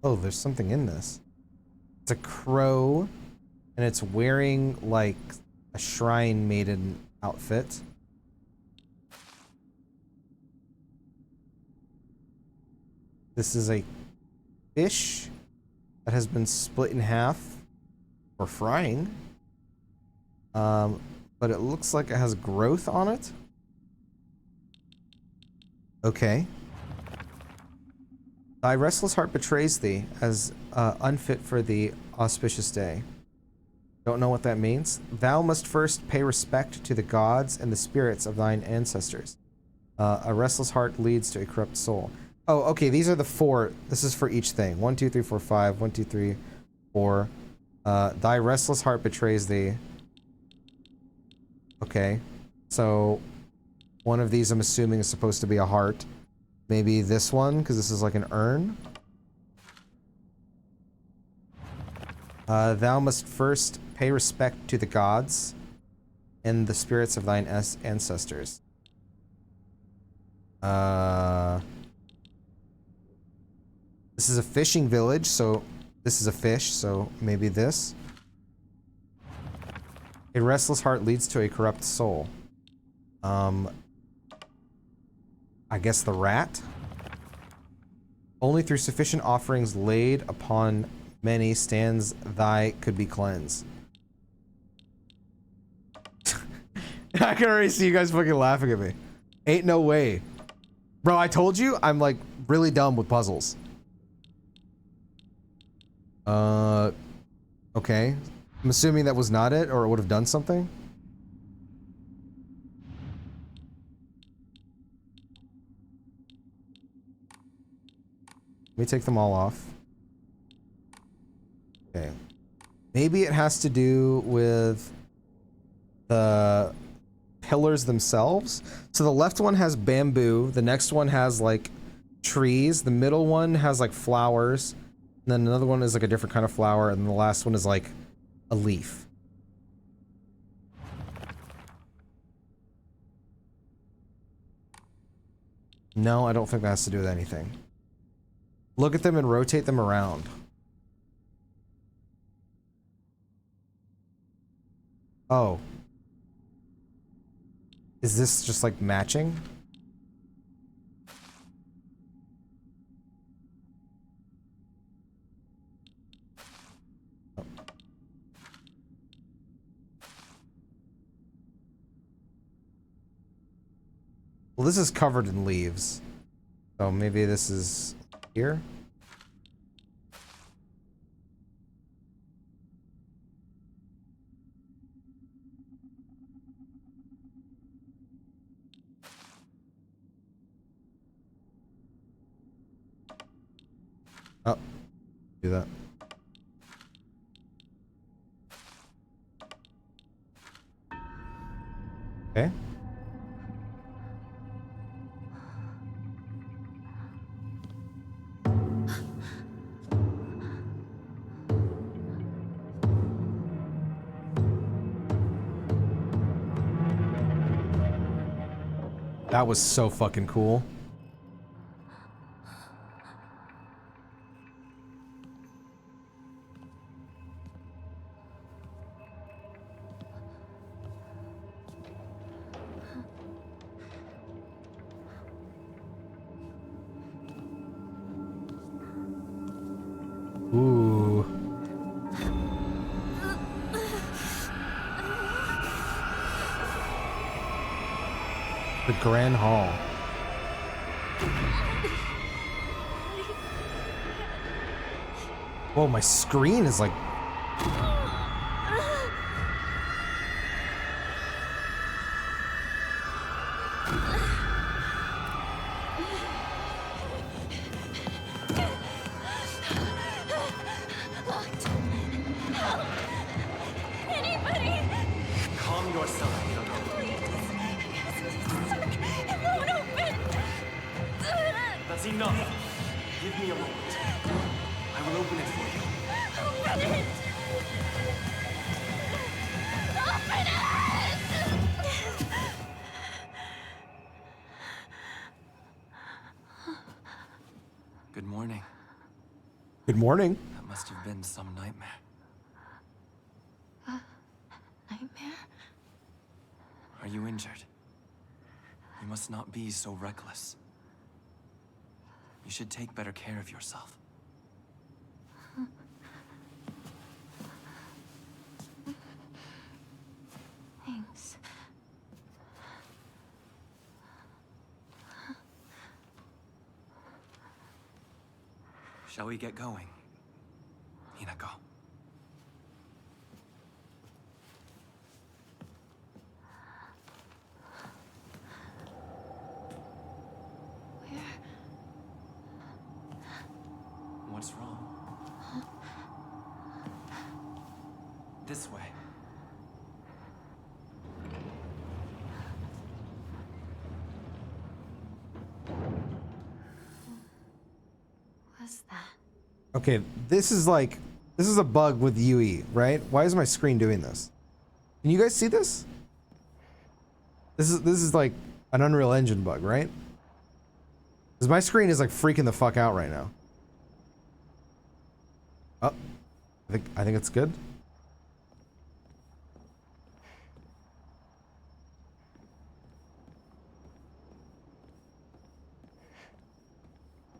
there's something in this. It's a crow, and it's wearing like a shrine maiden outfit. This is a fish that has been split in half for frying. But it looks like it has growth on it. Okay. Thy restless heart betrays thee as unfit for the auspicious day. Don't know what that means. Thou must first pay respect to the gods and the spirits of thine ancestors. A restless heart leads to a corrupt soul. Oh, okay, these are the 4. This is for each thing. 1, 2, 3, 4, 5. 1, 2, 3, 4. Thy restless heart betrays thee. Okay. So, one of these I'm assuming is supposed to be a heart. Maybe this one, because this is like an urn. Thou must first pay respect to the gods and the spirits of thine ancestors. This is a fishing village, so this is a fish, so maybe this. A restless heart leads to a corrupt soul. I guess the rat? Only through sufficient offerings laid upon many stands thy could be cleansed. I can already see you guys fucking laughing at me. Ain't no way. Bro, I told you I'm like really dumb with puzzles. Okay. I'm assuming that was not it, or it would have done something. Let me take them all off. Okay. Maybe it has to do with the pillars themselves. So the left one has bamboo. The next one has like trees. The middle one has like flowers. And then another one is like a different kind of flower. And the last one is like a leaf. No, I don't think that has to do with anything. Look at them and rotate them around. Oh. Is this just like matching? Oh. Well, this is covered in leaves. So maybe this is here. Oh, do that. Okay. That was so fucking cool. The Grand Hall. Whoa, my screen is like... Anybody! Calm yourself, Hinako. It won't open! That's enough. Give me a moment. I will open it for you. Open it! Open it! Good morning. Good morning. That must have been some nightmare. Nightmare? Are you injured? You must not be so reckless. You should take better care of yourself. Thanks. Shall we get going, Hinako? What's wrong? This way. What's that? Okay, this is like... This is a bug with UE, right? Why is my screen doing this? Can you guys see this? This is like an Unreal Engine bug, right? Because my screen is like freaking the fuck out right now. Oh, I think it's good.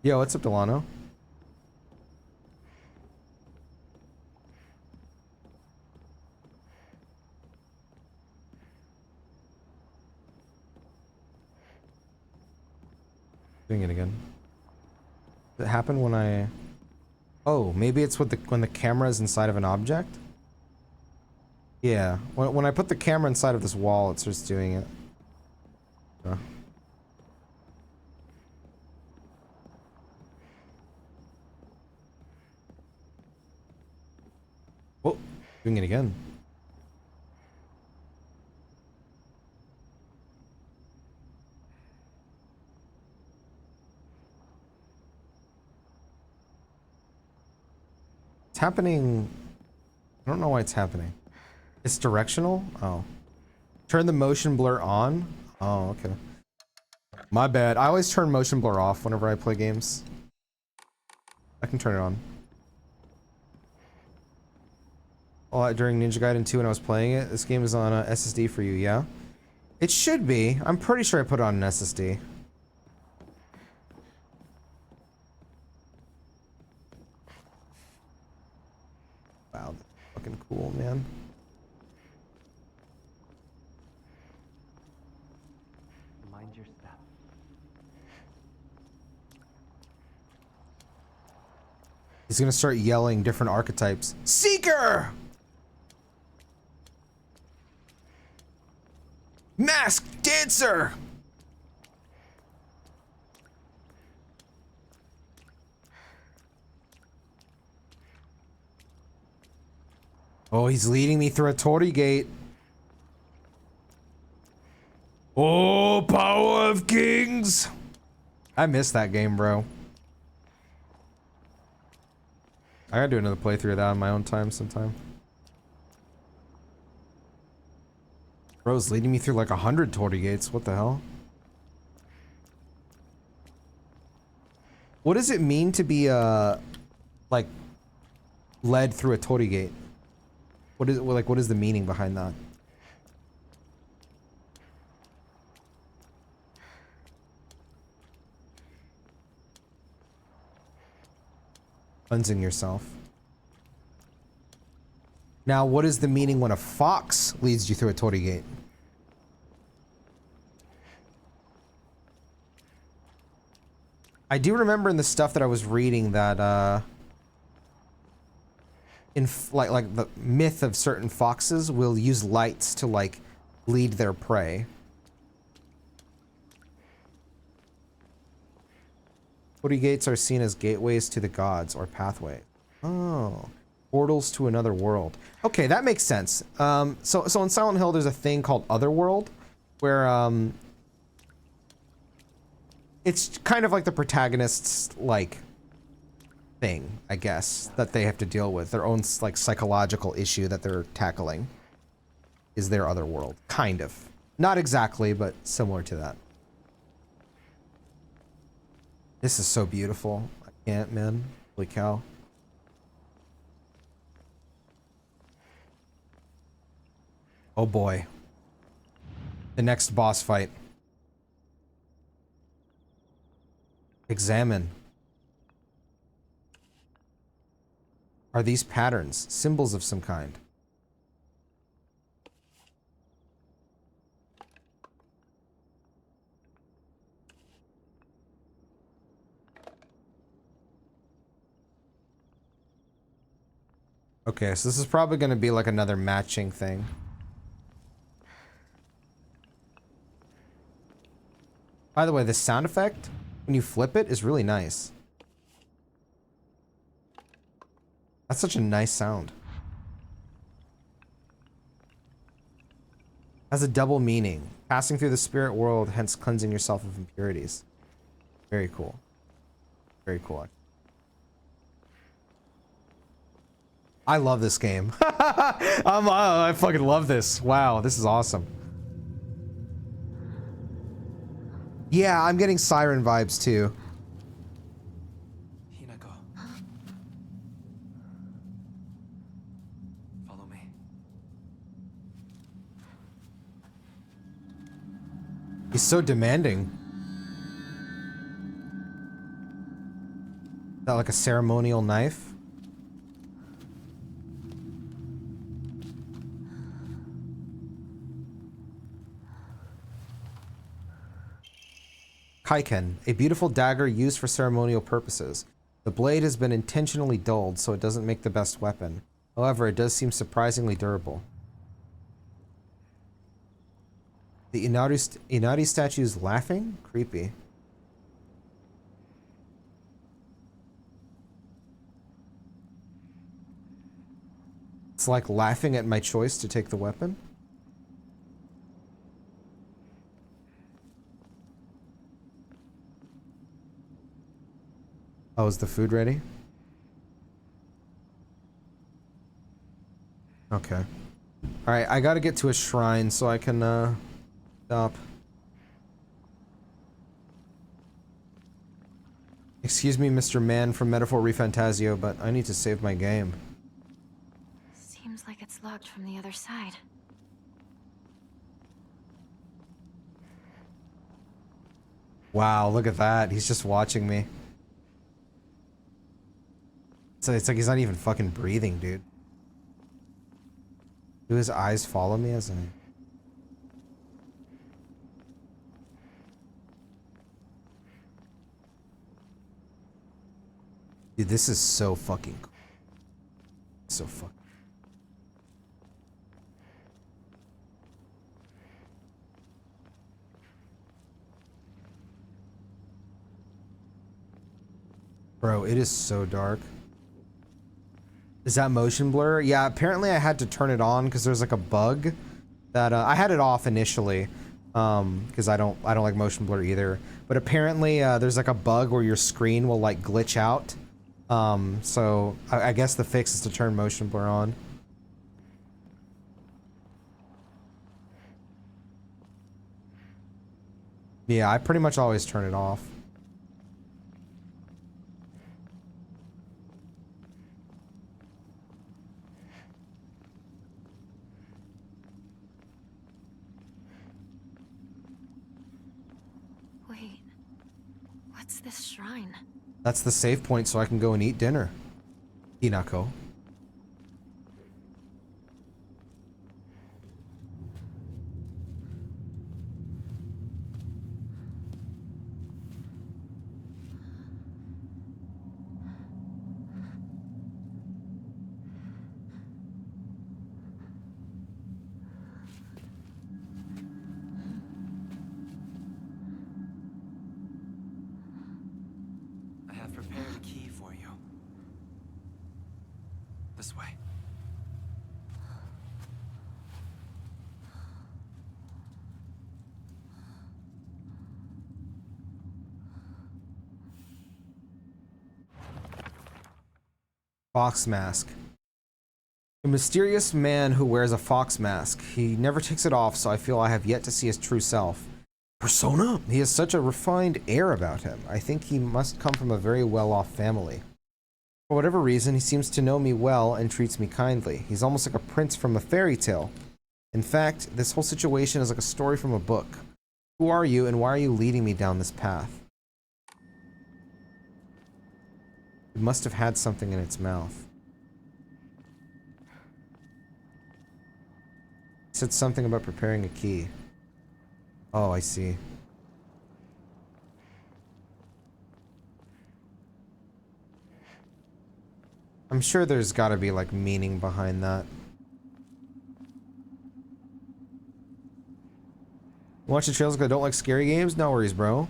Yo, what's up, Delano? Doing it again. Did it happen when I... Oh, maybe it's with when the camera is inside of an object? Yeah, when I put the camera inside of this wall, it starts doing it. Oh, doing it again. It's happening. I don't know why it's happening. It's directional? Oh. Turn the motion blur on? Oh, okay. My bad. I always turn motion blur off whenever I play games. I can turn it on. Oh, during Ninja Gaiden 2 when I was playing it, this game is on a SSD for you, yeah? It should be. I'm pretty sure I put it on an SSD. Wow, that's fucking cool, man. Mind your step. He's gonna start yelling different archetypes. Seeker! Masked Dancer! Oh, he's leading me through a Torii gate. Oh, power of kings! I missed that game, bro. I gotta do another playthrough of that on my own time sometime. Bro's leading me through like 100 Torii gates. What the hell? What does it mean to be like led through a Torii gate? What is what is the meaning behind that? Cleansing yourself. Now, what is the meaning when a fox leads you through a Torii gate? I do remember in the stuff that I was reading that like the myth of certain foxes will use lights to like lead their prey. 40 gates are seen as gateways to the gods or pathways. Oh, portals to another world. Okay, that makes sense. So in Silent Hill, there's a thing called Otherworld, where it's kind of like the protagonist's like thing, I guess, that they have to deal with. Their own like psychological issue that they're tackling is their other world, kind of. Not exactly, but similar to that. This is so beautiful. I can't, man. Holy cow. Oh boy. The next boss fight. Examine. Are these patterns symbols of some kind? Okay, so this is probably going to be like another matching thing. By the way, the sound effect, when you flip it, is really nice. That's such a nice sound. Has a double meaning. Passing through the spirit world, hence cleansing yourself of impurities. Very cool. Very cool. I love this game. I fucking love this. Wow, this is awesome. Yeah, I'm getting Siren vibes too. Hinako. Follow me. He's so demanding. Is that like a ceremonial knife? Kaiken, a beautiful dagger used for ceremonial purposes. The blade has been intentionally dulled, so it doesn't make the best weapon. However, it does seem surprisingly durable. The Inari statue is laughing? Creepy. It's like laughing at my choice to take the weapon? Oh, is the food ready? Okay. Alright, I gotta get to a shrine so I can, stop. Excuse me, Mr. Man from Metaphor Refantasio, but I need to save my game. Seems like it's locked from the other side. Wow, look at that. He's just watching me. So it's like he's not even fucking breathing, dude. Do his eyes follow me as I... Dude, this is so fucking cool. So fucking... Bro, it is so dark. Is that motion blur? Yeah, apparently I had to turn it on because there's like a bug that I had it off initially because I don't like motion blur either. But apparently there's like a bug where your screen will like glitch out. So I guess the fix is to turn motion blur on. Yeah, I pretty much always turn it off. Wait, what's this shrine? That's the save point so I can go and eat dinner. Hinako. key for you. This way. Fox mask. A mysterious man who wears a fox mask. He never takes it off, so I feel I have yet to see his true self. Persona? He has such a refined air about him. I think he must come from a very well-off family. For whatever reason, he seems to know me well and treats me kindly. He's almost like a prince from a fairy tale. In fact, this whole situation is like a story from a book. Who are you, and why are you leading me down this path? It must have had something in its mouth. It said something about preparing a key. Oh, I see. I'm sure there's gotta be like meaning behind that. Watch the trails because I don't like scary games? No worries, bro.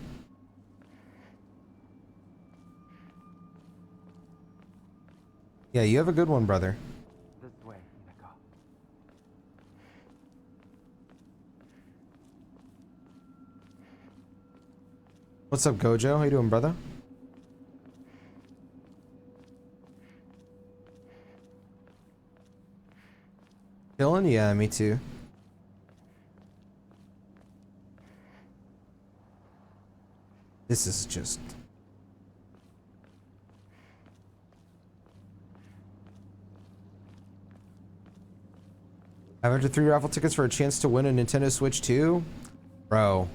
Yeah, you have a good one, brother. This way, Hinako. What's up, Gojo? How you doing, brother? Chillin'? Yeah, me too. This is just... I've entered 3 raffle tickets for a chance to win a Nintendo Switch 2? Bro,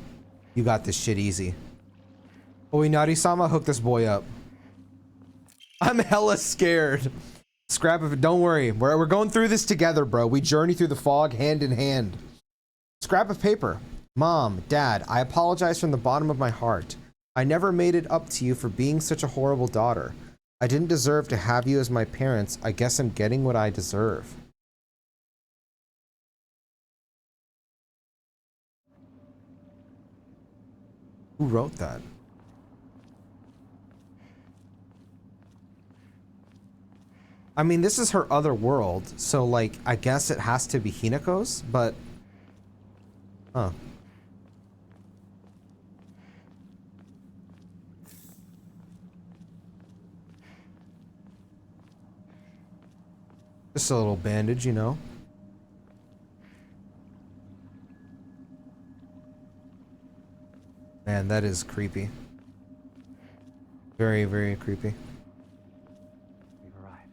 you got this shit easy. Oh, Inari-sama, hook this boy up. I'm hella scared. Scrap of it. Don't worry. We're going through this together, bro. We journey through the fog hand in hand. Scrap of paper. Mom, Dad, I apologize from the bottom of my heart. I never made it up to you for being such a horrible daughter. I didn't deserve to have you as my parents. I guess I'm getting what I deserve. Who wrote that? I mean, this is her other world, so like, I guess it has to be Hinako's, but... Huh. Just a little bandage, you know? Man, that is creepy. Very, very creepy. We've arrived.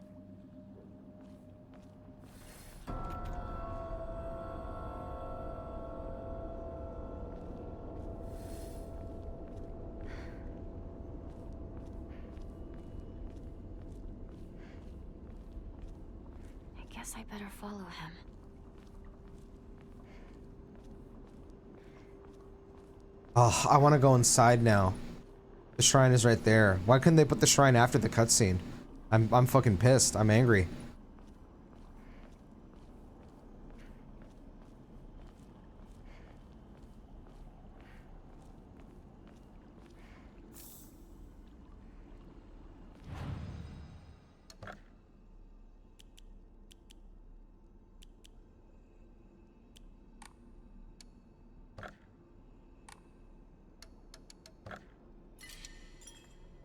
I guess I better follow him. Oh, I want to go inside now. The shrine is right there. Why couldn't they put the shrine after the cutscene? I'm fucking pissed. I'm angry.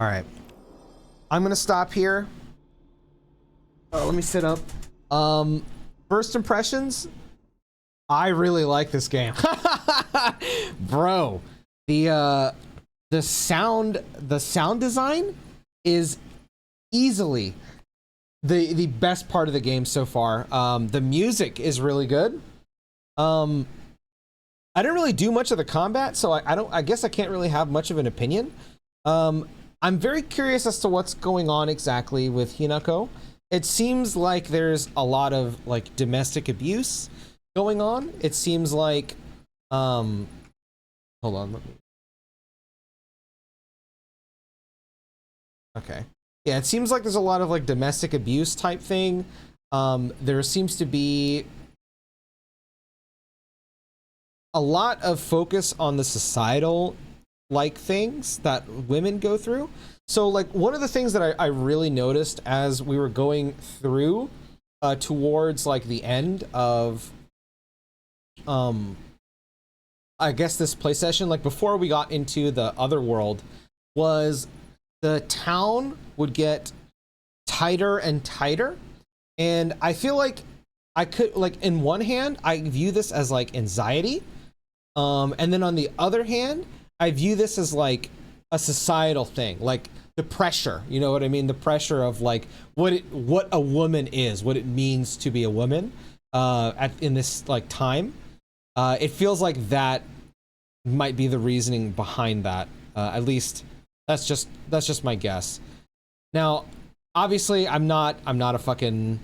All right, I'm gonna stop here. Let me sit up. First impressions. I really like this game, bro. The sound design is easily the best part of the game so far. The music is really good. I didn't really do much of the combat, so I guess I can't really have much of an opinion. I'm very curious as to what's going on exactly with Hinako. It seems like there's a lot of like domestic abuse going on. It seems like hold on, okay. Yeah, it seems like there's a lot of like domestic abuse type thing. There seems to be a lot of focus on the societal like things that women go through. So like one of the things that I really noticed as we were going through towards like the end of I guess this play session, like before we got into the other world, was the town would get tighter and tighter. And I feel like I could, like, in one hand, I view this as like anxiety. And then on the other hand, I view this as like a societal thing, like the pressure, you know what I mean? The pressure of like what a woman is, what it means to be a woman in this like time. It feels like that might be the reasoning behind that. At least that's just my guess. Now, obviously, I'm not a fucking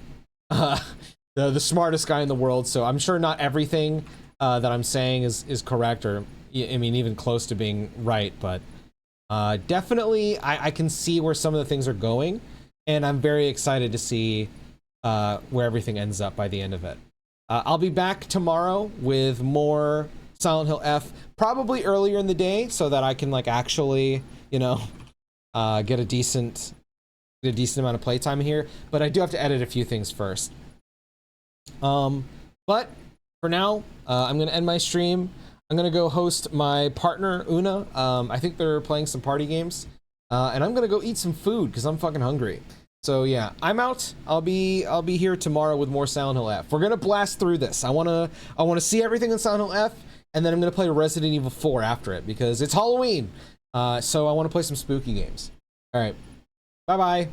the smartest guy in the world, so I'm sure not everything that I'm saying is correct, or I mean even close to being right. But definitely, I can see where some of the things are going, and I'm very excited to see where everything ends up by the end of it. I'll be back tomorrow with more Silent Hill F, probably earlier in the day, so that I can like actually, you know, get a decent amount of playtime here. But I do have to edit a few things first. But for now, I'm gonna end my stream. I'm gonna go host my partner Una. I think they're playing some party games, and I'm gonna go eat some food because I'm fucking hungry. So yeah, I'm out. I'll be here tomorrow with more Silent Hill F. We're gonna blast through this. I wanna see everything in Silent Hill F, and then I'm gonna play Resident Evil 4 after it because it's Halloween. So I want to play some spooky games. All right, bye bye.